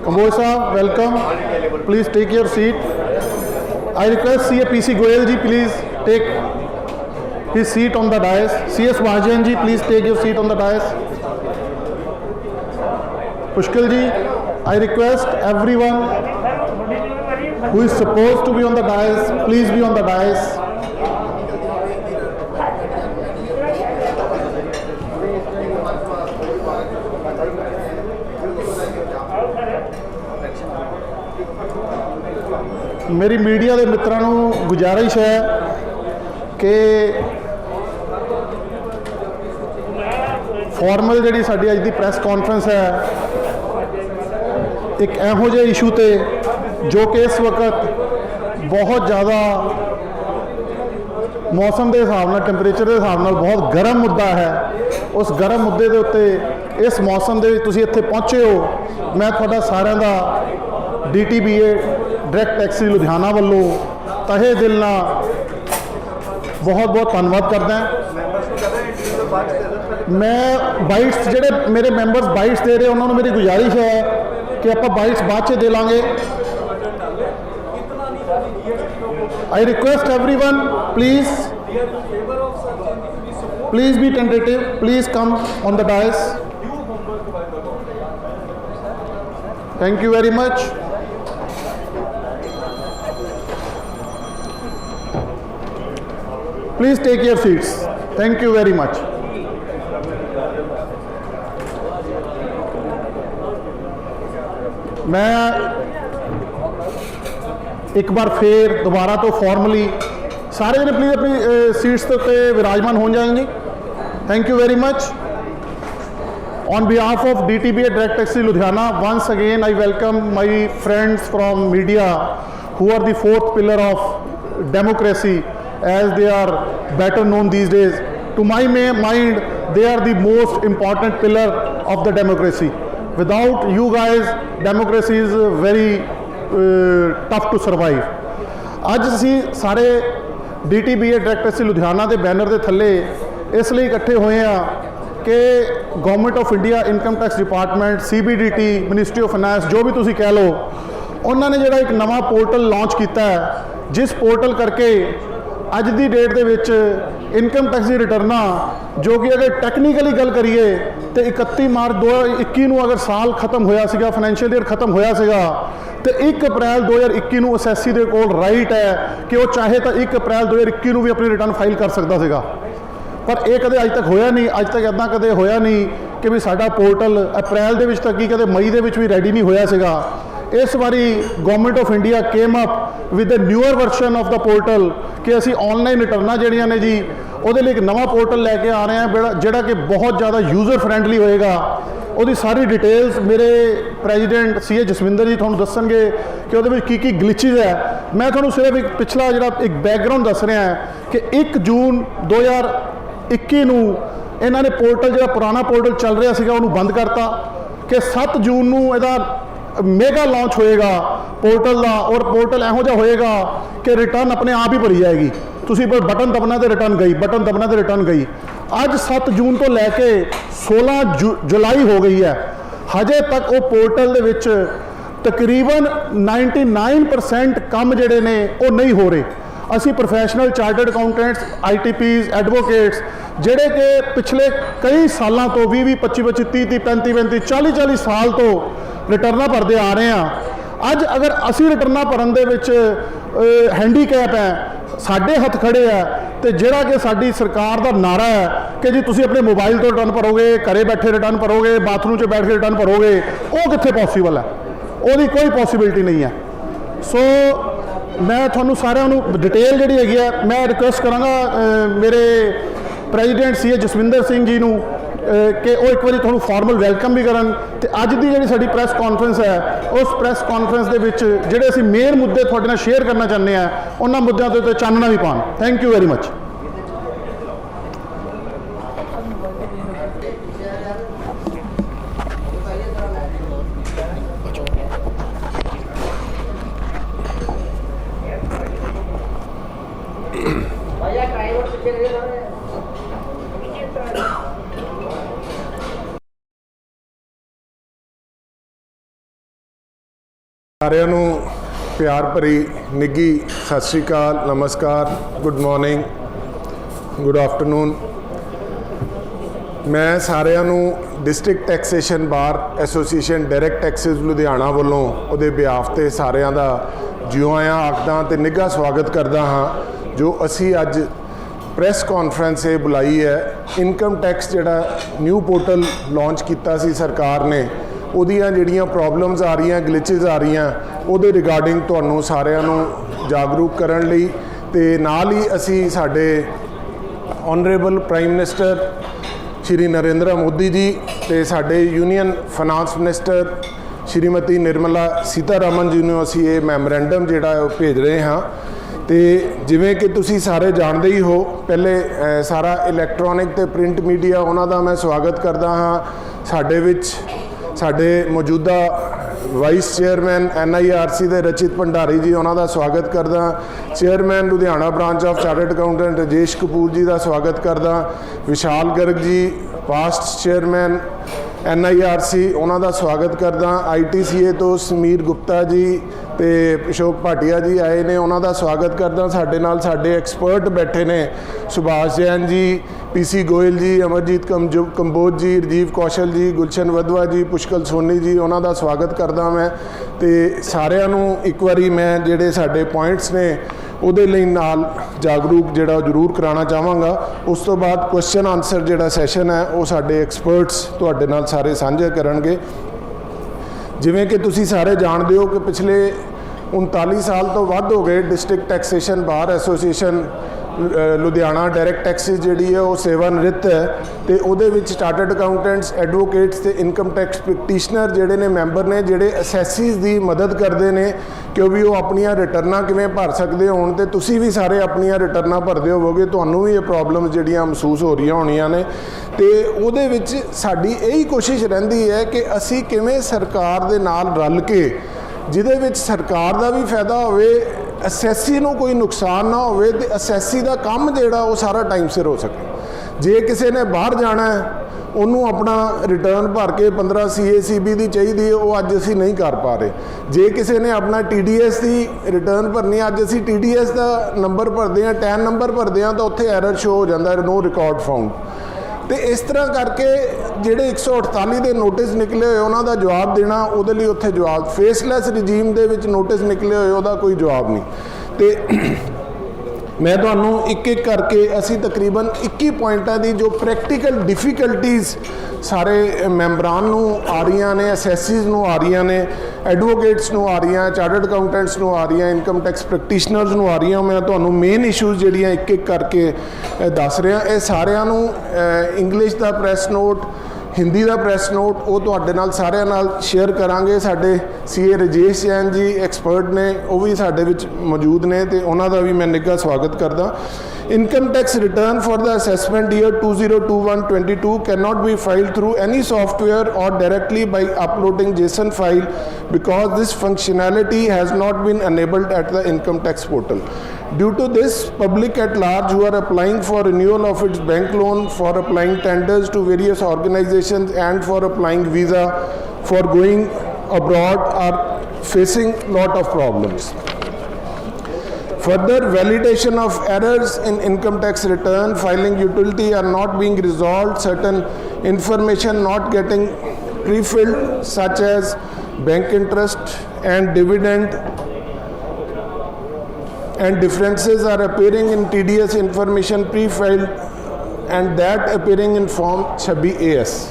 Kamboj sir, welcome. Please take your seat. I request CA Goyal ji, please take his seat on the dais. CS Mahajan ji, please take your seat on the dais. Pushkal ji, I request everyone who is supposed to be on the dais, please be on the dais. मेरी media के मित्रों को गुजारिश है कि formal जी साड़ी अज की press conference है एक एहो जे इशू ते जो कि इस वक्त बहुत ज़्यादा मौसम के हिसाब नाल टैंपरेचर के हिसाब नाल बहुत गर्म मुद्दा है। उस गर्म मुद्दे के उत्ते इस मौसम के तुसीं इत्थे पहुँचे हो, मैं तुहाडा सारिआं दा DTBA डायरैक्ट टैक्सी लुधियाना वालों तहे दिल ना बहुत बहुत धन्यवाद करदा। मैं बाइट्स जेडे मेरे मैंबर्स बाइट्स दे रहे उन्होंने मेरी गुजारिश है कि आप बाइट्स बाद च दे लांगे। I request everyone please be tentative, please come on the dais. Thank you very much. Please take your seats. Thank you very much. मैं एक बार फिर दोबारा तो फॉर्मली सारे जने प्लीज़ अपनी सीट्स पे विराजमान हो जाएंगे। Thank you very much. On behalf of DTBA Direct Taxi Ludhiana, once again I welcome my friends from media who are the fourth pillar of democracy, as they are better known these days. To my mind, they are the most important pillar of the democracy. Without you guys, democracy is very tough to survive. आज असी सारे DTBA Direct Taxi Ludhiana के banner के थले इसलिए इकट्ठे हुए हैं कि government of India income tax department CBDT ministry of finance जो भी तुसी कह लो, उन्होंने जो एक नवा पोर्टल लॉन्च किया है, जिस पोर्टल करके अज की डेट के विच इनकम टैक्स की रिटर्ना जो कि अगर टैक्नीकली गल करिए तो 31 मार्च 2021 को अगर साल खत्म होया सीगा, फाइनैंशियल ईयर खत्म होया सीगा, तो 1 अप्रैल 2021 को असैसी के कोल राइट है कि वो चाहे तो 1 अप्रैल 2021 को भी अपनी रिटर्न फाइल कर सकता सीगा। पर यह कदे अज तक होया नहीं, अज तक इदा कदे होया नहीं कि भी साडा पोर्टल अप्रैल के तक ही कदे मई के भी रेडी नहीं होया सीगा। इस बारी government of India came up with the newer version of the portal कि असी ऑनलाइन रिटर्ना जड़ियाँ ने जी वो एक नवा पोर्टल लैके आ रहे हैं जोड़ा कि बहुत ज़्यादा यूजर फ्रेंडली होएगा। वो सारी डिटेल्स मेरे प्रेजिडेंट CA जसविंदर जी थोड़ा दसणगे कि वो की ग्लिचेज है। मैं थोड़ा सिर्फ एक पिछला जो एक बैकग्राउंड दस रहा है कि 1 जून 2021 को इन्होंने पोर्टल जो पुराना पोर्टल चल रहा है उन्होंने बंद करता कि 7 जून को यदा मेगा लॉन्च होएगा पोर्टल का, और पोर्टल एहो जा होएगा कि रिटर्न अपने आप ही भरी जाएगी। तुसी पर बटन दबना तो रिटर्न गई, बटन दबना तो रिटर्न गई। अज 7 जून तो लैके 16 जुलाई हो गई है, हजे तक वो पोर्टल दे विच तकरीबन 99% काम जिहड़े ने वो नहीं हो रहे। असी professional chartered accountants, ITPs, advocates जिहड़े कि पिछले कई सालों तो 20-20, 25-25, 30-30, 35-35, 40-40 साल तो रिटर्ना भरते आ रहे हैं। अज अगर असी रिटर्ना भरन दे विच हैंडीकैप है, साडे हथ खड़े है, तो जिहड़ा कि साडी सरकार का नारा है कि जी तुसी अपने मोबाइल तो रिटर्न भरोगे, घरे बैठे रिटर्न भरोगे, बाथरूम च बैठ के रिटर्न भरोगे, वो कित्थे पॉसीबल है? वो कोई पॉसीबिलिटी नहीं है। सो मैं थोनू सारिਆਂ ਨੂੰ डिटेल जी हैगी है मैं रिक्वेस्ट करांगा मेरे प्रेजिडेंट CA जसविंदर सिंह जी ਨੂੰ कि वो एक बार थोड़ा फॉर्मल वेलकम भी करन ते अज की जी साडी प्रैस कॉन्फ्रेंस है उस प्रैस कॉन्फ्रेंस के विच जिहड़े असीं मेन मुद्दे तुहाडे नाल शेयर करना चाहते हैं उन्हां मुद्दों के उत्ते चानना भी पाउण। Thank you very much. ਸਾਰਿਆਂ ਨੂੰ ਪਿਆਰ ਭਰੀ ਨਿੱਘੀ ਸਤਿ ਸ਼੍ਰੀ ਅਕਾਲ, ਨਮਸਕਾਰ, ਗੁੱਡ ਮਾਰਨਿੰਗ, ਗੁੱਡ ਆਫਟਰਨੂਨ। ਮੈਂ ਸਾਰਿਆਂ ਨੂੰ district taxation bar association direct taxes Ludhiana ਵੱਲੋਂ ਉਹਦੇ ਬਿਹਾਫ 'ਤੇ ਸਾਰਿਆਂ ਦਾ ਜਿਉਂ ਆਇਆਂ ਆਖਦਾ ਤੇ ਨਿੱਘਾ ਸਵਾਗਤ ਕਰਦਾ ਹਾਂ। ਜੋ ਅਸੀਂ ਅੱਜ ਪ੍ਰੈਸ ਕਾਨਫਰੰਸ ਇਹ ਬੁਲਾਈ ਹੈ, ਇਨਕਮ ਟੈਕਸ ਜਿਹੜਾ ਨਿਊ ਪੋਰਟਲ ਲਾਂਚ ਕੀਤਾ ਸੀ ਸਰਕਾਰ ਨੇ, ਉਹਦੀਆਂ ਜਿਹੜੀਆਂ ਪ੍ਰੋਬਲਮਸ ਆ ਰਹੀਆਂ, ਗਲਿਚਿਸ ਆ ਰਹੀਆਂ, ਉਹਦੇ ਰਿਗਾਰਡਿੰਗ ਤੁਹਾਨੂੰ ਸਾਰਿਆਂ ਨੂੰ ਜਾਗਰੂਕ ਕਰਨ ਲਈ ਤੇ ਨਾਲ ਹੀ ਅਸੀਂ ਸਾਡੇ honourable prime minister Shri Narendra Modi ji ਤੇ ਸਾਡੇ union finance minister Shrimati Nirmala Sitharaman ਜੀ ਨੂੰ ਅਸੀਂ ਇਹ ਮੈਮੋਰੈਂਡਮ ਜਿਹੜਾ ਉਹ ਭੇਜ ਰਹੇ ਹਾਂ। ਤੇ ਜਿਵੇਂ ਕਿ ਤੁਸੀਂ ਸਾਰੇ ਜਾਣਦੇ ਹੀ ਹੋ, ਪਹਿਲੇ ਸਾਰਾ ਇਲੈਕਟ੍ਰੋਨਿਕ ਤੇ ਪ੍ਰਿੰਟ ਮੀਡੀਆ ਉਹਨਾਂ ਦਾ ਮੈਂ ਸਵਾਗਤ ਕਰਦਾ ਹਾਂ। ਸਾਡੇ ਵਿੱਚ ਸਾਡੇ ਮੌਜੂਦਾ ਵਾਈਸ ਚੇਅਰਮੈਨ NIRC ਦੇ ਰਚਿਤ ਭੰਡਾਰੀ ਜੀ, ਉਹਨਾਂ ਦਾ ਸਵਾਗਤ ਕਰਦਾ। Chairman Ludhiana branch of chartered accountant Rajesh Kapoor ji ਦਾ ਸਵਾਗਤ ਕਰਦਾ। ਵਿਸ਼ਾਲ ਗਰਗ ਜੀ, ਪਾਸਟ ਚੇਅਰਮੈਨ NIRC, ਉਹਨਾਂ ਦਾ ਸਵਾਗਤ ਕਰਦਾ। ITCA ਤੋਂ ਸਮੀਰ ਗੁਪਤਾ ਜੀ ਤੇ ਅਸ਼ੋਕ ਭਾਟੀਆ ਜੀ ਆਏ ਨੇ, ਉਹਨਾਂ ਦਾ ਸਵਾਗਤ ਕਰਦਾ। ਸਾਡੇ ਨਾਲ ਸਾਡੇ ਐਕਸਪਰਟ ਬੈਠੇ ਨੇ, ਸੁਭਾਸ਼ ਜੈਨ ਜੀ, PC ਗੋਇਲ ਜੀ, ਅਮਰਜੀਤ ਕੰਬੋਜ ਜੀ, ਰਜੀਵ ਕੌਸ਼ਲ ਜੀ, ਗੁਲਸ਼ਨ ਵਧਵਾ ਜੀ, ਪੁਸ਼ਕਲ ਸੋਨੀ ਜੀ, ਉਹਨਾਂ ਦਾ ਸਵਾਗਤ ਕਰਦਾ ਮੈਂ। ਤੇ ਸਾਰਿਆਂ ਨੂੰ ਇੱਕ ਵਾਰੀ ਮੈਂ ਜਿਹੜੇ ਸਾਡੇ ਪੁਆਇੰਟਸ ਨੇ ਉਹਦੇ ਲਈ ਨਾਲ ਜਾਗਰੂਕ ਜਿਹੜਾ ਜ਼ਰੂਰ ਕਰਾਉਣਾ ਚਾਹਾਂਗਾ। ਉਸ ਤੋਂ ਬਾਅਦ ਕੁਐਸਚਨ ਆਨਸਰ ਜਿਹੜਾ ਸੈਸ਼ਨ ਹੈ ਉਹ ਸਾਡੇ ਐਕਸਪਰਟਸ ਤੁਹਾਡੇ ਨਾਲ ਸਾਰੇ ਸਾਂਝੇ ਕਰਨਗੇ। ਜਿਵੇਂ ਕਿ ਤੁਸੀਂ ਸਾਰੇ ਜਾਣਦੇ ਹੋ ਕਿ ਪਿਛਲੇ 39 ਸਾਲ ਤੋਂ ਵੱਧ ਹੋ ਗਏ district taxation bar association Ludhiana direct Texas ਜਿਹੜੀ ਹੈ ਉਹ ਸੇਵਾ ਨਿਰਤ ਹੈ ਤੇ ਉਹਦੇ ਵਿੱਚ ਚਾਰਟਰਡ ਅਕਾਊਂਟੈਂਟਸ, ਐਡਵੋਕੇਟਸ ਤੇ ਇਨਕਮ ਟੈਕਸ ਪ੍ਰੈਕਟੀਸ਼ਨਰ ਜਿਹੜੇ ਨੇ ਮੈਂਬਰ ਨੇ, ਜਿਹੜੇ ਅਸੈਸਿਸ ਦੀ ਮਦਦ ਕਰਦੇ ਨੇ ਕਿ ਉਹ ਆਪਣੀਆਂ ਰਿਟਰਨਾਂ ਕਿਵੇਂ ਭਰ ਸਕਦੇ ਹੋਣ। ਤੇ ਤੁਸੀਂ ਵੀ ਸਾਰੇ ਆਪਣੀਆਂ ਰਿਟਰਨਾਂ ਭਰਦੇ ਹੋਵੋਗੇ, ਤੁਹਾਨੂੰ ਵੀ ਇਹ ਪ੍ਰੋਬਲਮਸ ਜਿਹੜੀਆਂ ਮਹਿਸੂਸ ਹੋ ਰਹੀਆਂ ਹੋਣੀਆਂ ਨੇ। ਤੇ ਉਹਦੇ ਵਿੱਚ ਸਾਡੀ ਇਹੀ ਕੋਸ਼ਿਸ਼ ਰਹਿੰਦੀ ਹੈ ਕਿ ਅਸੀਂ ਕਿਵੇਂ ਸਰਕਾਰ ਦੇ ਨਾਲ ਰਲ ਕੇ, ਜਿਹਦੇ ਵਿੱਚ ਸਰਕਾਰ ਦਾ ਵੀ ਫਾਇਦਾ ਹੋਵੇ, ਅਸੈਸੀ ਨੂੰ ਕੋਈ ਨੁਕਸਾਨ ਨਾ ਹੋਵੇ ਤੇ ਅਸੈਸੀ ਦਾ ਕੰਮ ਜਿਹੜਾ ਉਹ ਸਾਰਾ ਟਾਈਮ ਸਿਰ ਹੋ ਸਕੇ। ਜੇ ਕਿਸੇ ਨੇ ਬਾਹਰ ਜਾਣਾ ਹੈ, ਉਹਨੂੰ ਆਪਣਾ ਰਿਟਰਨ ਭਰ ਕੇ 15 CACB ਦੀ ਚਾਹੀਦੀ ਹੈ, ਉਹ ਅੱਜ ਅਸੀਂ ਨਹੀਂ ਕਰ ਪਾ ਰਹੇ। ਜੇ ਕਿਸੇ ਨੇ ਆਪਣਾ TDS ਦੀ ਰਿਟਰਨ ਭਰਨੀ, ਅੱਜ ਅਸੀਂ TDS ਦਾ ਨੰਬਰ ਭਰਦੇ ਹਾਂ, ਟੈਨ ਨੰਬਰ ਭਰਦੇ ਹਾਂ ਤਾਂ ਉੱਥੇ ਐਰਰ ਸ਼ੋ ਹੋ ਜਾਂਦਾ, ਨੋ ਰਿਕਾਰਡ ਫਾਊਂਡ। ਤੇ ਇਸ ਤਰ੍ਹਾਂ ਕਰਕੇ ਜਿਹੜੇ 148 ਦੇ ਨੋਟਿਸ ਨਿਕਲੇ ਹੋਏ ਉਹਨਾਂ ਦਾ ਜਵਾਬ ਦੇਣਾ, ਉਹਦੇ ਲਈ ਉੱਥੇ ਜਵਾਬ ਫੇਸਲੈਸ ਰਜੀਮ ਦੇ ਵਿੱਚ ਨੋਟਿਸ ਨਿਕਲੇ ਹੋਏ, ਉਹਦਾ ਕੋਈ ਜਵਾਬ ਨਹੀਂ। ਤੇ ਮੈਂ ਤੁਹਾਨੂੰ ਇੱਕ ਇੱਕ ਕਰਕੇ ਅਸੀਂ ਤਕਰੀਬਨ 21 ਪੁਆਇੰਟਾਂ ਦੀ ਜੋ ਪ੍ਰੈਕਟੀਕਲ ਡਿਫਿਕਲਟੀਜ਼ ਸਾਰੇ ਮੈਂਬਰਾਂ ਨੂੰ ਆ ਰਹੀਆਂ ਨੇ, ਅਸੈਸਿਸ ਨੂੰ ਆ ਰਹੀਆਂ ਨੇ, ਐਡਵੋਕੇਟਸ ਨੂੰ ਆ ਰਹੀਆਂ, ਚਾਰਟਰਡ ਅਕਾਊਂਟੈਂਟਸ ਨੂੰ ਆ ਰਹੀਆਂ, ਇਨਕਮ ਟੈਕਸ ਪ੍ਰੈਕਟੀਸ਼ਨਰਸ ਨੂੰ ਆ ਰਹੀਆਂ, ਮੈਂ ਤੁਹਾਨੂੰ ਮੇਨ ਇਸ਼ੂਜ਼ ਜਿਹੜੀਆਂ ਇੱਕ ਇੱਕ ਕਰਕੇ ਦੱਸ ਰਿਹਾ। ਇਹ ਸਾਰਿਆਂ ਨੂੰ ਇੰਗਲਿਸ਼ ਦਾ ਪ੍ਰੈਸ ਨੋਟ, ਹਿੰਦੀ ਦਾ ਪ੍ਰੈਸ ਨੋਟ ਉਹ ਤੁਹਾਡੇ ਨਾਲ ਸਾਰਿਆਂ ਨਾਲ ਸ਼ੇਅਰ ਕਰਾਂਗੇ। ਸਾਡੇ CA ਰਾਜੇਸ਼ ਜੈਨ ਜੀ ਐਕਸਪਰਟ ਨੇ, ਉਹ ਵੀ ਸਾਡੇ ਵਿੱਚ ਮੌਜੂਦ ਨੇ ਤੇ ਉਹਨਾਂ ਦਾ ਵੀ ਮੈਂ ਨਿੱਘਾ ਸਵਾਗਤ ਕਰਦਾ। Income tax return for the assessment year 2021-22 cannot be filed through any software or directly by uploading JSON file because this functionality has not been enabled at the income tax portal. Due to this, public at large who are applying for renewal of its bank loan, for applying tenders to various organizations and for applying visa for going abroad are facing lot of problems. Further, validation of errors in income tax return filing utility are not being resolved. Certain information not getting pre-filled, such as bank interest and dividend and differences are appearing in TDS information pre-filed and that appearing in form 26AS.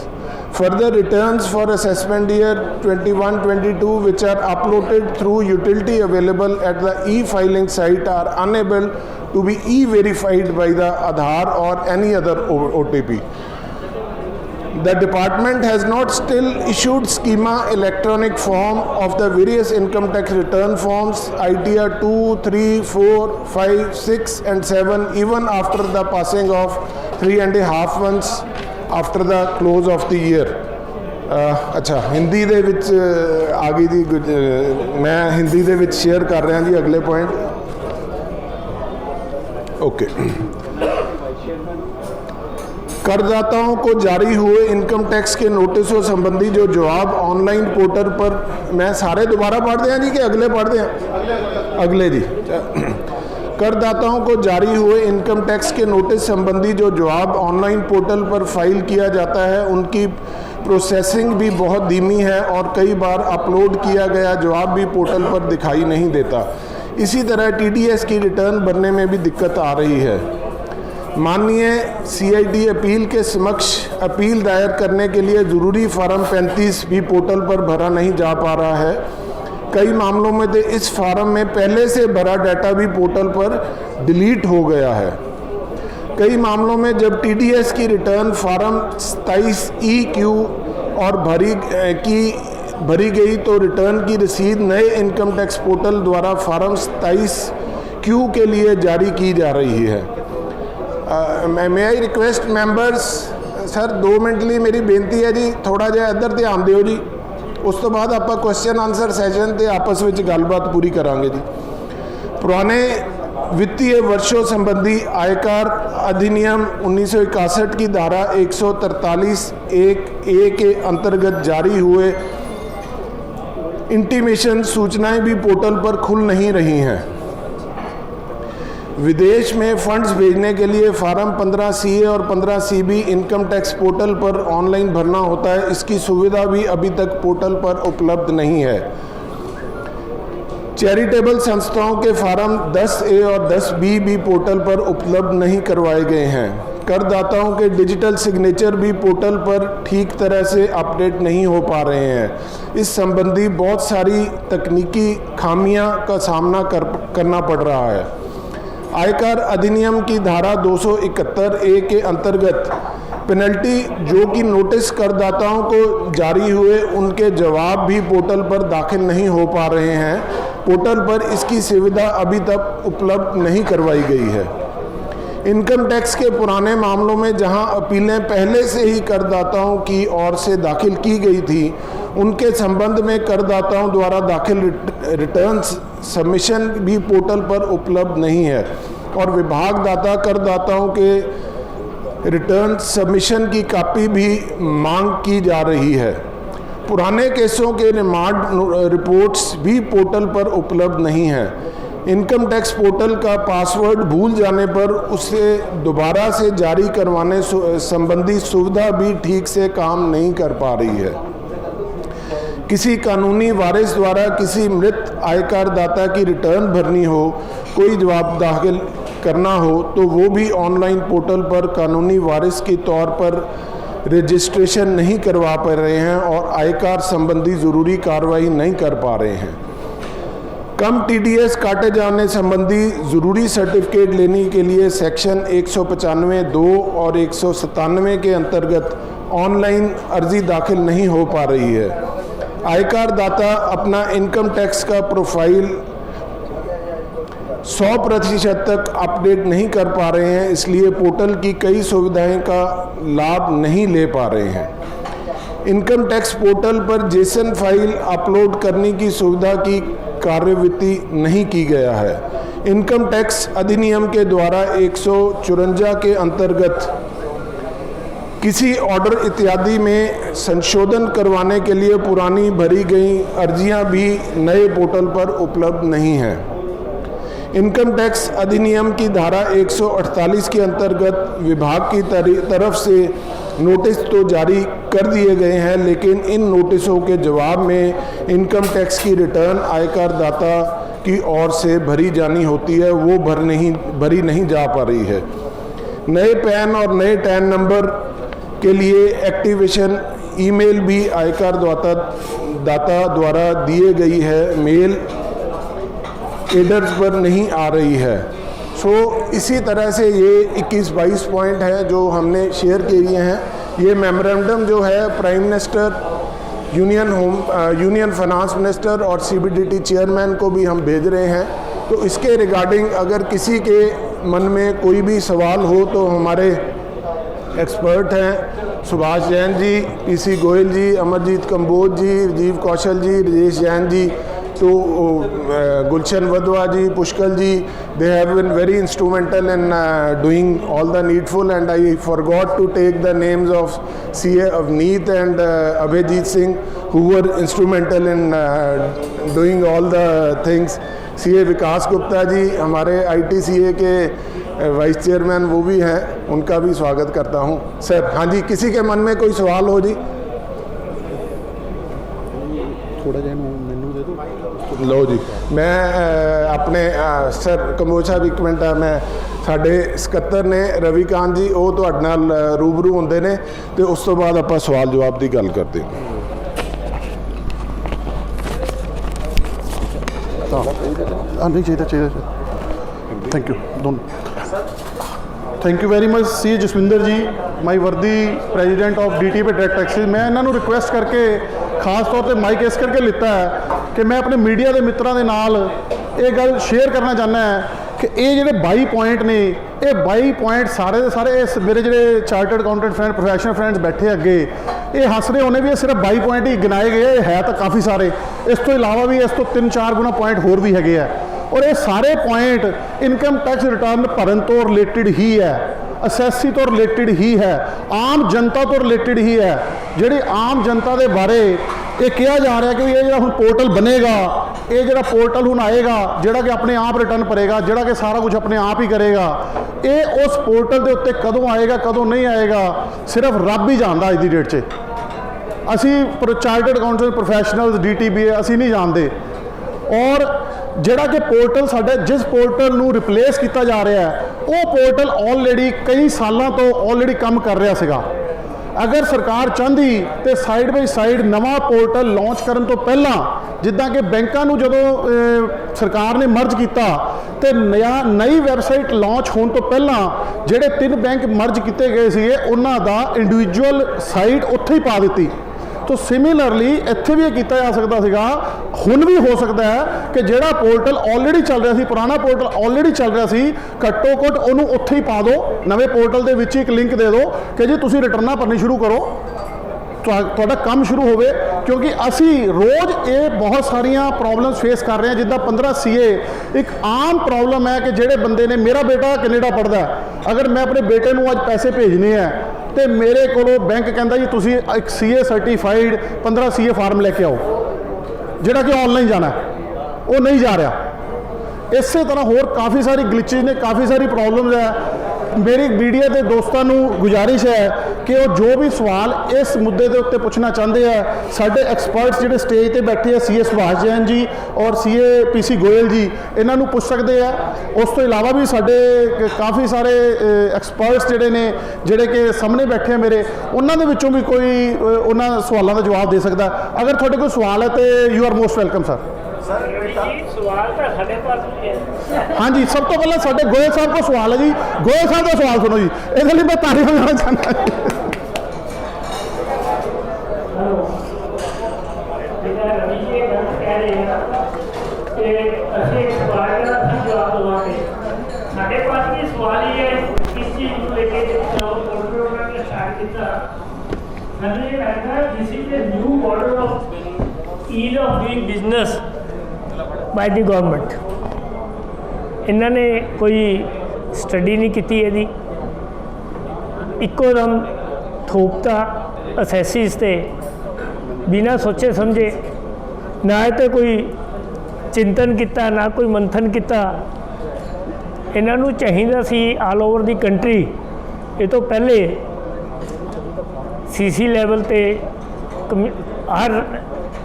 Further, returns for assessment year 21-22 which are uploaded through utility available at the e-filing site are unable to be e-verified by the Aadhaar or any other OTP. The department has not still issued schema electronic form of the various income tax return forms ITR 2, 3, 4, 5, 6 and 7 even after the passing of 3.5 months after the close of the year. अच्छा, हिंदी ਦੇ ਵਿੱਚ ਆ ਗਈ ਜੀ, ਮੈਂ ਹਿੰਦੀ ਦੇ ਵਿੱਚ share ਕਰ ਰਿਹਾ ਜੀ ਅਗਲੇ ਪੁਆਇੰਟ। ਓਕੇ, करदाताओं को जारी हुए इनकम टैक्स के नोटिसों संबंधी जो जवाब ऑनलाइन पोर्टल पर, मैं सारे दोबारा पढ़ दें जी कि अगले पढ़ दें? अगले जी। करदाताओं को जारी हुए इनकम टैक्स के नोटिस संबंधी जो जवाब ऑनलाइन पोर्टल पर फाइल किया जाता है उनकी प्रोसेसिंग भी बहुत धीमी है और कई बार अपलोड किया गया जवाब भी पोर्टल पर दिखाई नहीं देता। इसी तरह टीडीएस की रिटर्न भरने में भी दिक्कत आ रही है। माननीय सीआईडी अपील के समक्ष अपील दायर करने के लिए ज़रूरी फार्म 35 भी पोर्टल पर भरा नहीं जा पा रहा है। कई मामलों में तो इस फार्म में पहले से भरा डाटा भी पोर्टल पर डिलीट हो गया है। कई मामलों में जब टीडीएस की रिटर्न फार्म 27EQ और भरी गई तो रिटर्न की रसीद नए इनकम टैक्स पोर्टल द्वारा फार्म 27Q के लिए जारी की जा रही है। मैं I request members, sir 2 minute लिए मेरी बेनती है जी, थोड़ा जिहा इधर ध्यान दिओ जी। उस तो बाद आप क्वेश्चन आंसर सैशन ते आपस में गलबात पूरी करांगे जी। पुराने वित्तीय वर्षों संबंधी आयकर अधिनियम 1961 की धारा 143(1)(a) के अंतर्गत जारी हुए इंटीमेशन सूचनाएं भी पोर्टल पर खुल नहीं रही हैं। विदेश में फंड्स भेजने के लिए फार्म 15CA और 15CB इनकम टैक्स पोर्टल पर ऑनलाइन भरना होता है। इसकी सुविधा भी अभी तक पोर्टल पर उपलब्ध नहीं है। चैरिटेबल संस्थाओं के फार्म 10A और 10B भी पोर्टल पर उपलब्ध नहीं करवाए गए हैं। करदाताओं के डिजिटल सिग्नेचर भी पोर्टल पर ठीक तरह से अपडेट नहीं हो पा रहे हैं। इस संबंधी बहुत सारी तकनीकी खामियां का सामना करना पड़ रहा है। आयकर अधिनियम की धारा 271(a) के अंतर्गत पेनल्टी जो कि नोटिस करदाताओं को जारी हुए उनके जवाब भी पोर्टल पर दाखिल नहीं हो पा रहे हैं। पोर्टल पर इसकी सुविधा अभी तक उपलब्ध नहीं करवाई गई है। इनकम टैक्स के पुराने मामलों में जहां अपीलें पहले से ही करदाताओं की ओर से दाखिल की गई थी, उनके संबंध में करदाताओं द्वारा दाखिल रिटर्न सबमिशन भी पोर्टल पर उपलब्ध नहीं है और विभागदाता करदाताओं के रिटर्न सबमिशन की कॉपी भी मांग की जा रही है। पुराने केसों के रिमांड रिपोर्ट्स भी पोर्टल पर उपलब्ध नहीं हैं। इनकम टैक्स पोर्टल का पासवर्ड भूल जाने पर उसे दोबारा से जारी करवाने संबंधी सुविधा भी ठीक से काम नहीं कर पा रही है। किसी कानूनी वारिस द्वारा किसी मृत आयकरदाता की रिटर्न भरनी हो, कोई जवाब दाखिल करना हो तो वो भी ऑनलाइन पोर्टल पर कानूनी वारिस के तौर पर रजिस्ट्रेशन नहीं करवा पा रहे हैं और आयकर संबंधी ज़रूरी कार्रवाई नहीं कर पा रहे हैं। कम टीडीएस काटे जाने संबंधी ज़रूरी सर्टिफिकेट लेने के लिए सेक्शन 195(2) और 197 के अंतर्गत ऑनलाइन अर्जी दाखिल नहीं हो पा रही है। आयकर दाता अपना इनकम टैक्स का प्रोफाइल 100% तक अपडेट नहीं कर पा रहे हैं, इसलिए पोर्टल की कई सुविधाएं का लाभ नहीं ले पा रहे हैं। इनकम टैक्स पोर्टल पर जेसन फाइल अपलोड करने की सुविधा की कार्यविधि नहीं की गया है। इनकम टैक्स अधिनियम के द्वारा 154 के अंतर्गत किसी ऑर्डर इत्यादि में संशोधन करवाने के लिए पुरानी भरी गई अर्जियां भी नए पोर्टल पर उपलब्ध नहीं हैं। इनकम टैक्स अधिनियम की धारा 148 के अंतर्गत विभाग की तरफ से नोटिस तो जारी कर दिए गए हैं, लेकिन इन नोटिसों के जवाब में इनकम टैक्स की रिटर्न आयकर दाता की ओर से भरी जानी होती है, वो भरी नहीं जा पा रही है। नए पैन और नए टैन नंबर के लिए एक्टिवेशन ईमेल भी आयकर दाता द्वारा दिए गई है, मेल एडर्स पर नहीं आ रही है। इसी तरह से ये 21-22 पॉइंट हैं जो हमने शेयर किए हैं। ये मेमोरेंडम जो है prime minister, union finance minister और सीबीडीटी चेयरमैन को भी हम भेज रहे हैं। तो इसके रिगार्डिंग अगर किसी के मन में कोई भी सवाल हो तो हमारे एक्सपर्ट हैं Subhash Jain ji, PC Goyal ji, Amarjeet Kamboj ji, Rajeev Kaushal ji, Rajesh Jain ji, to Gulshan Wadhwa ji, Pushkal ji, they have been very instrumental in doing all the needful, and I forgot to take the names of CA Avneet and Abhijit Singh, who were instrumental in doing all the things. CA विकास गुप्ता जी हमारे ITCA के vice chairman वो भी हैं, उनका भी स्वागत करता हूं। सर हाँ जी, किसी के मन में कोई सवाल हो जी? थोड़ा जिहा मैनू दे दो। लो जी, मैं अपने सर कंबोजा एक मिनट, मैं साडे ਸਕੱਤਰ ने रविकांत जी, वो तुहाडे नाल रूबरू ਹੁੰਦੇ ने ਤੇ ਉਸ ਤੋਂ ਬਾਅਦ ਆਪਾਂ ਸਵਾਲ ਜਵਾਬ ਦੀ ਗੱਲ ਕਰਦੇ ਹਾਂ। नहीं चाहिए। Thank you thank you very much सी Jasvinder ji, my worthy president of DTB direct taxes. मैं इन्हों रिक्वेस्ट करके खास तौर पर माइक इस करके लिता है कि मैं अपने मीडिया के मित्रों के नाल ये गल शेयर करना चाहना है कि ये जोड़े 22 पॉइंट ने, ये 22 पॉइंट सारे के सारे इस मेरे जोड़े chartered accountant friend, professional friends बैठे अगे, ये हस रहे होने भी ये सिर्फ 22 पॉइंट ही गिनाए गए है तो काफ़ी सारे, इस तो इलावा भी इस तो 3-4 गुना पॉइंट होर भी है। और ये सारे पॉइंट इनकम टैक्स रिटर्न भरन तो रिलेटिड ही है, असैसी तो रिलेटिड ही है, आम जनता तो रिलेटिड ही है। जी आम जनता के बारे ये कहा जा रहा है कि ये जो हम पोर्टल बनेगा, ये जो पोर्टल हूँ आएगा जोड़ा कि अपने आप रिटर्न भरेगा, जोड़ा कि सारा कुछ अपने आप ही करेगा, ये उस पोर्टल के उत्ते कदों आएगा कदों नहीं आएगा सिर्फ रब ही जानता अज की डेट से। असी चार्टर्ड अकाउंटेंट प्रोफैशनल DTB असी नहीं जानते। और जोड़ा कि पोर्टल साडे जिस पोर्टल नूं रिप्लेस किया जा रहा है वो पोर्टल ऑलरेडी कई सालों तो ऑलरेडी काम कर रहा सीगा। अगर सरकार चाहती तो साइड बाई साइड नवा पोर्टल लॉन्च करने तो पहला, जिदा कि बैंकों नूं जदों सरकार ने मर्ज किया तो नई वैबसाइट लॉन्च होने तो पहला जिहड़े 3 बैंक मर्ज किए गए थे उन्हां दा इंडिविजुअल साइट उत्थे ही पा दी। तो सिमिलरली इत्थे भी किया जा सकता सीगा, हुण भी हो सकता है कि जिहड़ा पोर्टल ऑलरेडी चल रहा सी, पुराना पोर्टल ऑलरेडी चल रहा सी, घट्टो घट उहनूं उत्थे ही पा दो, नवे पोर्टल दे विच एक लिंक दे दो कि जी तुसीं रिटर्नां भरनी शुरू करो, तुहाडा काम शुरू होवे। क्योंकि असी रोज़ ये बहुत सारिया प्रॉब्लम्स फेस कर रहे हैं। जिद्दां 15 CA एक आम प्रॉब्लम है कि जिहड़े बंदे ने, मेरा बेटा कनेडा पढ़दा है, अगर मैं अपने बेटे नूं अज पैसे भेजने हैं तो मेरे को बैंक कहता जी तुसी एक CA सर्टिफाइड 15 CA फार्म लेके आओ, जोड़ा कि ऑनलाइन जाना है, वो नहीं जा रहा। इस तरह होर काफ़ी सारी ग्लिचेज ने, काफ़ी सारी प्रॉब्लम्स है। मेरी मीडिया के दोस्तों को गुजारिश है कि वो जो भी सवाल इस मुद्दे के उत्ते पूछना चाहते हैं, साढ़े एक्सपर्ट्स जोड़े स्टेज पर बैठे हैं, CA सुभाष जैन जी और CA PC गोयल जी, इन्हों पूछ सकते हैं। उस तो इलावा भी साढ़े काफ़ी सारे एक्सपर्ट्स जोड़े ने जोड़े कि सामने बैठे हैं मेरे, उन्होंने विचों भी कोई उन्होंने सवालों का जवाब दे सकता है। अगर थोड़े कोई सवाल है तो you are most welcome sir. हाँ जी, सब तो पहले साढ़े गोयल साहब को सवाल है जी, गोयल साहब का सवाल सुनो जी, इसके लिए मैं तारीफ करना चाहता ease of doing business by the government। इन्होंने कोई स्टडी नहीं की यदि इकोदम थोपता असैसीज से बिना सोचे समझे, ना तो कोई चिंतन किया ना कोई मंथन किया। इन्हों चाहिए see all over the country ये तो पहले CC लैवल ते हर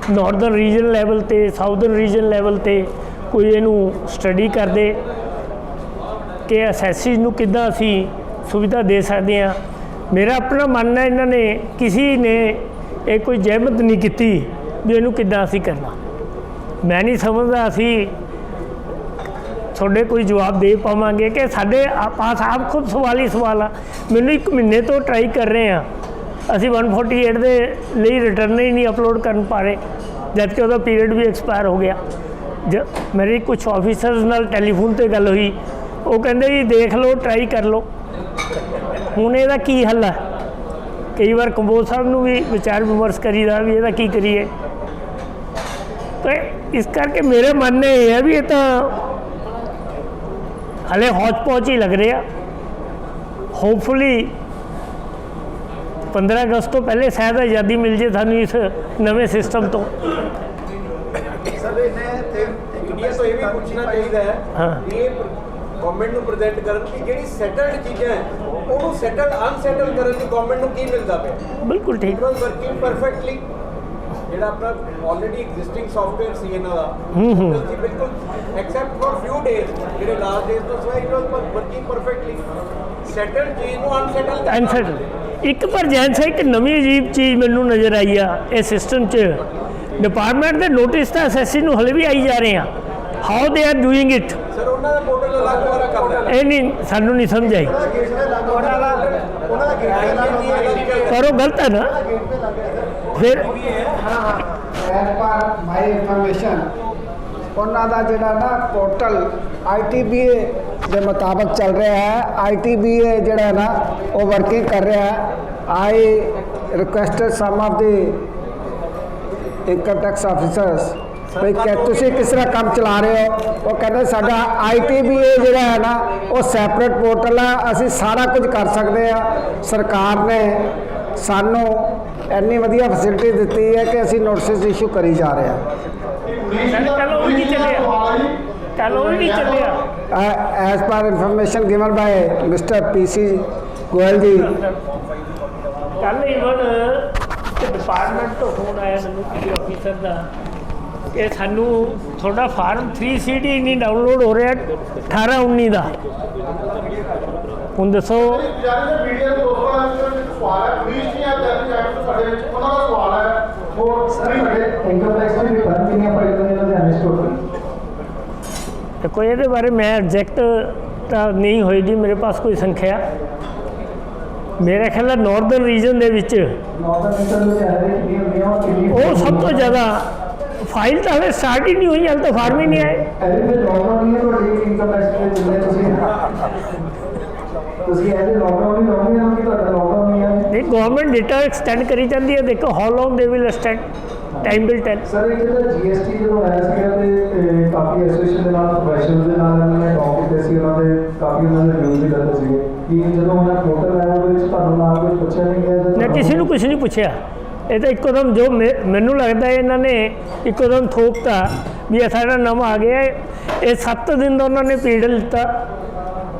नॉर्दर्न रीजन लैवल ते साउदर्न रीजन लैवल ते कोई इनू स्टडी कर दे कि असैसीज नू किद्दां असी सुविधा दे सकते हैं। मेरा अपना मानना है इन्होंने किसी ने एक कोई जहमत नहीं की भी इनू किद्दां असी करना। मैं नहीं समझदा असी थोड़े कोई जवाब दे पावांगे कि साढ़े पास आप खुद सवाल ही सवाल आ। मैनू 1 महीने तो ट्राई कर रहे हैं, असी 148 के लिए रिटर्न ही नहीं अपलोड कर पा रहे, जबकि वह पीरियड भी एक्सपायर हो गया। मेरी कुछ ऑफिसर्स नाल टैलीफोन पर गल हुई, वो कहते जी देख लो ट्राई कर लो। हुण इहदा की हल है? कई बार कंबोज साहब नूं भी विचार विमर्श करीदा भी इहदा की करिए। तो तो इस करके मेरे मानने ये है भी ये तो हले हौच पौच ही लग रहा। होपफुली 15 अगस्त तो पहले शायद आज़ादी मिल जाए सानू इस नवे सिस्टम तो। सर इंडिया तो ये भी पूछना चाहिए है ये गवर्नमेंट ਨੂੰ ਪ੍ਰੈਜ਼ੈਂਟ ਕਰਨ ਦੀ ਜਿਹੜੀ ਸੈਟਲਡ ਚੀਜ਼ਾਂ ਹੈ ਉਹਨੂੰ ਸੈਟਲ ਅਨਸੈਟਲ ਕਰਨ ਦੀ ਗਵਰਨਮੈਂਟ ਨੂੰ ਕੀ ਮਿਲਦਾ ਪਿਆ? बिल्कुल ठीक। It was working perfectly. ਜਿਹੜਾ ਆਪਣਾ ਆਲਰੇਡੀ ਐਗਜ਼ਿਸਟਿੰਗ ਸੌਫਟਵੇਅਰ ਸੀ ਇਹਨਾਂ ਦਾ ਸੀ ਬਿਲਕੁਲ ਐਕਸੈਪਟ ਫॉर ਫਿਊ ਡੇਜ਼ ਜਿਹੜੇ ਲਾਸਟ ਡੇਜ਼ ਤੋਂ ਸਵਾਈ it was working perfectly. Settled ਚੀਜ਼ ਨੂੰ ਅਨਸੈਟਲ ਕਰਨਾ ਐਨਸੈਟਲ ਇੱਕ ਪਰ ਜੈਂਸ ਇੱਕ ਨਵੀਂ ਅਜੀਬ ਚੀਜ਼ ਮੈਨੂੰ ਨਜ਼ਰ ਆਈ ਆ ਇਹ ਸਿਸਟਮ 'ਚ। ਡਿਪਾਰਟਮੈਂਟ ਦੇ ਨੋਟਿਸ ਤਾਂ ਐਸਐਸਸੀ ਨੂੰ ਹਲੇ ਵੀ ਆਈ ਜਾ ਰਹੇ ਆ। How they are doing it sir ਉਹਨਾਂ ਦਾ ਪੋਰਟਲ ਅਲੱਗ ਵਾਲਾ ਕਰਨਾ ਇਹ ਨਹੀਂ ਸਾਨੂੰ ਨਹੀਂ ਸਮਝ ਆਈ। ਉਹਨਾਂ ਦਾ ਪਰ ਉਹ ਗਲਤ ਹੈ ਨਾ ਫਿਰ। ਐਜ਼ ਪਰ ਮਾਈ ਇਨਫੋਰਮੇਸ਼ਨ ਉਹਨਾਂ ਦਾ ਜਿਹੜਾ ਨਾ ਪੋਰਟਲ ITBA ਦੇ ਮੁਤਾਬਕ ਚੱਲ ਰਿਹਾ ਹੈ। ITBA ਜਿਹੜਾ ਨਾ ਉਹ ਵਰਕਿੰਗ ਕਰ ਰਿਹਾ ਹੈ। I requested some of the income tax officers ਵੀ ਕਿ ਤੁਸੀਂ ਕਿਸ ਤਰ੍ਹਾਂ ਕੰਮ ਚਲਾ ਰਹੇ ਹੋ। ਉਹ ਕਹਿੰਦੇ ਸਾਡਾ ITBA ਜਿਹੜਾ ਹੈ ਨਾ ਉਹ ਸੈਪਰੇਟ ਪੋਰਟਲ ਹੈ, ਅਸੀਂ ਸਾਰਾ ਕੁਝ ਕਰ ਸਕਦੇ ਹਾਂ। ਸਰਕਾਰ ਨੇ ਸਾਨੂੰ ਇੰਨੀ ਵਧੀਆ ਫੈਸਿਲਿਟੀ ਦਿੱਤੀ ਹੈ ਕਿ ਅਸੀਂ ਨੋਟਿਸ ਇਸ਼ੂ ਕਰੀ ਜਾ ਰਹੇ ਹਾਂ। ਕੱਲ ਉਹ ਵੀ ਨਹੀਂ ਚੱਲਿਆ as per information given ਬਾय mister PC Goyal ji. ਕੱਲ ਈਵਨ ਡਿਪਾਰਟਮੈਂਟ ਤੋਂ ਫੋਨ ਆਇਆ ਮੈਨੂੰ ਕਿਸੇ ਆਫੀਸਰ ਦਾ ਕਿ ਸਾਨੂੰ ਤੁਹਾਡਾ ਫਾਰਮ 3CD ਨਹੀਂ ਡਾਊਨਲੋਡ ਹੋ ਰਿਹਾ 18-19 ਦਾ। ਹੁਣ ਦੱਸੋ ਵਿਚਾਰੇ ਦੇ ਮੀਡੀਆ ਦੇ ਦੋਸਤਾਂ ਦਾ ਸਵਾਲ ਹੈ ਪੁਲਿਸ ਨਹੀਂ ਆ ਜਾਂਦੀ ਚੈਟ ਤੋਂ ਸਾਡੇ ਵਿੱਚ ਉਹਨਾਂ ਦਾ ਸਵਾਲ ਹੈ ਉਹ ਸਾਡੇ ਇਨਕਮ ਟੈਕਸ ਦੀ ਰਿਟਰਨ ਕਿੰਨੀਆਂ ਪਾਈਆਂ ਨੇ ਲੁਧਿਆਣੇ ਸਟੋਰ ਤੇ? देखो ये बारे में एग्जैक्ट नहीं होएगी मेरे पास कोई संख्या। मेरा ख्याल है नॉर्दर्न रीजन दे विच ਨਾਰਥਰਨ ਇੰਟਰ ਲੁਧਿਆਣੇ ਦੇ ਕਿੰਨੀਆਂ ਹੁੰਦੀਆਂ ਔਰ ਕਿੰਨੀ वो सब तो ज़्यादा फाइल तो हमें स्टार्ट ही नहीं हुई, हाल तो फार्म ही नहीं आए। ਐਵੇਂ ਫਿਰ ਲੋਕਡਾਊਨ ਨਹੀਂ ਹੈ ਤੁਹਾਡੀ ਇਨਕਮ ਟੈਕਸ ਦੇ ਜਿੰਨੇ ਤੁਸੀਂ ਐਵੇਂ ਲੋਕਡਾਊਨ ਨਹੀਂ ਲਾਉਂਦੇ ਹੋ ਕਿ ਤੁਹਾਡਾ ਲੋਕਡਾਊਨ ਨਹੀਂ ਹੈ। नहीं गवर्नमेंट डेटा एक्सटेंड करी जाती है, देखो how long they will extend, time will tell. Sir ਇਹ ਜਿਹੜਾ GST ਜਦੋਂ ਆਇਆ ਸੀਗਾ ਤੇ ਕਾਫੀ ਐਸੋਸੀਏਸ਼ਨ ਦੇ ਨਾਲ ਪ੍ਰੋਫੈਸ਼ਨਲ ਦੇ ਨਾਲ ਇਹਨਾਂ ਨੇ ਟਾਕ ਕੀਤੇ ਸੀ, ਉਹਨਾਂ ਦੇ ਕਾਫੀ ਉਹਨਾਂ ਦੇ ਵਿਊਜ਼ ਵੀ ਕਰਦੇ ਸੀਗੇ ਕਿ ਜਦੋਂ ਉਹਨਾਂ ਪੋਰਟਲ ਆਇਆ ਉਹਦੇ ਵਿੱਚ ਤੁਹਾਨੂੰ ਨਾਲ ਕੁਝ ਪੁੱਛਿਆ ਨਹੀਂ ਗਿਆ ਜਾਂ ना किसी ने कुछ नहीं पूछा। ये तो इकोदम जो मैनू लगता है इन्होंने इकोदम थोपता भी ये सारा नवा आ गया है। ये 7 दिन का उन्होंने पीरियड लिता,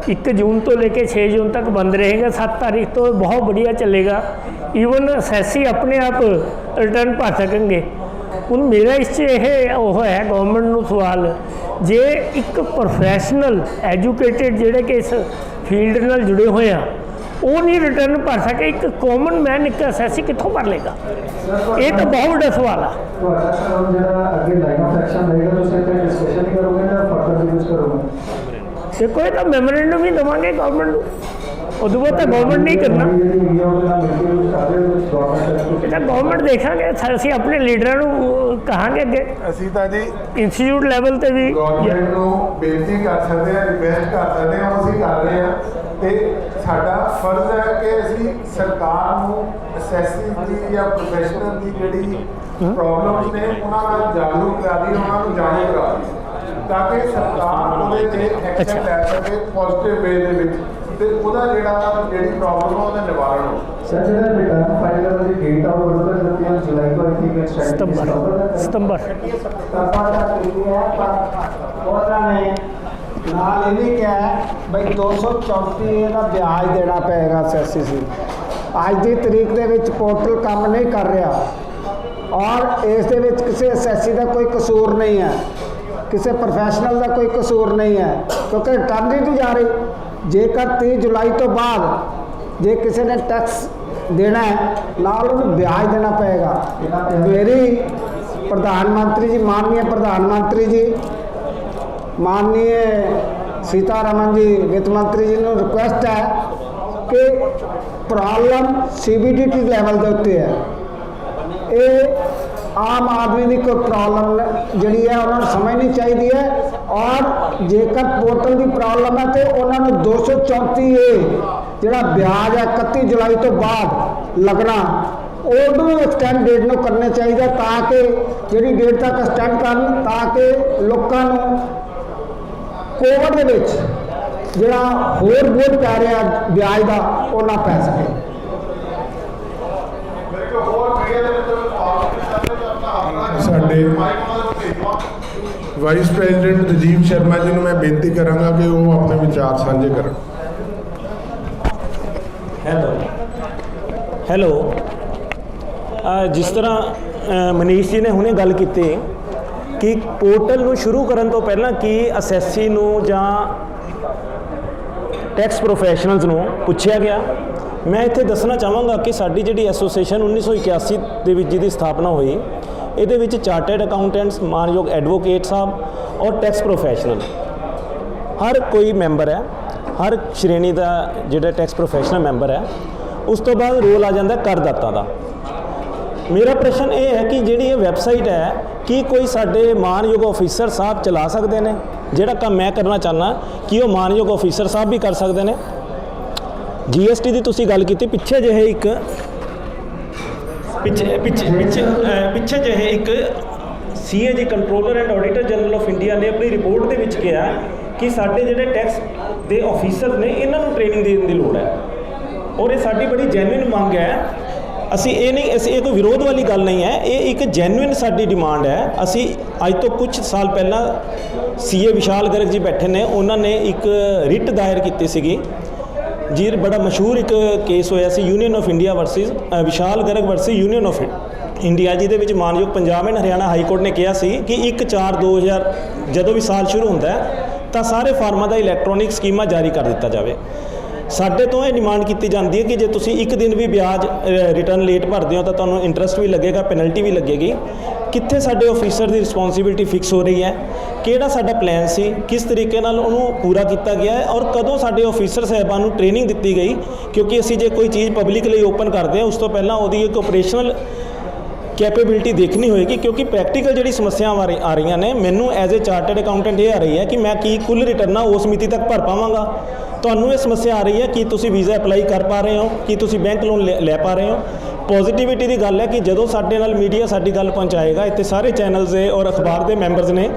1 जून तो लेके 6 जून तक बंद रहेगा, 7 तारीख तो बहुत बढ़िया चलेगा। ईवन असैसी अपने आप रिटर्न भर सकेंगे। ਹੁਣ मेरा इस है गवर्नमेंट ਨੂੰ सवाल, जे एक प्रोफैशनल एजुकेटेड जोड़े कि इस फील्ड नाल जुड़े हुए हैं वो नहीं रिटर्न भर सके, एक कॉमन मैन एक असैसी कितों भर लेगा? ये तो बहुत बड़ा सवाल है। ਤੁਹਾਡਾ ਸਰ ਹੁਣ ਜਿਹੜਾ ਅੱਗੇ ਲਾਈਨ ਆਫ ਐਕਸ਼ਨ ਰਹੇਗਾ ਤੁਸੀਂ ਇੱਥੇ ਡਿਸਕਸ਼ਨ ਹੀ ਕਰੋਗੇ ਜਾਂ ਫਰਦਰ ਯੂਜ਼ ਕਰੋਗੇ? देखो ये तो मेमोरेंडम ही देवांगे गवर्नमेंट को, उदू बाद तो गवर्नमेंट नहीं करना, ये तो गवर्नमेंट देखेंगे। ਅਸੀਂ ਆਪਣੇ ਲੀਡਰਾਂ ਨੂੰ ਕਹਾਂਗੇ ਅੱਗੇ ਅਸੀਂ ਤਾਂ ਜੀ ਇੰਸਟੀਚਿਊਟ ਲੈਵਲ ਤੇ ਵੀ ਗਵਰਨਮੈਂਟ ਨੂੰ ਬੇਨਤੀ ਕਰ ਸਕਦੇ ਹਾਂ, ਰਿਕੁਐਸਟ ਕਰ ਸਕਦੇ ਹਾਂ, ਉਹ ਅਸੀਂ ਕਰ ਰਹੇ ਹਾਂ। ਤੇ ਸਾਡਾ ਫਰਜ਼ ਹੈ ਕਿ ਅਸੀਂ ਸਰਕਾਰ ਨੂੰ ਅਸੈਸਿੰਗ ਦੀ ਜਾਂ ਪ੍ਰੋਫੈਸ਼ਨਲ ਦੀ ਜਿਹੜੀ ਪ੍ਰੋਬਲਮਸ ਨੇ ਉਹਨਾਂ ਨਾਲ ਜਾਗਰੂਕ ਕਰਾ ਦਈਏ, ਉਹਨਾਂ ਨੂੰ ਜਾਣੂ ਕਰਾ ਦਈਏ ਤਾਂ ਕਿ ਸਰਕਾਰ ਉਹਦੇ ਤੇ ਐਕਸ਼ਨ ਲੈ ਸਕੇ ਪੋਜ਼ਿਟਿਵ ਵੇ ਦੇ ਵਿੱਚ, ਤੇ ਉਹਦਾ ਜਿਹੜੀ ਪ੍ਰੋਬਲਮ ਆ ਉਹਦਾ ਨਿਵਾਰਨ ਹੋ। ਸਰ ਜਿਹੜਾ ਰਿਟਰਨ ਫਾਈਲ ਕਰਨ ਦੀ ਡੇਟ ਆ ਉਹ ਕਦੋਂ ਤੱਕ ਦਿੱਤੀ ਹੈ? ਜੁਲਾਈ ਤੋਂ ਆਈ ਥਿੰਕ ਐਕਸਟੈਂਡ ਸਤੰਬਰ ਉਹਨਾਂ ਨੇ ਨਾਲ ਇਹ ਵੀ ਕਿਹਾ ਬਈ 234 ਦਾ ਵਿਆਜ ਦੇਣਾ ਪਏਗਾ SSC। ਅੱਜ ਦੀ ਤਰੀਕ ਦੇ ਵਿੱਚ ਪੋਰਟਲ ਕੰਮ ਨਹੀਂ ਕਰ ਰਿਹਾ ਔਰ ਇਸ ਦੇ ਵਿੱਚ ਕਿਸੇ SSC ਦਾ ਕੋਈ ਕਸੂਰ ਨਹੀਂ ਹੈ, ਕਿਸੇ ਪ੍ਰੋਫੈਸ਼ਨਲ ਦਾ ਕੋਈ ਕਸੂਰ ਨਹੀਂ ਹੈ, ਕਿਉਂਕਿ ਰਿਟਰਨ ਨਹੀਂ ਜਾ ਰਹੀ। ਜੇਕਰ 30 ਜੁਲਾਈ ਤੋਂ ਬਾਅਦ ਜੇ ਕਿਸੇ ਨੇ ਟੈਕਸ ਦੇਣਾ ਹੈ ਨਾਲ ਉਹਨੂੰ ਵਿਆਜ ਦੇਣਾ ਪਏਗਾ। ਮੇਰੀ ਪ੍ਰਧਾਨ ਮੰਤਰੀ ਜੀ, ਮਾਨनीय ਪ੍ਰਧਾਨ ਮੰਤਰੀ ਜੀ, माननीय सीतारमन जी वित्त मंत्री जी ने रिक्वेस्ट है कि प्रॉब्लम CBDT लैवल के उत्ते है, ये आम आदमी की कोई प्रॉब्लम जी है उन्होंने समझनी चाहिए है। और जेकर पोर्टल की प्रॉब्लम है तो उन्होंने 234A जोड़ा ब्याज है 31 जुलाई तो बाद लगना ਉਦੋਂ ਐਕਸਟੈਂਡ ਡੇਟ ਨੂੰ ਕਰਨਾ ਚਾਹੀਦਾ ਤਾਂ ਕਿ ਜਿਹੜੀ ਡੇਟ ਤੱਕ ਐਕਸਟੈਂਡ ਕਰਨ ਤਾਂ ਕਿ ਲੋਕਾਂ ਨੂੰ ਕੋਵਿਡ ਦੇ ਵਿੱਚ ਜਿਹੜਾ ਹੋਰ ਬੋਝ ਪੈ ਰਿਹਾ ਵਿਆਜ ਦਾ ਉਹ ਨਾ ਪੈ ਸਕੇ। ਸਾਡੇ ਵਾਈਸ ਪ੍ਰੈਜ਼ੀਡੈਂਟ ਰਾਜੀਵ ਸ਼ਰਮਾ ਜੀ ਨੂੰ ਮੈਂ ਬੇਨਤੀ ਕਰਾਂਗਾ ਕਿ ਉਹ ਆਪਣੇ ਵਿਚਾਰ ਸਾਂਝੇ ਕਰਨ। ਹੈਲੋ ਜਿਸ ਤਰ੍ਹਾਂ ਮਨੀਸ਼ ਜੀ ਨੇ ਹੁਣੇ ਗੱਲ ਕੀਤੀ ਕਿ ਪੋਰਟਲ ਨੂੰ ਸ਼ੁਰੂ ਕਰਨ ਤੋਂ ਪਹਿਲਾਂ ਕੀ ਅਸੈਸੀ ਨੂੰ ਜਾਂ ਟੈਕਸ ਪ੍ਰੋਫੈਸ਼ਨਲਸ ਨੂੰ ਪੁੱਛਿਆ ਗਿਆ। ਮੈਂ ਇੱਥੇ ਦੱਸਣਾ ਚਾਹਾਂਗਾ ਕਿ ਸਾਡੀ ਜਿਹੜੀ ਐਸੋਸੀਏਸ਼ਨ 1981 ਦੇ ਵਿੱਚ ਜਿਹਦੀ ਸਥਾਪਨਾ ਹੋਈ, ਇਹਦੇ ਵਿੱਚ ਚਾਰਟਰਡ ਅਕਾਊਂਟੈਂਟਸ, ਮਾਨਯੋਗ ਐਡਵੋਕੇਟ ਸਾਹਿਬ ਔਰ ਟੈਕਸ ਪ੍ਰੋਫੈਸ਼ਨਲ ਹਰ ਕੋਈ ਮੈਂਬਰ ਹੈ, ਹਰ ਸ਼੍ਰੇਣੀ ਦਾ ਜਿਹੜਾ ਟੈਕਸ ਪ੍ਰੋਫੈਸ਼ਨਲ ਮੈਂਬਰ ਹੈ। ਉਸ ਤੋਂ ਬਾਅਦ ਰੋਲ ਆ ਜਾਂਦਾ ਕਰਦਾਤਾ ਦਾ। ਮੇਰਾ ਪ੍ਰਸ਼ਨ ਇਹ ਹੈ ਕਿ ਜਿਹੜੀ ਇਹ ਵੈਬਸਾਈਟ ਹੈ ਕੀ ਕੋਈ ਸਾਡੇ ਮਾਨਯੋਗ ਆਫੀਸਰ ਸਾਹਿਬ ਚਲਾ ਸਕਦੇ ਨੇ? ਜਿਹੜਾ ਕੰਮ ਮੈਂ ਕਰਨਾ ਚਾਹੁੰਦਾ ਕਿ ਉਹ ਮਾਨਯੋਗ ਆਫੀਸਰ ਸਾਹਿਬ ਵੀ ਕਰ ਸਕਦੇ ਨੇ। GST ਦੀ ਤੁਸੀਂ ਗੱਲ ਕੀਤੀ, ਪਿੱਛੇ ਜਿਹੇ ਇੱਕ CAG controller and auditor general of India ਨੇ ਆਪਣੀ ਰਿਪੋਰਟ ਦੇ ਵਿੱਚ ਕਿਹਾ ਕਿ ਸਾਡੇ ਜਿਹੜੇ ਟੈਕਸ ਦੇ ਆਫੀਸਰ ਨੇ ਇਹਨਾਂ ਨੂੰ ਟ੍ਰੇਨਿੰਗ ਦੇਣ ਦੀ ਲੋੜ ਹੈ ਔਰ ਇਹ ਸਾਡੀ ਬੜੀ ਜੈਨੂਇਨ ਮੰਗ ਹੈ। ਅਸੀਂ ਇਹ ਕੋਈ ਵਿਰੋਧ ਵਾਲੀ ਗੱਲ ਨਹੀਂ ਹੈ, ਇਹ ਇੱਕ ਜੈਨੂਇਨ ਸਾਡੀ ਡਿਮਾਂਡ ਹੈ। ਅਸੀਂ ਅੱਜ ਤੋਂ ਕੁਝ ਸਾਲ ਪਹਿਲਾਂ CA ਵਿਸ਼ਾਲ ਗਰਗ ਜੀ ਬੈਠੇ ਨੇ, ਉਹਨਾਂ ਨੇ ਇੱਕ ਰਿਟ ਦਾਇਰ ਕੀਤੀ ਸੀਗੀ ਜੀ, ਬੜਾ ਮਸ਼ਹੂਰ ਇੱਕ ਕੇਸ ਹੋਇਆ ਸੀ Union of India versus Vishal Garg versus Union of India, ਜਿਹਦੇ ਵਿੱਚ ਮਾਨਯੋਗ Punjab and Haryana high court ਨੇ ਕਿਹਾ ਸੀ ਕਿ 1/4/2000 ਜਦੋਂ ਵੀ ਸਾਲ ਸ਼ੁਰੂ ਹੁੰਦਾ ਹੈ ਤਾਂ ਸਾਰੇ ਫਾਰਮਾਂ ਦਾ ਇਲੈਕਟ੍ਰੋਨਿਕ ਸਕੀਮਾ ਜਾਰੀ ਕਰ ਦਿੱਤਾ ਜਾਵੇ। ਸਾਡੇ ਤੋਂ ਇਹ ਡਿਮਾਂਡ ਕੀਤੀ ਜਾਂਦੀ ਹੈ ਕਿ ਜੇ ਤੁਸੀਂ ਇੱਕ ਦਿਨ ਵੀ ਵਿਆਜ ਰਿਟਰਨ ਲੇਟ ਭਰਦੇ ਹੋ ਤਾਂ ਤੁਹਾਨੂੰ ਇੰਟਰਸਟ ਵੀ ਲੱਗੇਗਾ, ਪੈਨਲਟੀ ਵੀ ਲੱਗੇਗੀ। ਕਿੱਥੇ ਸਾਡੇ ਆਫੀਸਰ ਦੀ ਰਿਸਪੌਂਸਿਬਿਲਟੀ ਫਿਕਸ ਹੋ ਰਹੀ ਹੈ? ਕਿਹੜਾ ਸਾਡਾ ਪਲਾਨ ਸੀ? ਕਿਸ ਤਰੀਕੇ ਨਾਲ ਉਹਨੂੰ ਪੂਰਾ ਕੀਤਾ ਗਿਆ ਹੈ? ਔਰ ਕਦੋਂ ਸਾਡੇ ਆਫੀਸਰ ਸਾਹਿਬਾਨ ਨੂੰ ਟ੍ਰੇਨਿੰਗ ਦਿੱਤੀ ਗਈ? ਕਿਉਂਕਿ ਅਸੀਂ ਜੇ ਕੋਈ ਚੀਜ਼ ਪਬਲਿਕ ਲਈ ਓਪਨ ਕਰਦੇ ਹਾਂ ਉਸ ਤੋਂ ਪਹਿਲਾਂ ਉਹਦੀ ਇੱਕ ਆਪਰੇਸ਼ਨਲ ਕੈਪੇਬਿਲਿਟੀ ਦੇਖਣੀ ਹੋਏਗੀ, ਕਿਉਂਕਿ ਪ੍ਰੈਕਟੀਕਲ ਜਿਹੜੀ ਸਮੱਸਿਆਵਾਂ ਆ ਰਹੀਆਂ ਨੇ, ਮੈਨੂੰ ਐਜ਼ ਏ ਚਾਰਟਰਡ ਅਕਾਊਂਟੈਂਟ ਇਹ ਆ ਰਹੀ ਹੈ ਕਿ ਮੈਂ ਕੀ ਕੁੱਲ ਰਿਟਰਨਾਂ ਉਸ ਮਿਤੀ ਤੱਕ ਭਰ ਪਾਵਾਂਗਾ। ਤੁਹਾਨੂੰ ਇਹ ਸਮੱਸਿਆ ਆ ਰਹੀ ਹੈ ਕਿ ਤੁਸੀਂ ਵੀਜ਼ਾ ਅਪਲਾਈ ਕਰ ਪਾ ਰਹੇ ਹੋ, ਕਿ ਤੁਸੀਂ ਬੈਂਕ ਲੋਨ ਲੈ ਪਾ ਰਹੇ ਹੋ। ਪੋਜ਼ਿਟਿਵਿਟੀ ਦੀ ਗੱਲ ਹੈ ਕਿ ਜਦੋਂ ਸਾਡੇ ਨਾਲ ਮੀਡੀਆ ਸਾਡੀ ਗੱਲ ਪਹੁੰਚਾਏਗਾ, ਇੱਥੇ ਸਾਰੇ ਚੈਨਲਸ ਦੇ ਔਰ ਅਖਬਾਰ ਦੇ ਮੈਂਬਰਸ ਨੇ,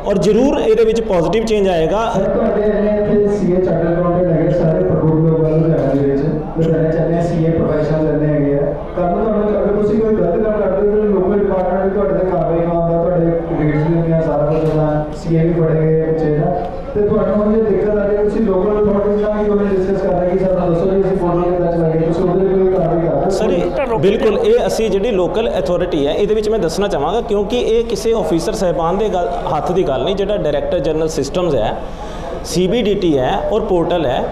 ਔਰ ਜ਼ਰੂਰ ਇਹਦੇ ਵਿੱਚ ਪੋਜ਼ਿਟਿਵ ਚੇਂਜ ਆਏਗਾ। ਤੁਹਾਡੇ ਇੱਥੇ CA ਚਾਰਟਰਡ ਅਕਾਊਂਟੈਂਟ ਹੈਗੇ ਸਾਰੇ ਪ੍ਰਭੂ ਲੋਕ ਵੱਲੋਂ ਲੁਧਿਆਣਾ ਦੇ ਵਿੱਚ ਲੁਧਿਆਣਾ ਚਾਹੁੰਦੇ CA ਪ੍ਰੋਫੈਸ਼ਨਲ ਰਹਿੰਦੇ ਹੈਗੇ ਆ। ਕੱਲ੍ਹ ਨੂੰ ਤੁਹਾਨੂੰ ਅਗਰ ਤੁਸੀਂ ਕੋਈ ਗਲਤ ਕੰਮ ਕਰਦੇ ਹੋ ਤਾਂ ਲੋਕਲ ਡਿਪਾਰਟਮੈਂਟ ਵੀ ਤੁਹਾਡੇ ਤੇ ਕਾਰਵਾਈ ਕਰਵਾਉਂਦਾ, ਤੁਹਾਡੇ ਰੇਟਸ ਵੀ ਹੁੰਦੀਆਂ, ਸਾਰਾ ਕੁਝ ਹੁੰਦਾ। CA ਵੀ ਫੜੇ ਗਏ ਬੱਚੇ ਨਾ, ਤੇ ਤੁਹਾਨੂੰ ਹੁਣ ਜੇ ਦਿੱਕਤ ਆ ਰਹੀ ਤੁਸੀਂ ਲੋਕਲ ਅਥਾਰਟੀਜ਼ ਨਾਲ ਵੀ ਉਹਨੇ ਡਿਸਕਸ ਕਰ ਰਹੇ ਕਿ ਸਾਨੂੰ ਦੱਸੋ ਜੀ ਅਸੀਂ ਫੋਟੋ ਕਿੱਦਾਂ ਚਲਾਈਏ, ਤੁਸੀਂ ਉਹਦੇ ਕੋਈ ਕਾਰਵਾਈ ਕਰ ਸਰ ਬਿਲਕੁਲ, ਇਹ ਅਸੀਂ ਜਿਹੜੀ ਲੋਕਲ ਅਥਾਰਟੀ ਹੈ ਇਹਦੇ ਵਿੱਚ ਮੈਂ ਦੱਸਣਾ ਚਾਹਾਂਗਾ, ਕਿਉਂਕਿ ਇਹ ਕਿਸੇ ਆਫੀਸਰ ਸਾਹਿਬਾਨ ਦੇ ਹੱਥ ਦੀ ਗੱਲ ਨਹੀਂ। ਜਿਹੜਾ ਡਾਇਰੈਕਟਰ ਜਨਰਲ ਸਿਸਟਮਸ ਹੈ, CBDT ਹੈ ਔਰ ਪੋਰਟਲ ਹੈ,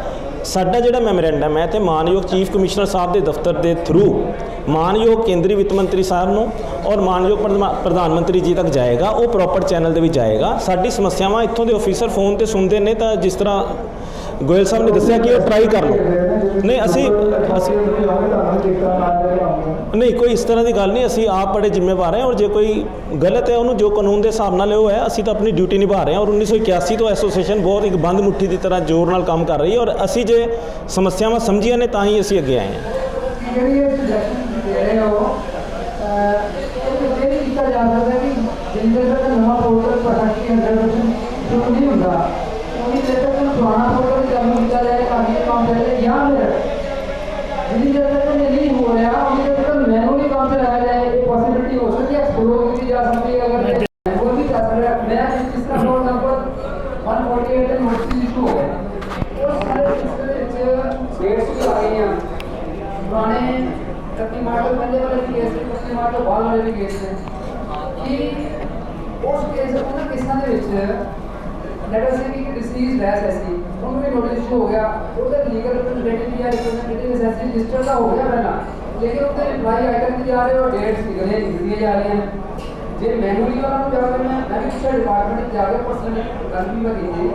ਸਾਡਾ ਜਿਹੜਾ ਮੈਮੋਰੈਂਡਮ ਹੈ ਤੇ ਮਾਨਯੋਗ ਚੀਫ ਕਮਿਸ਼ਨਰ ਸਾਹਿਬ ਦੇ ਦਫ਼ਤਰ ਦੇ ਥਰੂ ਮਾਨਯੋਗ ਕੇਂਦਰੀ ਵਿੱਤ ਮੰਤਰੀ ਸਾਹਿਬ ਨੂੰ ਔਰ ਮਾਨਯੋਗ ਪ੍ਰਧਾਨ ਮੰਤਰੀ ਜੀ ਤੱਕ ਜਾਏਗਾ। ਉਹ ਪ੍ਰੋਪਰ ਚੈਨਲ ਦੇ ਵਿੱਚ ਜਾਏਗਾ। ਸਾਡੀ ਸਮੱਸਿਆਵਾਂ ਇੱਥੋਂ ਦੇ ਆਫੀਸਰ ਫੋਨ ਤੇ ਸੁਣਦੇ ਨੇ, ਤਾਂ ਜਿਸ ਤਰ੍ਹਾਂ ਗੋਇਲ ਸਾਹਿਬ ਨੇ ਦੱਸਿਆ ਕਿ ਉਹ ਟਰਾਈ ਕਰ ਲਓ। ਨਹੀਂ ਅਸੀਂ ਨਹੀਂ, ਕੋਈ ਇਸ ਤਰ੍ਹਾਂ ਦੀ ਗੱਲ ਨਹੀਂ। ਅਸੀਂ ਆਪ ਬੜੇ ਜ਼ਿੰਮੇਵਾਰ ਹਾਂ ਔਰ ਜੇ ਕੋਈ ਗਲਤ ਹੈ ਉਹਨੂੰ ਜੋ ਕਾਨੂੰਨ ਦੇ ਹਿਸਾਬ ਨਾਲ ਉਹ ਹੈ, ਅਸੀਂ ਤਾਂ ਆਪਣੀ ਡਿਊਟੀ ਨਿਭਾ ਰਹੇ ਹਾਂ। ਔਰ 1981 ਤੋਂ ਐਸੋਸੀਏਸ਼ਨ ਬਹੁਤ ਇੱਕ ਬੰਦ ਮੁੱਠੀ ਦੀ ਤਰ੍ਹਾਂ ਜ਼ੋਰ ਨਾਲ ਕੰਮ ਕਰ ਰਹੀ ਹੈ ਔਰ ਅਸੀਂ ਜੇ ਸਮੱਸਿਆਵਾਂ ਸਮਝੀਆਂ ਨੇ ਤਾਂ ਹੀ ਅਸੀਂ ਅੱਗੇ ਆਏ ਹਾਂ। ਜਿਹੜੀ ਇਹ ਸੁਜੈਸ਼ਨ ਦੇ ਰਹੇ ਹੋ ਇਹ ਵੀ ਕੀਤਾ ਜਾ ਸਕਦਾ ਕਿ ਜਿੰਦੇ ਤੱਕ ਨਵਾਂ ਪੋਰਟਲ ਪ੍ਰੋਡਕਟ 100% ਸ਼ੁਰੂ ਨਹੀਂ ਹੁੰਦਾ, ਉਹਦੀ ਜੇ ਤੱਕ ਪੁਰਾਣਾ ਪੋਰਟਲ ਚਾਲੂ ਕੀਤਾ ਜਾਏ ਕਾਫੀ ਕੰਮ ਚੱਲੇ, ਜਾਂ ਫਿਰ ਜਿੰਨੀ ਦੇਰ ਤੱਕ ਇਹ ਨਹੀਂ ਹੋ ਰਿਹਾ ਉਹਦੀ ਦੇਰ ਤੱਕ ਮੈਨੂਅਲੀ ਕੰਮ ਚਲਾਇਆ ਜਾਏ। ਇਹ ਪੋਸਿਬਿਲਿਟੀ ਹੋ ਸਕਦੀ ਹੈ, ਐਕਸਪਲੋਰ ਕੀਤੀ ਜਾ ਸਕਦੀ ਹੈ। ਅਗਰ ਮੈਨੂਅਲ ਵੀ ਚੱਲ ਰਿਹਾ, ਮੈਂ ਜਿਸ ਤਰ੍ਹਾਂ ਨੋਟ ਨੰਬਰ 148 ਤੇ ਨੋਟਿਸ ਇਸ਼ੂ ਹੋ ਗਿਆ, ਉਹ ਸਾਰੇ ਸਿਸਟਮ ਦੇ ਵਿੱਚ ਡੇਟਸ ਵੀ ਆ ਗਈਆਂ। ਪੁਰਾਣੇ 31 ਮਾਰਚ ਤੋਂ ਪਹਿਲੇ ਵਾਲੇ ਵੀ ਕੇਸ ਨੇ, 31 ਮਾਰਚ ਤੋਂ ਬਾਅਦ ਵਾਲੇ ਵੀ ਕੇਸ ਨੇ, ਕਿ ਉਸ ਕੇਸ ਉਹਨਾਂ ਕੇਸਾਂ ਦੇ ਵਿੱਚ ਲੈਟ ਅਸ ਸੇ ਕਿ ਡਿਸੀਜ਼ ਹੈ ਐਸਐਸਸੀ, ਉਹਨੂੰ ਵੀ ਨੋਟਿਸ ਹੋ ਗਿਆ, ਉਹਦਾ ਲੀਗਲ ਰਿਪਰੈਜ਼ੈਂਟੇਟਿਵ ਜਾਂ ਰਿਪਰੈਜ਼ੈਂਟੇਟਿਵ ਐਸਐਸਸੀ ਰਜਿਸਟਰ ਦਾ ਹੋ ਗਿਆ ਪਹਿਲਾਂ, ਲੇਕਿਨ ਉੱਤੇ ਰਿਪਲਾਈ ਆਈਟਮ ਤੇ ਜਾ ਰਹੇ ਹੋ ਡੇਟਸ ਨਿਕਲੀਆਂ ਜਾ ਰਹੀਆਂ। ਜੇ ਮੈਨੂਅਲੀ ਉਹਨਾਂ ਨੂੰ ਜਾ ਕੇ ਮੈਂ ਵੀ ਕਿਸੇ ਡਿਪਾਰਟਮੈਂਟ ਜਾ ਕੇ ਪਰਸਨਲੀ ਗੱਲ ਵੀ ਮੈਂ ਕੀਤੀ,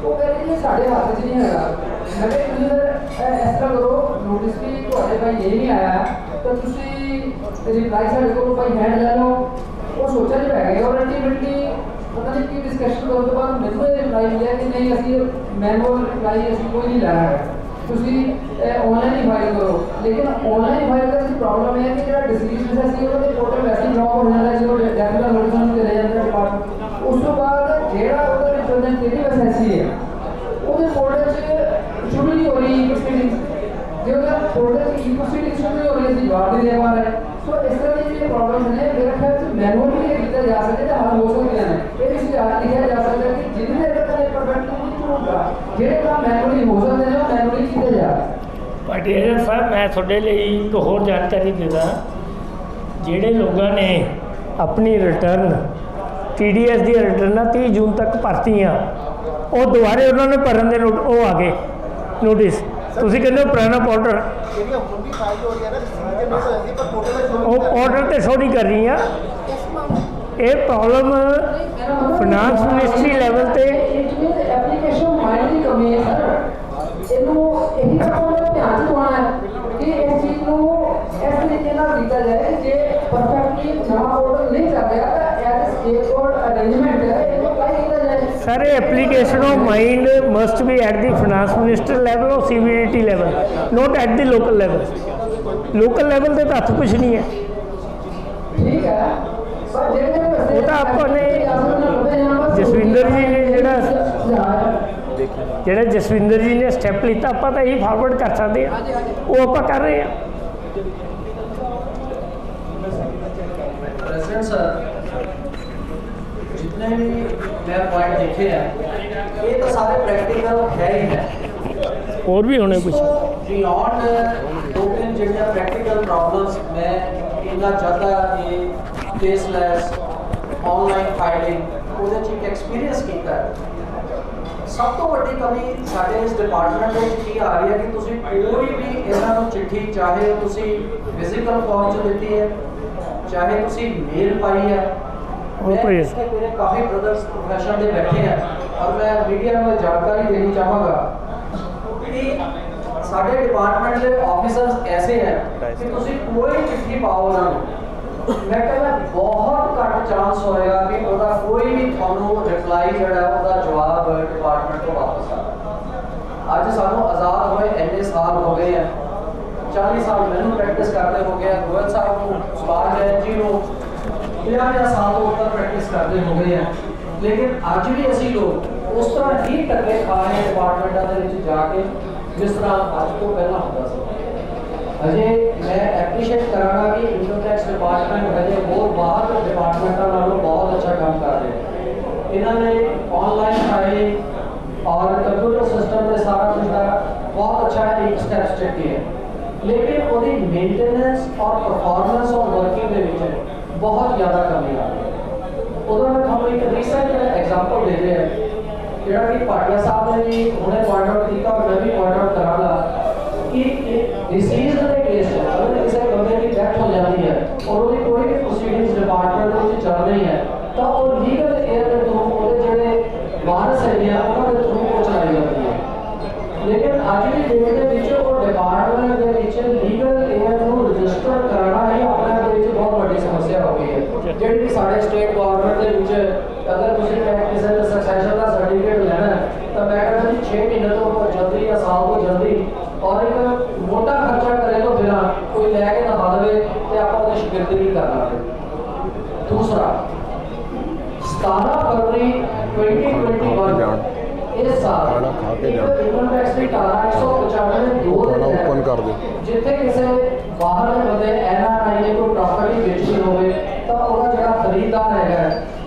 ਉਹ ਕਹਿੰਦੇ ਜੀ ਸਾਡੇ ਹੱਥ 'ਚ ਨਹੀਂ ਹੈਗਾ। ਮੈਂ ਕਿਹਾ ਤੁਸੀਂ ਇਸ ਤਰ੍ਹਾਂ ਕਰੋ, ਨੋਟਿਸ ਵੀ ਤੁਹਾਡੇ ਭਾਈ ਇਹ ਨਹੀਂ ਆਇਆ ਤਾਂ ਤੁਸੀਂ ਰਿਪਲਾਈ ਸਾਡੇ ਕੋਲ ਭਾਈ ਹੈਂਡ ਲੈ ਲਓ। ਉਹ ਸੋਚਣ 'ਚ ਪੈ ਗਏ ਔਰ ਅਲਟੀਮੇਟਲੀ ਪਤਾ ਨਹੀਂ ਕੀ ਡਿਸਕਸ਼ਨ ਕਰਨ ਤੋਂ ਬਾਅਦ ਮੈਨੂੰ ਇਹ ਰਿਪਲਾਈ ਮਿਲਿਆ ਕਿ ਨਹੀਂ, ਅਸੀਂ ਮੈਨੂਅਲ ਰਿਪਲਾਈ ਅਸੀਂ ਕੋਈ ਨਹੀਂ ਲੈਣਾ ਹੈ, ਤੁਸੀਂ ऑनलाइन ही फाइल करो, लेकिन ऑनलाइन फाइल करने की प्रॉब्लम है कि जो डिसीज सी पोर्टल वैसे ही ब्लॉक हो जाता है जो रेगुलर नोटिफिकेशन चले जाते हैं डिपार्टमेंट। उस तो बाद जेड़ा ਉਹਦੇ ਵਿੱਚ ਉਹਨੇ ਕਿਹੜੀ ਵੈਸੈਸੀ ਹੈ ਉਹਦੇ पोर्टल 'ਚ ਸ਼ੁਰੂ नहीं हो रही ई प्रोसीडिंग, जो पोर्टल 'ਚ ई प्रोसीडिंग शुरू नहीं हो रही ਅਸੀਂ ਜਵਾਬ ਨਹੀਂ ਦੇ ਪਾ ਰਹੇ। सो इस तरह की जो प्रॉब्लम है मेरे ख्याल से मैनुअली ये किया जा सकता है, हल हो सकते हैं। ये इश्तिहार लिखा जा सकता है कि जिन्हें तक ये परफेक्ट नहीं होगा ਜਿਹੜੇ ਕੰਮ मैनुअली हो सकते हैं वो मैनुअली किए जा। ਪਟੇਲ ਸਾਹਿਬ ਮੈਂ ਤੁਹਾਡੇ ਲਈ ਇੱਕ ਹੋਰ ਜਾਣਕਾਰੀ ਦੇਦਾ, ਜਿਹੜੇ ਲੋਕਾਂ ਨੇ ਆਪਣੀ ਰਿਟਰਨ TDS ਦੀ ਰਿਟਰਨਾਂ 30 ਜੂਨ ਤੱਕ ਭਰਤੀਆਂ, ਉਹ ਦੁਬਾਰੇ ਉਹਨਾਂ ਨੇ ਭਰਨ ਦੇ ਉਹ ਆ ਗਏ ਨੋਟਿਸ। ਤੁਸੀਂ ਕਹਿੰਦੇ ਹੋ ਪੁਰਾਣਾ ਪਾਊਡਰ ਉਹ ਆਰਡਰ ਤੇ ਸ਼ੋ ਨਹੀਂ ਕਰ ਰਹੀਆਂ। ਇਹ ਪ੍ਰੋਬਲਮ ਫਾਈਨਾਂਸ ਮਿਨਿਸਟਰੀ ਲੈਵਲ ਤੇ ਐਪਲੀਕੇਸ਼ਨ ਮਾਈਂਡ ਦੀ ਕਮੀ ਹੈ ਸਰ। ਇਹਨੂੰ ਇਹੀ ਆਪਾਂ ਨੂੰ ਧਿਆਨ ਦਿਵਾਉਣਾ ਹੈ ਕਿ ਇਸ ਚੀਜ਼ ਨੂੰ ਇਸ ਤਰੀਕੇ ਨਾਲ ਕੀਤਾ ਜਾਏ ਜੇ ਪਰਫੈਕਟਲੀ ਨਵਾਂ ਆਰਡਰ ਨਹੀਂ ਚੱਲ ਰਿਹਾ ਤਾਂ ਐਜ਼ ਸਟੇਟ ਬੋਰਡ ਅਰੇਂਜਮੈਂਟ ਹੈ ਇਹਨੂੰ ਅਪਲਾਈ ਕੀਤਾ ਜਾਏ। ਸਰ ਇਹ application of mind must be at the finance minister level ਔਰ CBDT level, note at the local level. Local level ਤੇ ਤਾਂ ਹੱਥ ਕੁਛ ਨਹੀਂ ਹੈ। ਠੀਕ ਹੈ ਪਰ ਜਿਹੜੇ ਉਹ ਤਾਂ ਆਪਾਂ ਨੇ ਜਸਵਿੰਦਰ ਜੀ ਨੇ ਜਿਹੜਾ ਜਸਵਿੰਦਰ ਜੀ ਨੇ ਸਟੈਪ ਲਿੱਤਾ, ਆਪਾਂ ਤਾਂ ਇਹੀ ਫਾਰਵਰਡ ਕਰ ਸਕਦੇ ਹਾਂ, ਉਹ ਆਪਾਂ ਕਰ ਰਹੇ ਹਾਂ। प्रेसिडेंट सर, जितने भी मैं पॉइंट देखे हैं ये तो सारे प्रैक्टिकल है ही है। और भी होने कुछ बियॉन्ड दो तीन जो प्रैक्टिकल प्रॉब्लम्स मैं इतना ज़्यादा ये फेसलैस ऑनलाइन फाइलिंग ਉਹਦੇ 'ਚ ਇੱਕ ਐਕਸਪੀਰੀਅੰਸ ਕੀਤਾ ਹੈ। ਸਭ ਤੋਂ ਵੱਡੀ ਕਮੀ ਸਾਡੇ ਇਸ ਡਿਪਾਰਟਮੈਂਟ ਦੇ ਵਿੱਚ ਕੀ ਆ ਰਹੀ ਹੈ ਕਿ ਤੁਸੀਂ ਕੋਈ ਵੀ ਇਹਨਾਂ ਨੂੰ ਚਿੱਠੀ ਚਾਹੇ ਤੁਸੀਂ ਫਿਜ਼ੀਕਲ ਫਾਰਮ 'ਚ ਦਿੱਤੀ ਹੈ ਚਾहे तुसी मेल पाई है, मेरे काफ़ी ब्रदर्स प्रोफेशन में बैठे हैं और मैं मीडिया में जानकारी देनी चाहूँगा कि साढ़े डिपार्टमेंट के ऑफिसर्स ऐसे हैं कि तुसी कोई चिट्ठी पाओ उन्होंने, मैं कहना बहुत घट चांस होएगा कि उहदा कोई भी थानू रिप्लाई जिहड़ा उहदा जवाब डिपार्टमेंट को वापस आ। अज सानू आज़ाद होए इन्ने साल हो गए हैं, 40 साल मैनू प्रैक्टिस करते हो गया, गोयल साहब को सुभाष जैन जी को 50 साल तो ऊपर प्रैक्टिस करते हो गए हैं, लेकिन अज भी असी लोग उस तरह ही धक्के खा रहे हैं डिपार्टमेंटों के जाके जिस तरह अज तो पहला होता सी। अजे मैं एप्रीशिएट करांगा कि इनकम टैक्स डिपार्टमेंट अजे बहुत बाहर डिपार्टमेंटों नालों बहुत अच्छा काम कर रहे हैं। इन्होंने ऑनलाइन फाइलिंग और कंप्यूटर सिस्टम के सारा कुछ का बहुत अच्छा एक स्टेप चुके हैं, लेकिन उसकी मेंटेनेंस और परफॉर्मेंस और वर्किंग के विच बहुत ज़्यादा कमी आ रही है। उधर मैं थोड़ा एक रीसेंट एग्जाम्पल दे रहे हैं जोड़ा कि भाटिया साहब ने भी उन्हें पॉइंट आउट किया और मैं भी पॉइंट आउट कराँगा कि डिसीज के केस अगर किसी बंदे की डेथ हो जाती है और उसकी कोई भी प्रोसीडिंग्स डिपार्टमेंट में चल रही है तो वो लीगल एयर के थ्रू वो जोड़े वारस है उन्होंने थ्रू वो चलाई जाती है, लेकिन अज की डेट के डिपार्टमेंट के लीगल एयर को रजिस्टर कराना ही अपने बहुत बड़ी समस्या हो गई है। जी साढ़े स्टेट गवर्नमेंट के अगर किसी ने सक्सैशन का सर्टिफिकेट लेना है तो मैं कहता जी 6 महीने तो जल्दी या साल तो जल्दी और एक मोटा खर्चा करे तो बिना कोई लैके दिखा दे तो आप शिकायत नहीं करना। दूसरा 17 फरवरी 2021 इस साल इनकम टैक्स की धारा 195 ओपन कर दो जिथे किसी बाहर के बंदे NRI ने कोई प्रॉपर्टी बेचनी होवे तो ਉਹਦਾ ਜਿਹੜਾ ਖਰੀਦਦਾਰ ਹੈਗਾ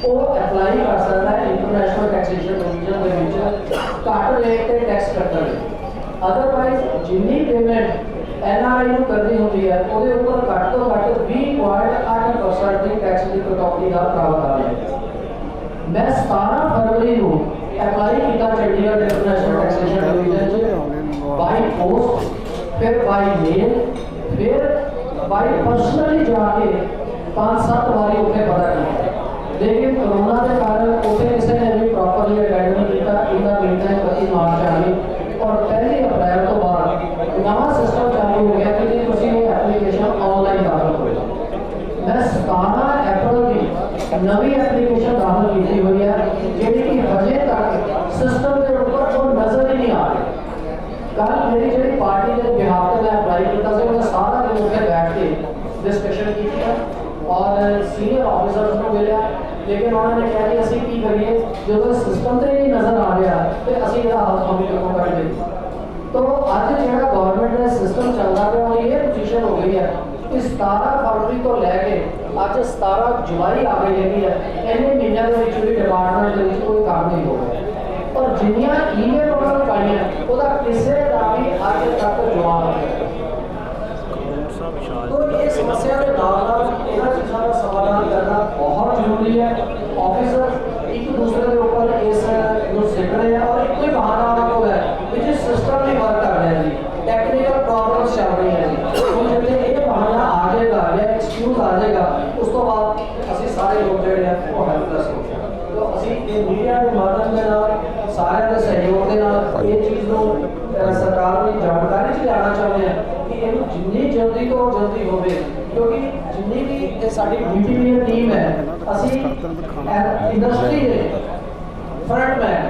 ਉਹ ਅਪਲਾਈ ਕਰ ਸਕਦਾ ਹੈ ਇੰਟਰਨੈਸ਼ਨਲ ਟੈਕਸੇਸ਼ਨ ਡਿਵੀਜ਼ਨ ਦੇ ਵਿੱਚ ਘੱਟ ਰੇਟ ਤੇ ਟੈਕਸ ਕੱਟਣ ਲਈ। ਅਦਰਵਾਈਜ਼ ਜਿੰਨੀ ਪੇਮੈਂਟ NRI ਨੂੰ ਕਰਨੀ ਹੁੰਦੀ ਹੈ ਉਹਦੇ ਉੱਪਰ ਘੱਟ ਤੋਂ ਘੱਟ 20.8% ਦੀ ਟੈਕਸ ਦੀ ਕਟੌਤੀ ਦਾ ਪ੍ਰਾਵਧਾਨ ਹੈ। मैं 17 फरवरी को अप्लाई किया Chandigarh international taxation division by post फिर बाई मेल फिर बाई पर्सनली जाके 5-7 बारी उत्थे पता किया, लेकिन कोरोना के कारण उत्थे किसी ने भी प्रॉपरली अटेंड नहीं किया। इनका मीटिंग 25 मार्च आ गई और 1 अप्रैल तो बाद नवा सिस्टम चालू हो गया कि जी तुसीं एप्लीकेशन ऑनलाइन दाखिल करो। मैं 17 अप्रैल की नवी एप्लीकेशन दाखिल की हुई है जी कि हजे तक सिस्टम के ऊपर कोई नजर ही नहीं आ रही। कल मेरी जी पार्टी के ਸੀਨੀਅਰ ਆਫਿਸਰਸ ਨੂੰ ਮਿਲਿਆ, ਲੇਕਿਨ ਉਹਨਾਂ ਨੇ ਕਿਹਾ ਕਿ ਅਸੀਂ ਕੀ ਕਰੀਏ, ਜਦੋਂ ਸਿਸਟਮ ਤੇ ਨਹੀਂ ਨਜ਼ਰ ਆ ਰਿਹਾ ਤੇ ਅਸੀਂ ਇਹਦਾ ਹੱਲ ਕੰਮ ਕਿੱਥੋਂ ਕੱਢੀਏ। तो ਅੱਜ ਜਿਹੜਾ ਗਵਰਨਮੈਂਟ ਦਾ ਸਿਸਟਮ ਚੱਲਦਾ ਪਿਆ ਉਹ ਇਹ ਪੋਜੀਸ਼ਨ ਹੋ ਗਈ ਹੈ ਕਿ 17 ਫਰਵਰੀ ਤੋਂ ਲੈ ਕੇ ਅੱਜ 17 ਜੁਲਾਈ ਆ ਗਈ ਹੈਗੀ ਹੈ, ਇੰਨੇ ਮਹੀਨਿਆਂ ਦੇ ਵਿੱਚ ਵੀ ਡਿਪਾਰਟਮੈਂਟ ਦੇ ਵਿੱਚ ਕੋਈ ਕੰਮ ਨਹੀਂ ਹੋ ਰਿਹਾ, ਔਰ ਜਿੰਨੀਆਂ ਈਮੇਲ ਉਹਨਾਂ ਨੂੰ ਪਾਈਆਂ ਉਹਦਾ ਕਿਸੇ ਦਾ ਵੀ ਅੱਜ ਤੱਕ ਜਵਾਬ ਨਹੀਂ। तो ये समस्या के नाल इन्हां चीज़ों का समाधान करना बहुत जरूरी है। ऑफिसर एक दूसरे के ऊपर इस सीख रहे हैं और एक ही बहाना उन्होंने है कि जिस सिस्टम नहीं वर्क कर रहा जी, टेक्निकल प्रॉब्लम्स चल रही हैं जी, तो जितने ये बहाना आ जाएगा या एक्सक्यूज आ जाएगा उस तो बाद असी सारे लोग जो है वो हेल्पलेस हो जाएंगे। तो असी मीडिया के माध्यम के नाल सारे के सहयोग के नाल ये चीज़ को सरकार की जानकारी च लियाना चाहते हैं कि ये जिन्नी जल्दी तो जल्दी हो, क्योंकि जिन्नी भी साडी DTB टीम है असी इंडस्ट्री के फ्रंटमैन,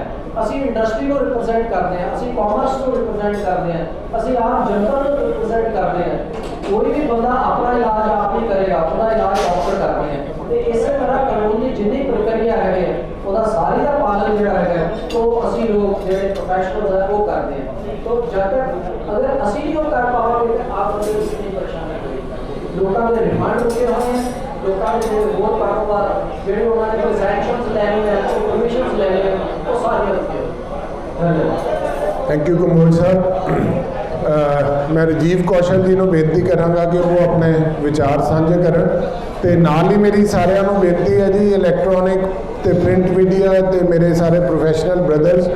असी इंडस्ट्री को रिप्रजेंट करते हैं, असी कॉमर्स को रिप्रजेंट करते हैं, असी आम जनता को रिप्रजेंट करते हैं। कोई भी बंदा अपना इलाज आप नहीं करेगा, अपना इलाज डॉक्टर करते हैं। तो इस तरह कानून की जिन्नी प्रक्रिया है वह सारी का पालन जोड़ा है तो असी लोग जो प्रोफेशनल है वो करते हैं। तो जब तक अगर असी नहीं वो कर पाओगे तो आप नहीं परेशान करेंगे। लोगों के रिमांड रुके हुए हैं, लोगों के होर कारोबार जो उन्होंने कोई सैंक्शंस लेने हैं, कोई परमिशंस लेने हैं, वो सारे रुके। धन्यवाद। थैंक यू कमोल साहब। मैं राजीव कौशल जी ਨੂੰ ਬੇਨਤੀ ਕਰਾਂਗਾ ਕਿ ਉਹ ਆਪਣੇ ਵਿਚਾਰ ਸਾਂਝੇ ਕਰਨ ਤੇ ਨਾਲ ਹੀ ਮੇਰੀ ਸਾਰਿਆਂ ਨੂੰ ਬੇਨਤੀ ਹੈ ਜੀ ਇਲੈਕਟ੍ਰੋਨਿਕ ਤੇ ਪ੍ਰਿੰਟ ਮੀਡੀਆ ਤੇ ਮੇਰੇ ਸਾਰੇ ਪ੍ਰੋਫੈਸ਼ਨਲ ਬ੍ਰਦਰਸ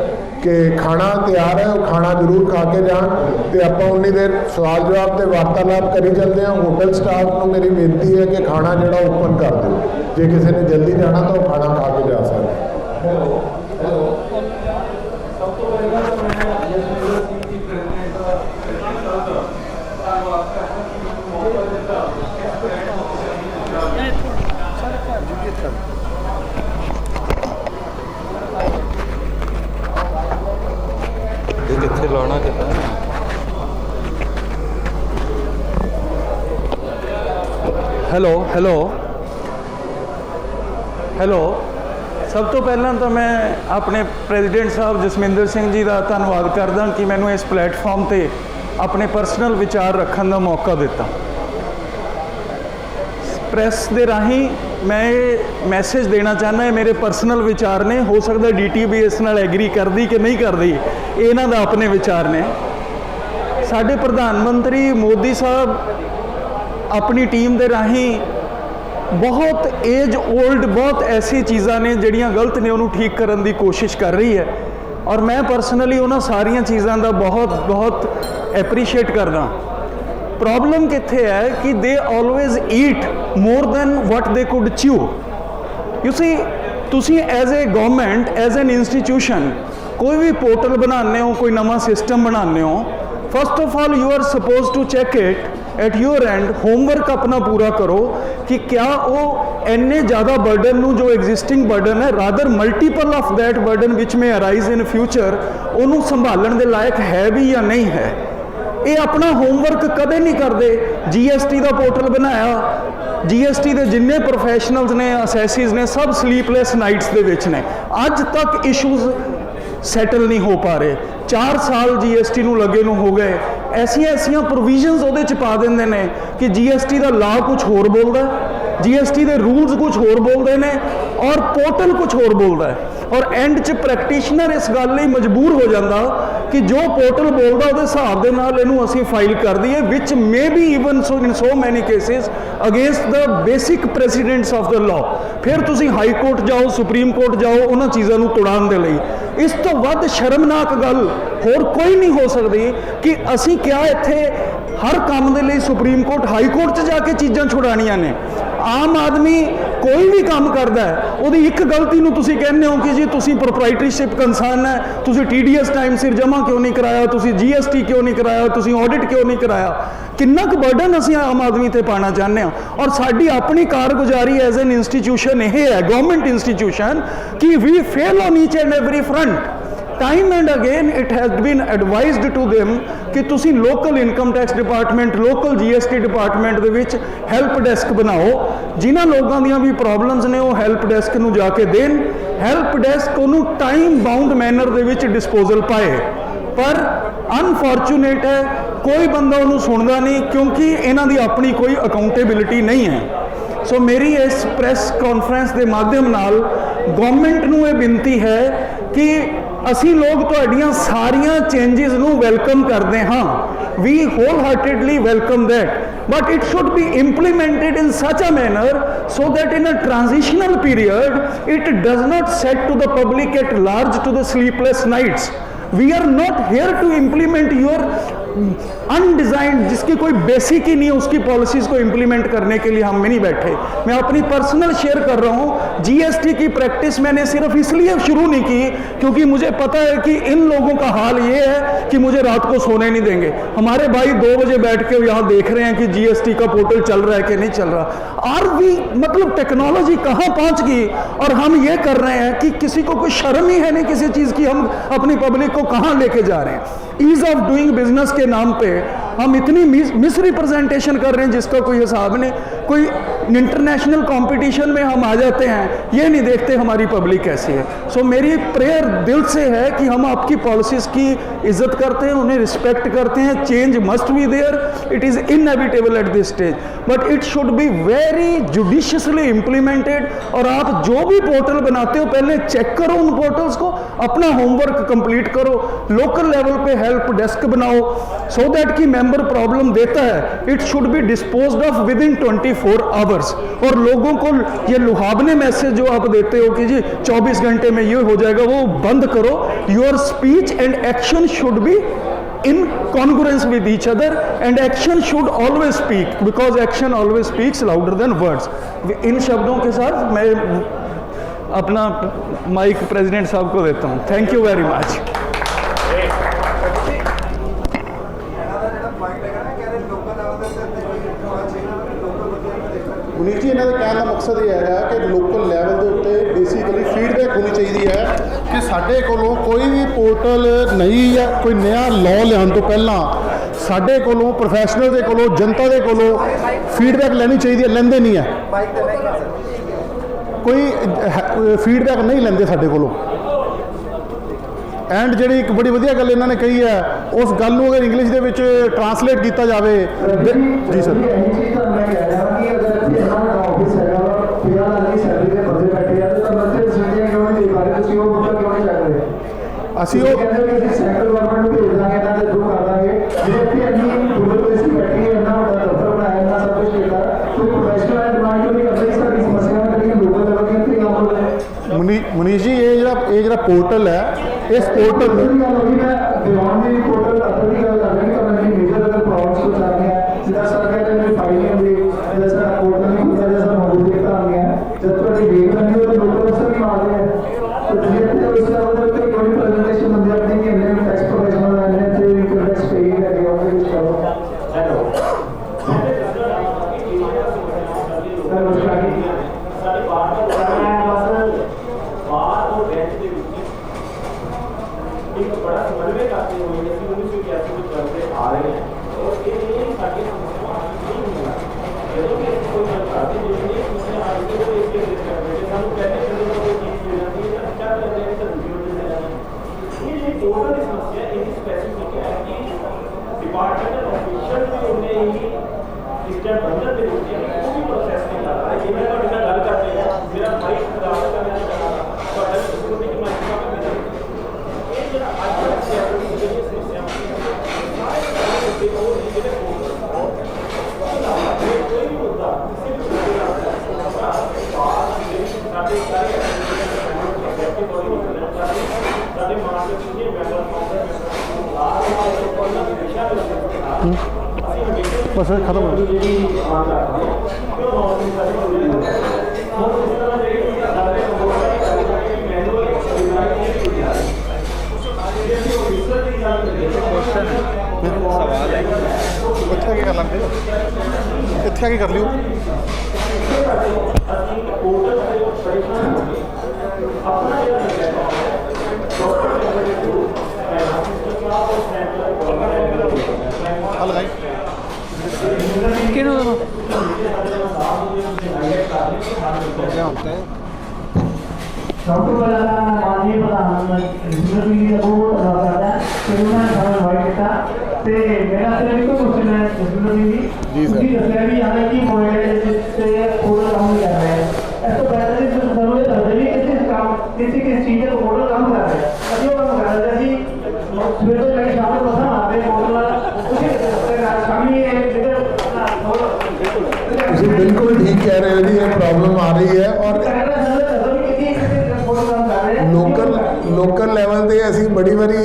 ਕਿ ਖਾਣਾ ਤਿਆਰ ਹੈ, ਉਹ ਖਾਣਾ ਜ਼ਰੂਰ ਖਾ ਕੇ ਜਾਣ ਤੇ ਆਪਾਂ ਉਨੀ ਦੇਰ ਸਵਾਲ ਜਵਾਬ ਤੇ ਵਾਰਤਾਲਾਪ ਕਰੀ ਚੱਲਦੇ ਹਾਂ। ਹੋਟਲ ਸਟਾਫ ਨੂੰ ਮੇਰੀ ਬੇਨਤੀ ਹੈ ਕਿ ਖਾਣਾ ਜਿਹੜਾ ਓਪਨ ਕਰ ਦਿਓ, ਜੇ ਕਿਸੇ ਨੇ ਜਲਦੀ ਜਾਣਾ ਤਾਂ ਉਹ ਖਾਣਾ ਖਾ ਕੇ ਜਾ ਸਕਦਾ। ਕਿੱਥੇ ਲਾਉਣਾ ਕਿੱਥੇ ਹੈਲੋ ਹੈਲੋ ਹੈਲੋ ਸਭ ਤੋਂ ਪਹਿਲਾਂ ਤਾਂ ਮੈਂ ਆਪਣੇ ਪ੍ਰੈਜ਼ੀਡੈਂਟ ਸਾਹਿਬ ਜਸਮਿੰਦਰ ਸਿੰਘ ਜੀ ਦਾ ਧੰਨਵਾਦ ਕਰਦਾ ਕਿ ਮੈਨੂੰ ਇਸ ਪਲੇਟਫਾਰਮ ਤੇ ਆਪਣੇ ਪਰਸਨਲ ਵਿਚਾਰ ਰੱਖਣ ਦਾ ਮੌਕਾ ਦਿੱਤਾ। ਪ੍ਰੈਸ ਦੇ ਰਾਹੀਂ ਮੈਂ ਇਹ ਮੈਸੇਜ ਦੇਣਾ ਚਾਹੁੰਦਾ, ਇਹ ਮੇਰੇ ਪਰਸਨਲ ਵਿਚਾਰ ਨੇ, ਹੋ ਸਕਦਾ DTB ਇਸ ਨਾਲ ਐਗਰੀ ਕਰਦੀ ਕਿ ਨਹੀਂ ਕਰਦੀ, ਇਹਨਾਂ ਦਾ ਆਪਣੇ ਵਿਚਾਰ ਨੇ। ਸਾਡੇ ਪ੍ਰਧਾਨ ਮੰਤਰੀ ਮੋਦੀ ਸਾਹਿਬ ਆਪਣੀ ਟੀਮ ਦੇ ਰਾਹੀਂ ਬਹੁਤ ਏਜ ਓਲਡ ਬਹੁਤ ਐਸੀ ਚੀਜ਼ਾਂ ਨੇ ਜਿਹੜੀਆਂ ਗਲਤ ਨੇ ਉਹਨੂੰ ਠੀਕ ਕਰਨ ਦੀ ਕੋਸ਼ਿਸ਼ ਕਰ ਰਹੀ ਹੈ ਔਰ ਮੈਂ ਪਰਸਨਲੀ ਉਹਨਾਂ ਸਾਰੀਆਂ ਚੀਜ਼ਾਂ ਦਾ ਬਹੁਤ ਐਪਰੀਸ਼ੀਏਟ ਕਰਦਾ। ਪ੍ਰੋਬਲਮ ਕਿੱਥੇ ਹੈ ਕਿ ਦੇ ਆਲਵੇਜ਼ ਈਟ ਮੋਰ ਦੈਨ ਵਾਟ ਦੇ ਕੁਡ ਚਿਊ। ਯੂ ਸੀ ਤੁਸੀਂ as a government as an institution ਕੋਈ ਵੀ ਪੋਰਟਲ ਬਣਾਉਂਦੇ ਹੋ, ਕੋਈ ਨਵਾਂ ਸਿਸਟਮ ਬਣਾਉਂਦੇ ਹੋ, first of all you are suppose to check it at your end, homework अपना पूरा करो कि क्या वो इन्ने ज़्यादा बर्डन नू जो एग्जिस्टिंग बर्डन है rather multiple of that burden which में अराइज इन फ्यूचर उन्होंने संभालने के लायक है भी या नहीं है। ये अपना होमवर्क कदे नहीं करते। GST का पोर्टल बनाया, GST के जिन्ने प्रोफैशनल्स ने असैसिज ने सब स्लीपलैस नाइट्स के विच ने, अज तक इशूज़ सैटल नहीं हो पा रहे। 4 साल GST नू लगे नू हो गए। ऐसियां प्रोविजनस उहदे च पा देंदे ने कि GST का लॉ कुछ होर बोलदा, GST के रूल्स कुछ होर बोलते हैं और पोर्टल कुछ होर बोलता है और एंड च प्रैक्टिशनर इस गल लई मजबूर हो जाता कि जो पोर्टल बोलता उहदे हिसाब दे नाल इहनूं असीं फाइल कर दईए, which may be even so in so many cases against the basic precedents of the law. फिर तुसीं हाई कोर्ट जाओ, सुप्रीम कोर्ट जाओ उन्हां चीज़ां नूं तोड़ाउण दे लई। इस तो वध शर्मनाक गल होर कोई नहीं हो सकती कि असीं क्या इत्थे हर काम दे लई सुप्रीम कोर्ट हाई कोर्ट च जाके चीज़ां छुड़ाणियां ने। आम आदमी कोई भी काम करता है उहदी एक गलती नूं तुसीं कहने हो कि जी तुसीं प्रोप्राइटरशिप कंसर्न है, तुसीं TDS टाइम सिर जमा क्यों नहीं कराया, तुसीं GST क्यों नहीं कराया, तुसीं ऑडिट क्यों नहीं कराया। किन्ना क बर्डन असीं आम आदमी ते पाना चाहते हैं। और साडी अपनी कारगुजारी एज एन इंस्टीट्यूशन यह है, गवर्नमेंट इंस्टीट्यूशन, कि we fail on each and every front. Time and again it has been advised to them कि तुसी local income tax department local GST department दे विच हेल्प डेस्क बनाओ, जिन्हां लोगों दियां भी प्रॉब्लम्स ने वो हेल्प डेस्क नूं जाके देन, हेल्प डेस्क उन्होंने time bound manner they which disposal पाए। पर अनफॉर्चुनेट है कोई बंदा उन्होंने सुनता नहीं, क्योंकि इन्हां दी अपनी कोई अकाउंटेबिलिटी नहीं है। सो मेरी इस प्रैस कॉन्फ्रेंस के माध्यम नाल गवर्नमेंट नूं ये बेनती है कि असी लोग तुहाड़ियां सारियां चेंजिस नूं वेलकम करते हाँ, we wholeheartedly welcome that, but it should be implemented in such a manner so that in a transitional period it does not set to the public at large to the sleepless nights. We are not here to implement your अनडिज़ाइंड, जिसकी कोई basic ही नहीं है, उसकी policies को implement करने के लिए हम नहीं बैठे। मैं अपनी पर्सनल शेयर कर रहा हूँ, GST की प्रैक्टिस मैंने सिर्फ इसलिए शुरू नहीं की क्योंकि मुझे पता है कि इन लोगों का हाल ये है कि मुझे रात को सोने नहीं देंगे। हमारे भाई 2 बजे बैठ के यहाँ देख रहे हैं कि GST का पोर्टल चल रहा है कि नहीं चल रहा। आर वी मतलब टेक्नोलॉजी कहाँ पहुँच गई और हम ये कर रहे हैं कि किसी को कोई शर्म ही है नहीं किसी चीज़ की, हम अपनी पब्लिक को कहाँ लेके जा रहे हैं। ईज़ ऑफ डूइंग बिजनेस के नाम पे हम इतनी मिस रिप्रेजेंटेशन कर रहे हैं जिसका कोई हिसाब नहीं। कोई इंटरनेशनल कंपटीशन में हम आ जाते हैं, ये नहीं देखते हमारी पब्लिक कैसी है। सो मेरी प्रेयर दिल से है कि हम आपकी पॉलिसीज़ की इज्जत करते हैं, उन्हें रिस्पेक्ट करते हैं। Change must be there, it is inevitable at this stage, but it should be very judiciously implemented. और आप जो भी पोर्टल बनाते हो पहले चेक करो उन पोर्टल्स को, अपना होमवर्क कंप्लीट करो, लोकल लेवल पे हेल्प डेस्क बनाओ सो दैट कि मेंबर प्रॉब्लम देता है it should B disposed of with in 24 hours. और लोगों को ये लुहावने मैसेज जो आप देते हो कि जी 24 घंटे में ये हो जाएगा, वो बंद करो। Your speech and action should be in congruence with each other and action should always speak because action always speaks louder than words। इन शब्दों के साथ मैं अपना माइक प्रेसिडेंट साहब को देता हूँ। Thank you very much. Munir ji, इन्हों के कहने का मकसद ये है कि लोकल लैवल के उत्ते बेसिकली फीडबैक होनी चाहिए है कि साढ़े कोलों कोई भी पोर्टल नहीं या कोई नया लॉ लियान तो पहला साढ़े कोलों प्रोफैशनल के कोलों जनता के कोलों फीडबैक लेनी चाहिए, लेंदे नहीं है, कोई फीडबैक नहीं लेंदे साढ़े कोलों। एंड जी एक बड़ी वधिया गल इन्होंने कही है, उस गल को अगर इंग्लिश के ट्रांसलेट किया जाए। जी सर, ਅਸੀਂ ਉਹ ਸੈਂਟਰਲ ਗਵਰਨਮੈਂਟ ਨੂੰ ਭੇਜ ਦਾਂਗੇ, ਇਹਨਾਂ ਦੇ ਥਰੂ ਕਰ ਦਾਂਗੇ। ਜਿਹੜੇ ਅਸੀਂ ਗੂਗਲ ਤੇ ਅਸੀਂ ਬੈਠੀ ਹੈ, ਇਹਨਾਂ ਦਾ ਦਫ਼ਤਰ ਬਣਾਇਆ, ਇਹਨਾਂ ਸਭ ਕੁਝ ਕੀਤਾ, ਕੋਈ ਪ੍ਰੋਫੈਸ਼ਨਲ ਐਂਡ ਡਿਮਾਂਡ ਨਹੀਂ ਕਰਦੇ। ਸਾਡੀ ਸਮੱਸਿਆ ਕਰੀਏ ਲੋਕਲ ਲੈਵਲ ਦੀਆਂ ਤੇ ਆਮ मुनीश जी ये जरा पोर्टल है, इस पोर्टल में दीवान जी पोर्टल अदर की गल कर रहे हैं, तो मेजर अगर प्रॉब्लम्स कुछ आ रही है जिदा सर कहते हैं फाइलिंग होगी जैसा पोर्टल नहीं खुलता जैसा मौजूदा आ गया है, जब तक ये देख रहे हो तो लोकल अफसर भी मार रहे हैं। तो धीरे उस लेवल पर कोई प्रेजेंटेशन बन जाती है कि हमने टैक्स प्रोफेशनल लाइन थे इनकम टैक्स पे ही लगे होंगे कुछ करो। हेलो एक बड़ा समन्वय करते हुए जैसे 1981 में चलते आ रहे हैं और ये सारी समस्या नहीं मिला जब भी कोई करते हैं उसने आगे को इसके रिस्पेक्ट हम कहते हैं कि कोई चीज मिल जाती है क्या करते हैं सर रिव्यू दे रहे ये टोटल समस्या इन स्पेसिफिक है कि डिपार्टमेंटल ऑफिशियल भी उन्हें ही सिस्टम बंद दे दिया है, वो भी प्रोसेस नहीं कर रहा है। ये मैं तो गल करते हैं मेरा भाई खराब करने का तो हेल्थ सिक्योरिटी की माइक का बस खत्म हो सवाल है इतना क्या कर लेंगे, इतना क्या कर लियो। अपना ਸਭ ਤੋਂ ਪਹਿਲਾਂ ਤਾਂ ਮਾਨਯੋਗ ਪ੍ਰਧਾਨ ਜੀ ਦਾ ਬਹੁਤ ਧੰਨਵਾਦ ਕਰਦਾ ਕਿ ਉਹਨਾਂ ਨੇ ਸਾਨੂੰ ਇਨਵਾਈਟ ਕੀਤਾ ਤੇ ਮੇਰਾ ਸਿਰਫ ਇੱਕੋ ਕੁਐਸਚਨ ਹੈ ਜੀ ਤੁਸੀਂ ਦੱਸਿਆ ਵੀ ਆਨੇ ਕੀ ਪੁਆਇੰਟ ਤੇ ਕੋਲ ਕੰਮ ਕਰ ਰਹੇ ਹੈ ਇਸ ਤੋਂ ਪਹਿਲਾਂ ਵੀ ਤੁਸੀਂ ਸਾਨੂੰ ਇਹ ਦੱਸਦੇ ਵੀ किसी चीज़ का मॉडल काम कर रहे हैं अभी वो काम कर रहे हैं जी सुबह तो लगे शाम को पसंद आते हैं मॉडल उसी शामी ਤੁਸੀਂ ਬਿਲਕੁਲ ਠੀਕ ਕਹਿ ਰਹੇ ਹੋ ਜੀ, ਇਹ ਪ੍ਰੋਬਲਮ ਆ ਰਹੀ ਹੈ। ਔਰ ਲੋਕਲ ਲੈਵਲ ਤੇ ਅਸੀਂ ਬੜੀ ਵਾਰੀ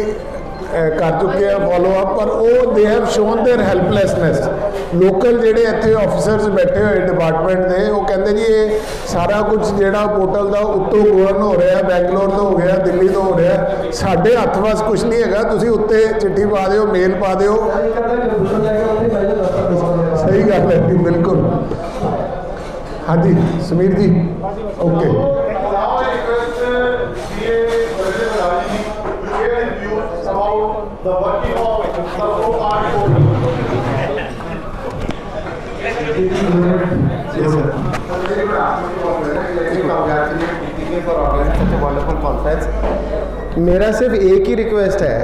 ਕਰ ਚੁੱਕੇ ਆ ਫੋਲੋ ਅਪ, ਪਰ ਉਹ they have shown their helplessness. Local ਜਿਹੜੇ ਇੱਥੇ ਆਫੀਸਰਸ ਬੈਠੇ ਹੋਏ ਡਿਪਾਰਟਮੈਂਟ ਦੇ, ਉਹ ਕਹਿੰਦੇ ਜੀ ਇਹ ਸਾਰਾ ਕੁਝ ਜਿਹੜਾ ਪੋਰਟਲ ਦਾ ਉੱਤੋਂ ਗਵਰਨ ਹੋ ਰਿਹਾ, ਬੈਂਗਲੌਰ ਤੋਂ ਹੋ ਗਿਆ, ਦਿੱਲੀ ਤੋਂ ਹੋ ਰਿਹਾ, ਸਾਡੇ ਹੱਥ ਵੱਸ ਕੁਝ ਨਹੀਂ ਹੈਗਾ। ਤੁਸੀਂ ਉੱਤੇ ਚਿੱਠੀ ਪਾ ਦਿਓ, ਮੇਲ ਪਾ ਦਿਓ। ਸਹੀ ਗੱਲ ਹੈ ਜੀ, ਬਿਲਕੁਲ। ਹਾਂਜੀ ਸਮੀਰ ਜੀ, okay. The working of the full art portal. Yes, sir. मेरा सिर्फ एक ही रिक्वेस्ट है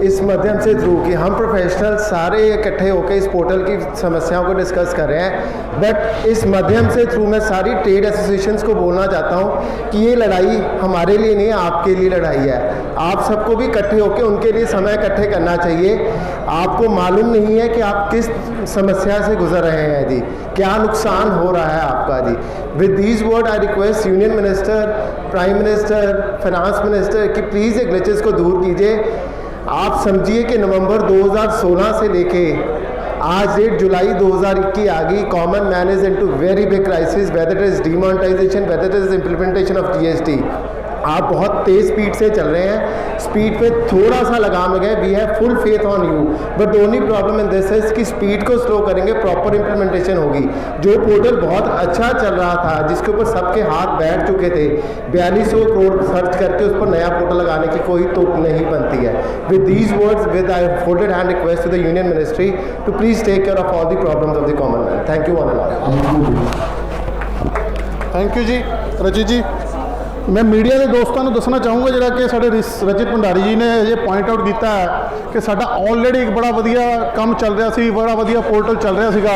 इस माध्यम से थ्रू कि हम प्रोफेशनल सारे इकट्ठे होकर इस पोर्टल की समस्याओं को डिस्कस कर रहे हैं, बट इस माध्यम से थ्रू मैं सारी ट्रेड एसोसिएशंस को बोलना चाहता हूँ कि ये लड़ाई हमारे लिए नहीं, आपके लिए लड़ाई है। आप सबको भी इकट्ठे होकर उनके लिए समय इकट्ठे करना चाहिए। आपको मालूम नहीं है कि आप किस समस्या से गुजर रहे हैं जी, क्या नुकसान हो रहा है आपका जी। With these word I request union minister, prime minister, finance minister कि प्लीज़ ये ग्लिचेस को दूर कीजिए। आप समझिए कि नवंबर 2016 से लेके आज डेट जुलाई 2021 आ गई। Common man is into very big crisis, whether it is demonetisation, whether it is implementation of GST. आप बहुत तेज़ स्पीड से चल रहे हैं, स्पीड पे थोड़ा सा लगाम लगे। We have full faith on you, but only problem in this is कि स्पीड को स्लो करेंगे, प्रॉपर इम्प्लीमेंटेशन होगी। जो पोर्टल बहुत अच्छा चल रहा था, जिसके ऊपर सबके हाथ बैठ चुके थे, 4200 करोड़ खर्च करके उस पर नया पोर्टल लगाने की कोई तुक नहीं बनती है। With these words, with I folded hand request to the union ministry to please take care of all the problems of the common man. Thank you all. Thank you ji Rajit ji. मैं मीडिया के दोस्तों को दसना चाहूँगा जोड़ा कि साढ़े रजित भंडारी जी ने ये पॉइंट आउट किया है कि साडा ऑलरेडी एक बड़ा वधिया काम चल रहा सी, बड़ा वधिया पोर्टल चल रहा सीगा,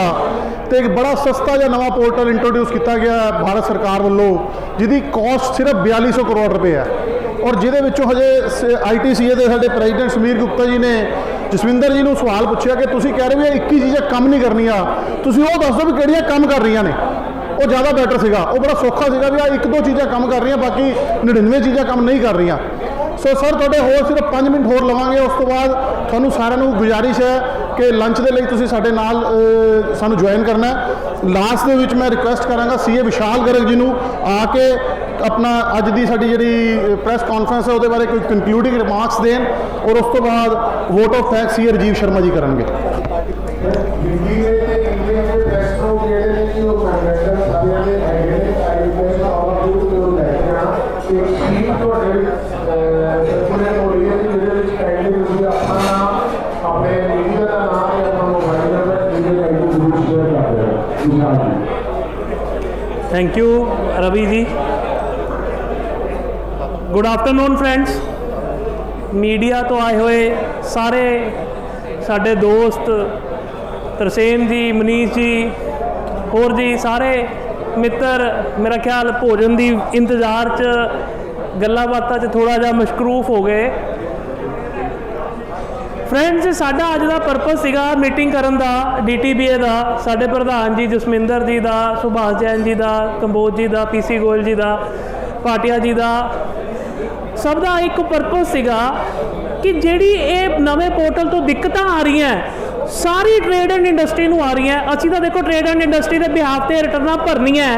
तो एक बड़ा सस्ता जिहा नवा पोर्टल इंट्रोड्यूस किया गया भारत सरकार वालों, जिहदी कॉस्ट सिर्फ 4200 करोड़ रुपए है। और जिहदे विचों हजे ITCA के साडे प्रेजिडेंट समीर गुप्ता जी ने जसविंदर जी को सवाल पूछा कि तुसीं कह रहे हो 21 चीज़ां कम नहीं करनियां, तुसीं वो दस दो भी किहड़ियां कम कर रही ने। वो ज़्यादा बैटर सीगा, वो बड़ा सौखा सीगा भी आ 1-2 चीज़ां कम कर रही, बाकी 99 चीज़ां कम नहीं कर रही। सो सर तुहाडे होर सिर्फ 5 मिनट होर लवांगे, उस तो बाद तुहानूं सारिਆਂ ਨੂੰ गुजारिश है कि लंच के लिए तुसीं साडे नाल सानूं ज्वाइन करना है। लास्ट दे विच मैं रिक्वेस्ट करांगा CA विशाल गर्ग जी नूं आके अपना अज की साडी जिहड़ी प्रैस कॉन्फ्रेंस है उसदे बारे कोई कंक्लूडिंग रिमार्क्स देन, और उस तो बाद vote of thanks CA Rajeev Sharma ji करनगे। Thank you Ravi ji. Good afternoon friends. Media तो आए हुए सारे साडे दोस्त तरसेम जी, मनीष जी, होर जी सारे मित्र मेरा ख्याल भोजन की इंतजार च गल्लां बातां च थोड़ा जा मशरूफ हो गए। फ्रेंड्स साडा अज का परपस सीगा मीटिंग करन दा DTBA दा, साडे प्रधान जी जसमिंदर जी दा, सुभाष जैन जी दा, कंबोज जी दा, PC गोयल जी दा, भाटिया जी दा, सब का एक परपस सीगा कि जिहड़ी ये नवे पोर्टल तो दिक्कतां आ रही हैं सारी ट्रेड एंड इंडस्ट्री नूं आ रही हैं। असीं तां देखो ट्रेड एंड इंडस्ट्री के बिहाफ ते रिटर्नां भरनियां है,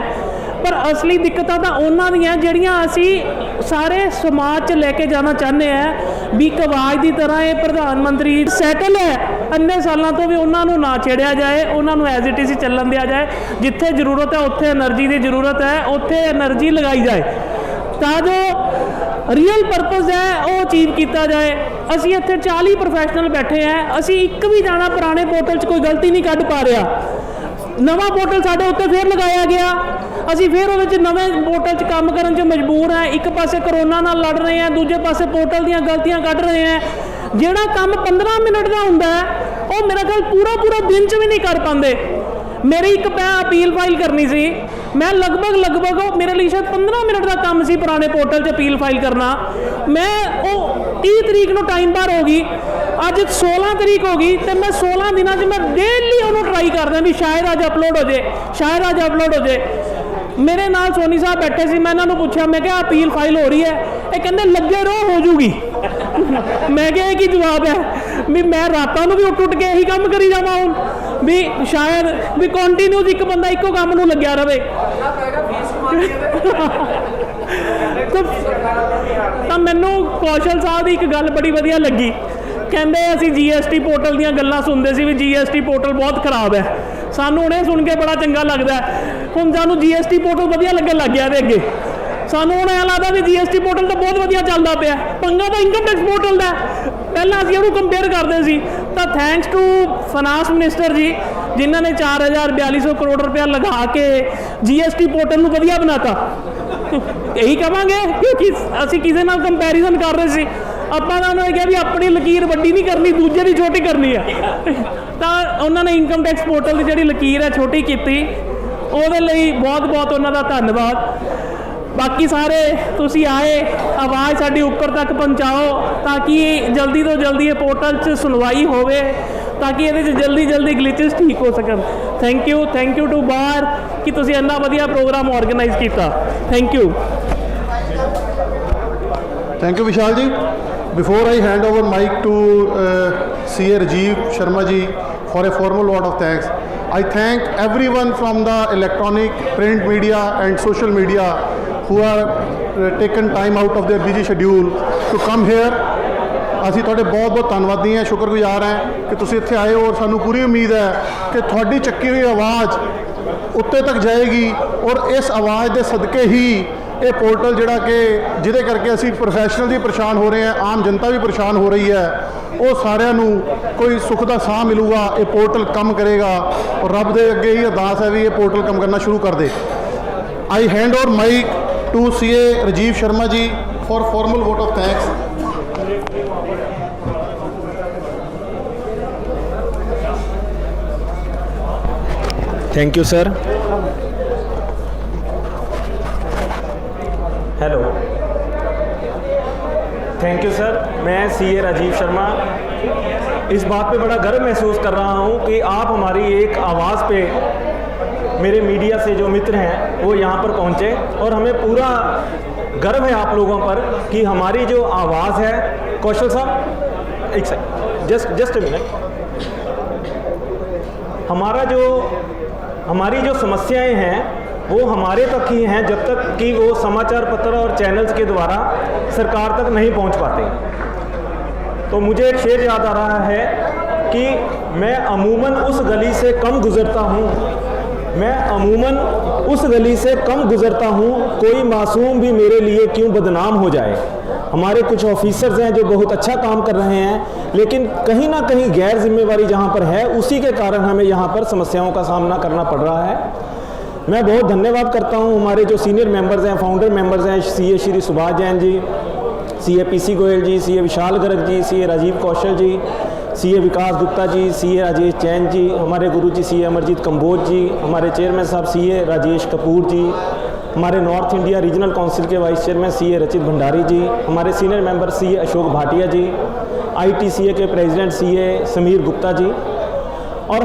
पर असली दिक्कतां तां उन्हां दियां जिहड़ियां असीं सारे समाज च लैके जाना चाहते हैं भी एक आवाज़ की तरह। ये प्रधानमंत्री सैटल है, अन्ने सालों तो भी उन्होंने ना छेड़िया जाए, उन्होंने एज इट इज चलन दिया जाए। जिथे जरूरत है उत्थे एनर्जी की जरूरत है, उत्थे एनर्जी लगाई जाए तां जो रियल परपस है वो अचीव किया जाए। असी इत्थे 40 प्रोफैशनल बैठे हैं, असी एक भी जाना पुराने पोर्टल च कोई गलती नहीं कढ़ पा रहा। नवा पोर्टल साढ़े उत्ते फिर लगाया गया, असी फिर वो नवे पोर्टल च काम करन च मजबूर हैं। एक पासे करोना नाल लड़ रहे हैं, दूजे पासे पोर्टल दीयां गलतियां कढ़ रहे हैं। जिहड़ा काम 15 मिनट का हुंदा है वो मेरा ख्याल पूरा दिन च भी नहीं कर पाते। मेरी एक मैं अपील फाइल करनी सी, मैं लगभग मेरे लिए शायद 15 मिनट का काम सी पुराने पोर्टल च अपील फाइल करना। मैं वो 30 तरीक को टाइम बार होगी, अज 16 तरीक होगी, तो मैं 16 दिनों में डेली उन्होंने ट्राई करदा भी शायद अज अपलोड हो जाए, शायद अज अपलोड हो जाए। मेरे नाल सोनी साहब बैठे सी, मैं इन्होंने पूछा, मैं क्या अपील फाइल हो रही है? ये कहते लगे रहो हो जूगी। मैं क्या कि जवाब है भी मैं रातों भी उठ के यही काम करी जावा हूँ भी शायद भी कंटिन्यूस एक बंदा एको काम नूं लग्या रहे। तो मैनू कौशल साहब की एक गल बड़ी वधिया लगी, कहते असी GST पोर्टल दीयां गल्लां सुनते सी भी GST पोर्टल बहुत खराब है। सानू उन्हें सुन के बड़ा चंगा लगता है, हुण सानू GST पोर्टल वधिया लगन लग गया। अगे सानू हुण ऐ लगदा भी GST पोर्टल तो बहुत वधिया चलदा पिया, पंगा तो इनकम टैक्स पोर्टल दा। पहलां असीं इहनूं कंपेयर करदे सी, तो थैंक्स टू फाइनांस मिनिस्टर जी जिन्हां ने 4,4200 करोड़ रुपया लगा के GST पोर्टल नूं वधिया बनाता। यही कहांगे क्योंकि असीं किसी नाल कंपैरिजन कर रहे सी, ਆਪਾਂ ਤਾਂ ਉਹਨਾਂ ਨੇ ਕਿਹਾ ਵੀ ਆਪਣੀ ਲਕੀਰ ਵੱਡੀ ਨਹੀਂ ਕਰਨੀ, ਦੂਜੇ ਦੀ ਛੋਟੀ ਕਰਨੀ ਆ। ਤਾਂ ਉਹਨਾਂ ਨੇ ਇਨਕਮ ਟੈਕਸ ਪੋਰਟਲ ਦੀ ਜਿਹੜੀ ਲਕੀਰ ਹੈ ਛੋਟੀ ਕੀਤੀ, ਉਹਦੇ ਲਈ ਬਹੁਤ ਉਹਨਾਂ ਦਾ ਧੰਨਵਾਦ। ਬਾਕੀ ਸਾਰੇ ਤੁਸੀਂ ਆਏ, ਆਵਾਜ਼ ਸਾਡੀ ਉੱਪਰ ਤੱਕ ਪਹੁੰਚਾਓ ਤਾਂ ਕਿ ਜਲਦੀ ਤੋਂ ਜਲਦੀ ਇਹ ਪੋਰਟਲ 'ਚ ਸੁਣਵਾਈ ਹੋਵੇ, ਤਾਂ ਕਿ ਇਹਦੇ 'ਚ ਜਲਦੀ ਗਲਿਚਸ ਠੀਕ ਹੋ ਸਕਣ। ਥੈਂਕ ਯੂ ਟੂ ਬਾਰ ਕਿ ਤੁਸੀਂ ਇੰਨਾ ਵਧੀਆ ਪ੍ਰੋਗਰਾਮ ਆਰਗੇਨਾਈਜ਼ ਕੀਤਾ। Thank you Vishal ji. Before I hand over mic to CA Rajiv Sharma ji for a formal vote of thanks, I thank everyone from the electronic, print media and social media who are taken time out of their busy schedule to come here। ਅਸੀਂ ਤੁਹਾਡੇ ਬਹੁਤ ਧੰਨਵਾਦੀ ਹਾਂ, ਸ਼ੁਕਰਗੁਜ਼ਾਰ ਹਾਂ ਕਿ ਤੁਸੀਂ ਇੱਥੇ ਆਏ ਹੋ। ਔਰ ਸਾਨੂੰ ਪੂਰੀ ਉਮੀਦ ਹੈ ਕਿ ਤੁਹਾਡੀ ਚੱਕੀ ਹੋਈ ਆਵਾਜ਼ ਉੱਤੇ ਤੱਕ ਜਾਏਗੀ, ਔਰ ਇਸ ਆਵਾਜ਼ ਦੇ ਸਦਕੇ ਹੀ ਇਹ ਪੋਰਟਲ ਜਿਹੜਾ ਕਿ ਜਿਹਦੇ ਕਰਕੇ ਅਸੀਂ ਪ੍ਰੋਫੈਸ਼ਨਲ ਵੀ ਪਰੇਸ਼ਾਨ ਹੋ ਰਹੇ ਹਾਂ, ਆਮ ਜਨਤਾ ਵੀ ਪਰੇਸ਼ਾਨ ਹੋ ਰਹੀ ਹੈ, ਉਹ ਸਾਰਿਆਂ ਨੂੰ ਕੋਈ ਸੁੱਖ ਦਾ ਸਾਹ ਮਿਲੂਗਾ। ਇਹ ਪੋਰਟਲ ਕੰਮ ਕਰੇਗਾ, ਔਰ ਰੱਬ ਦੇ ਅੱਗੇ ਹੀ ਅਰਦਾਸ ਹੈ ਵੀ ਇਹ ਪੋਰਟਲ ਕੰਮ ਕਰਨਾ ਸ਼ੁਰੂ ਕਰ ਦੇ। I hand over mike to CA Rajiv Sharma ji for formal vote of thanks। Thank you sir. Hello, thank you sir. मैं CA राजीव शर्मा इस बात पे बड़ा गर्व महसूस कर रहा हूँ कि आप हमारी एक आवाज़ पे, मेरे मीडिया से जो मित्र हैं वो यहाँ पर पहुँचे, और हमें पूरा गर्व है आप लोगों पर कि हमारी जो आवाज़ है। कौशल साहब एक सेकंड, जस्ट अ मिनट। हमारी जो समस्याएं हैं वो हमारे तक ही हैं जब तक कि वो समाचार पत्र और चैनल्स के द्वारा सरकार तक नहीं पहुंच पाते। तो मुझे एक शेर याद आ रहा है कि मैं अमूमन उस गली से कम गुज़रता हूँ, कोई मासूम भी मेरे लिए क्यों बदनाम हो जाए। हमारे कुछ ऑफिसर्स हैं जो बहुत अच्छा काम कर रहे हैं, लेकिन कहीं ना कहीं गैर जिम्मेवारी जहाँ पर है उसी के कारण हमें यहाँ पर समस्याओं का सामना करना पड़ रहा है। मैं बहुत धन्यवाद करता हूँ हमारे जो सीनियर मेंबर्स हैं, फाउंडर मेंबर्स हैं, CA श्री सुभाष जैन जी, CA PC गोयल जी, CA विशाल गर्ग जी, CA राजीव कौशल जी, CA विकास गुप्ता जी, CA राजेश जैन जी, हमारे गुरु जी CA अमरजीत कंबोज जी, हमारे चेयरमैन साहब CA राजेश कपूर जी, हमारे नॉर्थ इंडिया रीजनल काउंसिल के vice chairman CA Rachit Bhandari ji, हमारे senior member CA Ashok Bhatia ji, ITCA के प्रेसिडेंट CA समीर गुप्ता जी। और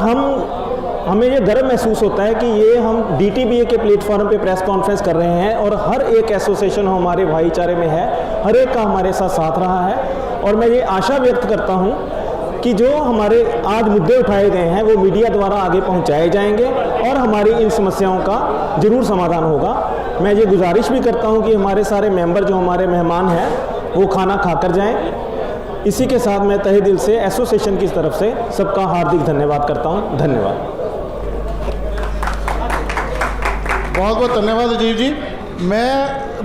हमें ये गर्व महसूस होता है कि ये हम DTBA के प्लेटफॉर्म पे प्रेस कॉन्फ्रेंस कर रहे हैं, और हर एक एसोसिएशन हमारे भाईचारे में है, हर एक का हमारे साथ रहा है। और मैं ये आशा व्यक्त करता हूँ कि जो हमारे आज मुद्दे उठाए गए हैं वो मीडिया द्वारा आगे पहुंचाए जाएंगे और हमारी इन समस्याओं का ज़रूर समाधान होगा। मैं ये गुजारिश भी करता हूं कि हमारे सारे मेंबर जो हमारे मेहमान हैं वो खाना खाकर जाएं। इसी के साथ मैं तहे दिल से एसोसिएशन की तरफ से सबका हार्दिक धन्यवाद करता हूं। धन्यवाद। बहुत बहुत धन्यवाद राजीव जी। मैं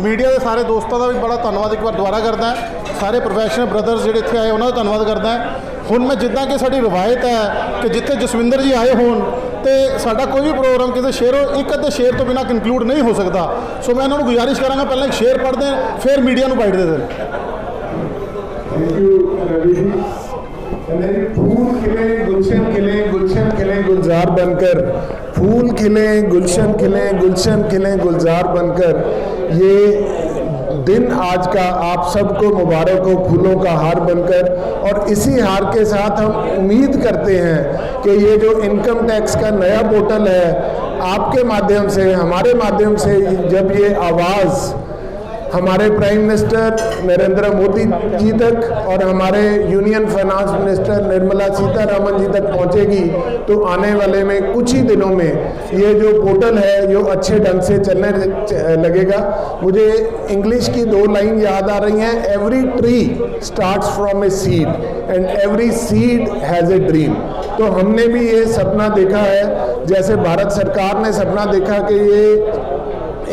मीडिया के सारे दोस्तों का भी बड़ा धन्यवाद एक बार दोबारा करदा है। सारे प्रोफैशनल ब्रदर्स जो इतने आए उन्होंने धन्यवाद करदा है। हुण मैं जिद्दां कि साडी रवायत है कि जिथे जसविंदर जी आए होण ਤੇ ਸਾਡਾ ਕੋਈ ਵੀ ਪ੍ਰੋਗਰਾਮ ਕਿਸੇ ਸ਼ੇਅਰ ਇੱਕ ਅੱਧੇ ਸ਼ੇਅਰ ਤੋਂ ਬਿਨਾਂ ਕੰਕਲੂਡ ਨਹੀਂ ਹੋ ਸਕਦਾ। ਸੋ ਮੈਂ ਇਹਨਾਂ ਨੂੰ ਗੁਜ਼ਾਰਿਸ਼ ਕਰਾਂਗਾ ਪਹਿਲਾਂ ਇੱਕ ਸ਼ੇਅਰ ਪੜ੍ਹ ਦੇਣ, ਫਿਰ ਮੀਡੀਆ ਨੂੰ ਬਾਈਟ ਦੇ ਦੇਣ। थैंक यू रवि जी। मेरे फूल खिले गुलशन खिले, गुलशन खिले गुलजार बनकर, फूल खिले गुलशन खिले, गुलशन खिले गुलजार बनकर। ये दिन आज का आप सबको मुबारक हो, फूलों का हार बनकर। और इसी हार के साथ हम उम्मीद करते हैं कि ये जो इनकम टैक्स का नया पोर्टल है, आपके माध्यम से, हमारे माध्यम से, जब ये आवाज़ हमारे प्राइम मिनिस्टर नरेंद्र मोदी जी तक और हमारे union finance minister Nirmala Sitharaman ji तक पहुंचेगी, तो आने वाले में कुछ ही दिनों में ये जो पोर्टल है जो अच्छे ढंग से चलने लगेगा। मुझे इंग्लिश की 2 लाइन याद आ रही हैं, every tree starts from a seed and every seed has a dream. तो हमने भी ये सपना देखा है, जैसे भारत सरकार ने सपना देखा कि ये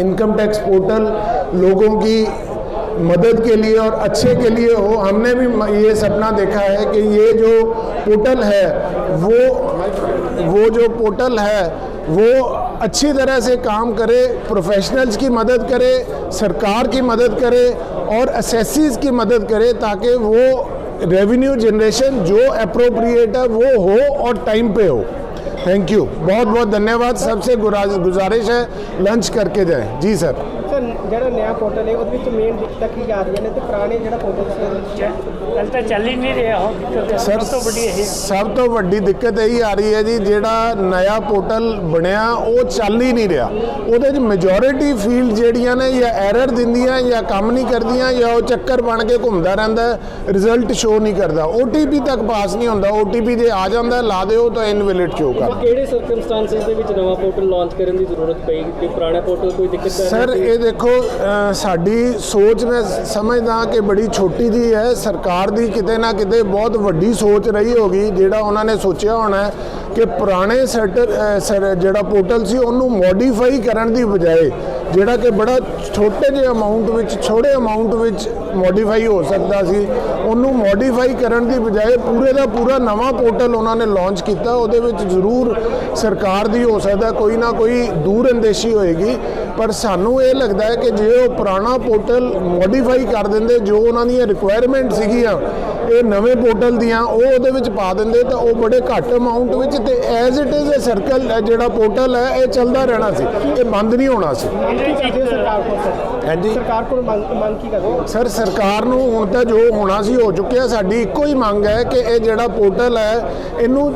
इनकम टैक्स पोर्टल लोगों की मदद के लिए और अच्छे के लिए हो। हमने भी ये सपना देखा है कि ये जो पोर्टल है वो जो पोर्टल है वो अच्छी तरह से काम करे, प्रोफेशनल्स की मदद करे, सरकार की मदद करे और असेसीज की मदद करे, ताकि वो रेवेन्यू जनरेशन जो अप्रोप्रिएट है वो हो और टाइम पे हो। थैंक यू, बहुत बहुत धन्यवाद। सबसे गुजारिश है लंच करके जाएं। जी सर। सर ਜਿਹੜਾ नया पोर्टल है उसमें मेन दिक्कत की आ रही है तो पुराने जो पोर्टल ਚੱਲ ਤਾਂ ਚੱਲ ਹੀ ਨਹੀਂ ਰਿਹਾ सर ਸਭ ਤੋਂ ਵੱਡੀ ਇਹ सब तो वड्डी दिक्कत यही आ रही है जी, ਜਿਹੜਾ नया पोर्टल ਬਣਿਆ ਉਹ ਚੱਲ ਹੀ ਨਹੀਂ ਰਿਹਾ। ਉਹਦੇ 'ਚ ਮੈਜੋਰਿਟੀ ਫੀਲਡ ਜਿਹੜੀਆਂ ਨੇ ਜਾਂ ਐਰਰ ਦਿੰਦੀਆਂ ਜਾਂ ਕੰਮ ਨਹੀਂ ਕਰਦੀਆਂ ਜਾਂ ਉਹ ਚੱਕਰ ਬਣ ਕੇ ਘੁੰਮਦਾ ਰਹਿੰਦਾ, ਰਿਜ਼ਲਟ ਸ਼ੋ ਨਹੀਂ ਕਰਦਾ, OTP ਤੱਕ ਪਾਸ ਨਹੀਂ ਹੁੰਦਾ। OTP ਜੇ ਆ ਜਾਂਦਾ ਲਾ ਦਿਓ ਤਾਂ ਇਨਵੈਲਿਡ ਸ਼ੋ ਕਰ। ਕਿਹੜੇ ਸਰਕਮਸਟੈਂਸਸ ਦੇ ਵਿੱਚ ਨਵਾਂ पोर्टल ਲਾਂਚ ਕਰਨ ਦੀ ਜ਼ਰੂਰਤ ਪਈ ਕਿ ਪੁਰਾਣਾ पोर्टल ਕੋਈ ਦਿੱਕਤ ਸਰ ਇਹ ਦੇਖੋ ਸਾਡੀ ਸੋਚ ਮੈਂ ਸਮਝਦਾ ਕਿ ਬੜੀ ਛੋਟੀ ਜੀ ਹੈ। ਸਰਕਾਰ ਦੀ ਕਿਤੇ ਨਾ ਕਿਤੇ ਬਹੁਤ ਵੱਡੀ ਸੋਚ ਰਹੀ ਹੋਗੀ, ਜਿਹੜਾ ਉਹਨਾਂ ਨੇ ਸੋਚਿਆ ਹੋਣਾ ਕਿ ਪੁਰਾਣੇ ਜਿਹੜਾ पोर्टल ਸੀ ਉਹਨੂੰ ਮੋਡੀਫਾਈ ਕਰਨ ਦੀ ਬਜਾਏ, ਜਿਹੜਾ ਕਿ ਬੜਾ ਛੋਟੇ ਜਿਹੇ ਅਮਾਉਂਟ ਵਿੱਚ, ਛੋਟੇ ਅਮਾਉਂਟ ਵਿੱਚ ਮੋਡੀਫਾਈ ਹੋ ਸਕਦਾ ਸੀ, ਉਹਨੂੰ ਮੋਡੀਫਾਈ ਕਰਨ ਦੀ ਬਜਾਏ ਪੂਰੇ ਦਾ ਪੂਰਾ ਨਵਾਂ पोर्टल ਉਹਨਾਂ ਨੇ ਲਾਂਚ ਕੀਤਾ। ਉਹਦੇ ਵਿੱਚ ਜ਼ਰੂਰ ਸਰਕਾਰ ਦੀ ਹੋ ਸਕਦਾ ਕੋਈ ਨਾ ਕੋਈ ਦੂਰ ਅੰਦੇਸ਼ੀ ਹੋਏਗੀ, ਪਰ ਸਾਨੂੰ ਇਹ ਲੱਗਦਾ ਹੈ ਕਿ ਜੇ ਉਹ ਪੁਰਾਣਾ पोर्टल ਮੋਡੀਫਾਈ ਕਰ ਦਿੰਦੇ, ਜੋ ਉਹਨਾਂ ਦੀਆਂ ਰਿਕੁਆਇਰਮੈਂਟ ਸੀਗੀਆਂ ਇਹ ਨਵੇਂ पोर्टल ਦੀਆਂ, ਉਹ ਉਹਦੇ ਵਿੱਚ ਪਾ ਦਿੰਦੇ ਤਾਂ ਉਹ ਬੜੇ ਘੱਟ ਅਮਾਉਂਟ ਵਿੱਚ ਤੇ ਐਜ਼ ਇਟ ਇਜ਼ ਇਹ ਸਰਕਲ ਜਿਹੜਾ पोर्टल ਹੈ ਇਹ ਚੱਲਦਾ ਰਹਿਣਾ ਸੀ, ਇਹ ਬੰਦ ਨਹੀਂ ਹੋਣਾ ਸੀ। ਹਾਂਜੀ ਸਰਕਾਰ ਕੋਲ ਮੰਗ ਕੀ ਕਰਦੇ ਸਰ? ਸਰਕਾਰ ਨੂੰ ਹੁਣ ਤਾਂ ਜੋ ਹੋਣਾ ਸੀ ਹੋ ਚੁੱਕਿਆ। ਸਾਡੀ ਇੱਕੋ ਹੀ ਮੰਗ ਹੈ ਕਿ ਇਹ ਜਿਹੜਾ पोर्टल ਹੈ ਇਹਨੂੰ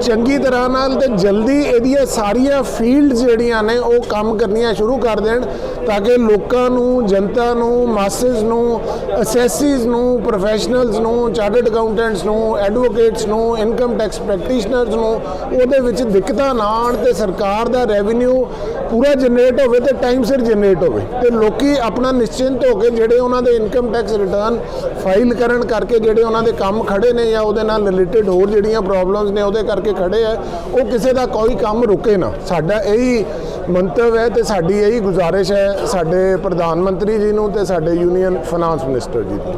ਚੰਗੀ ਤਰ੍ਹਾਂ ਨਾਲ ਤੇ ਜਲਦੀ ਇਹਦੀਆਂ ਸਾਰੀਆਂ ਫੀਲਡਸ ਜਿਹੜੀਆਂ ਨੇ ਉਹ ਕੰਮ ਕਰਨੀਆਂ ਸ਼ੁਰੂ ਕਰ ਦੇਣ, ਤਾਂ ਕਿ ਲੋਕਾਂ ਨੂੰ, ਜਨਤਾ ਨੂੰ, ਮਾਸਸ ਨੂੰ, ਅਸੈਸੀਜ਼ ਨੂੰ, ਪ੍ਰੋਫੈਸ਼ਨਲਸ ਨੂੰ, ਚਾਰਟਰਡ ਅਕਾਊਂਟੈਂਟਸ ਨੂੰ, ਐਡਵੋਕੇਟਸ ਨੂੰ, ਇਨਕਮ ਟੈਕਸ ਪ੍ਰੈਕਟੀਸ਼ਨਰਸ ਨੂੰ ਉਹਦੇ ਵਿੱਚ ਦਿੱਕਤਾਂ ਨਾ ਆਉਣ ਤੇ ਸਰਕਾਰ ਦਾ ਰੈਵਨਿਊ ਪੂਰਾ ਜਨਰੇਟ ਹੋਵੇ ਤੇ ਟਾਈਮ ਸਿਰ ਜਨਰੇਟ ਹੋਵੇ ਤੇ ਲੋਕੀ ਆਪਣਾ ਨਿਸ਼ਚਿੰਤ ਹੋ ਕੇ ਜਿਹੜੇ ਉਹਨਾਂ ਦੇ ਇਨਕਮ ਟੈਕਸ ਰਿਟਰਨ ਫਾਈਲ ਕਰਨ ਕਰਕੇ ਜਿਹੜੇ ਉਹਨਾਂ ਦੇ ਕੰਮ ਖੜੇ ਨੇ ਜਾਂ ਉਹਦੇ ਨਾਲ ਰਿਲੇਟਡ ਹੋਰ ਜਿਹੜੀਆਂ ਪ੍ਰੋਬਲਮਸ ਨੇ ਉਹਦੇ ਕਰਕੇ ਖੜੇ ਹੈ, ਉਹ ਕਿਸੇ ਦਾ ਕੋਈ ਕੰਮ ਰੁਕੇ ਨਾ। ਸਾਡਾ ਇਹੀ ਮੰਤਵ ਹੈ ਤੇ ਸਾਡੀ ਇਹੀ ਗੁਜ਼ਾਰਿਸ਼ ਹੈ ਸਾਡੇ ਪ੍ਰਧਾਨ ਮੰਤਰੀ ਜੀ ਨੂੰ ਤੇ ਸਾਡੇ ਯੂਨੀਅਨ ਫਾਈਨਾਂਸ ਮਿਨਿਸਟਰ ਜੀ ਨੂੰ।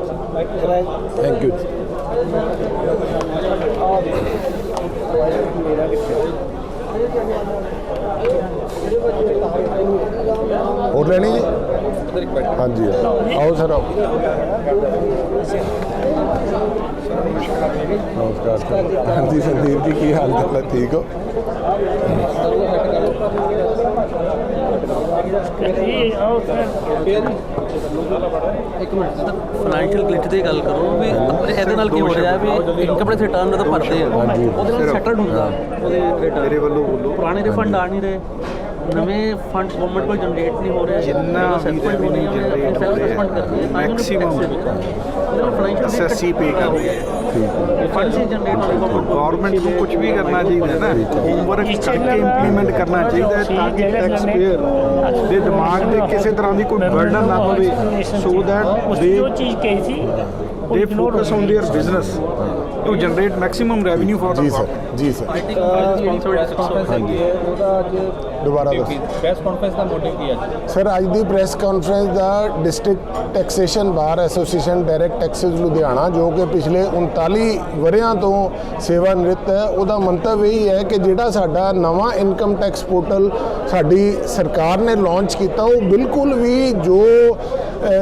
Thank you. और लेनी जी? हाँ जी आओ सर आओ। नमस्कार। हाँ जी संदीप जी की हाल चाल है? ठीक हो? एक मिनट फाइनैशियल ग्लिच ਦੀ ਗੱਲ ਕਰੋ ਵੀ ਇਹਦੇ ਨਾਲ ਕੀ ਹੋ ਰਿਹਾ ਵੀ ਇਨਕਮ ਟੈਕਸ ਰਿਟਰਨ ਜਦੋਂ ਭਰਦੇ ਆ ਉਹਦੇ ਨਾਲ ਸੈਟਲਡ ਹੁੰਦਾ ਉਹਦੇ ਰਿਟਰਨ ਮੇਰੇ ਵੱਲੋਂ ਬੋਲੋ ਪੁਰਾਣੇ ਰਿਫੰਡ ਆ ਨਹੀਂ ਰਹੇ ਨਵੇਂ ਫੰਡ ਗਵਰਨਮੈਂਟ ਕੋਲ ਜਨਰੇਟ ਨਹੀਂ ਹੋ ਰਿਹਾ ਜਿੰਨਾ ਵੀ ਰੈਵਨਿਊ ਜਨਰੇਟ ਹੋ ਰਿਹਾ ਮੈਕਸਿਮਮ ਐਸਐਸਸੀ ਪੇ ਕਰ ਰਹੀ ਹੈ ਫੰਡ से जनरेट गवर्नमेंट को कुछ भी करना चाहिए ना, होमवर्क करके इंप्लीमेंट करना चाहिए ताकि टैक्स पेयर ਦੇ ਦਿਮਾਗ ਤੇ ਕਿਸੇ ਤਰ੍ਹਾਂ ਦੀ ਕੋਈ ਬਰਡਨ ਨਾ ਪਵੇ, so that they focus on their business to generate maximum revenue for the government। जी सर। ਦੁਬਾਰਾ ਪ੍ਰੈਸ ਕਾਨਫਰੰਸ ਦਾ ਮੋਟਿਵ ਕੀ ਹੈ ਸਰ? ਅੱਜ ਦੀ ਪ੍ਰੈਸ ਕਾਨਫਰੰਸ ਦਾ district taxation bar association direct taxes Ludhiana, ਜੋ ਕਿ ਪਿਛਲੇ 39 ਵਰਿਆਂ ਤੋਂ ਸੇਵਾ ਨਿਰਤ ਹੈ। ਉਹਦਾ ਮੰਤਵ ਇਹ ਹੈ ਕਿ ਜਿਹੜਾ ਸਾਡਾ ਨਵਾਂ ਇਨਕਮ ਟੈਕਸ ਪੋਰਟਲ ਸਾਡੀ ਸਰਕਾਰ ਨੇ ਲਾਂਚ ਕੀਤਾ ਉਹ ਬਿਲਕੁਲ ਵੀ ਜੋ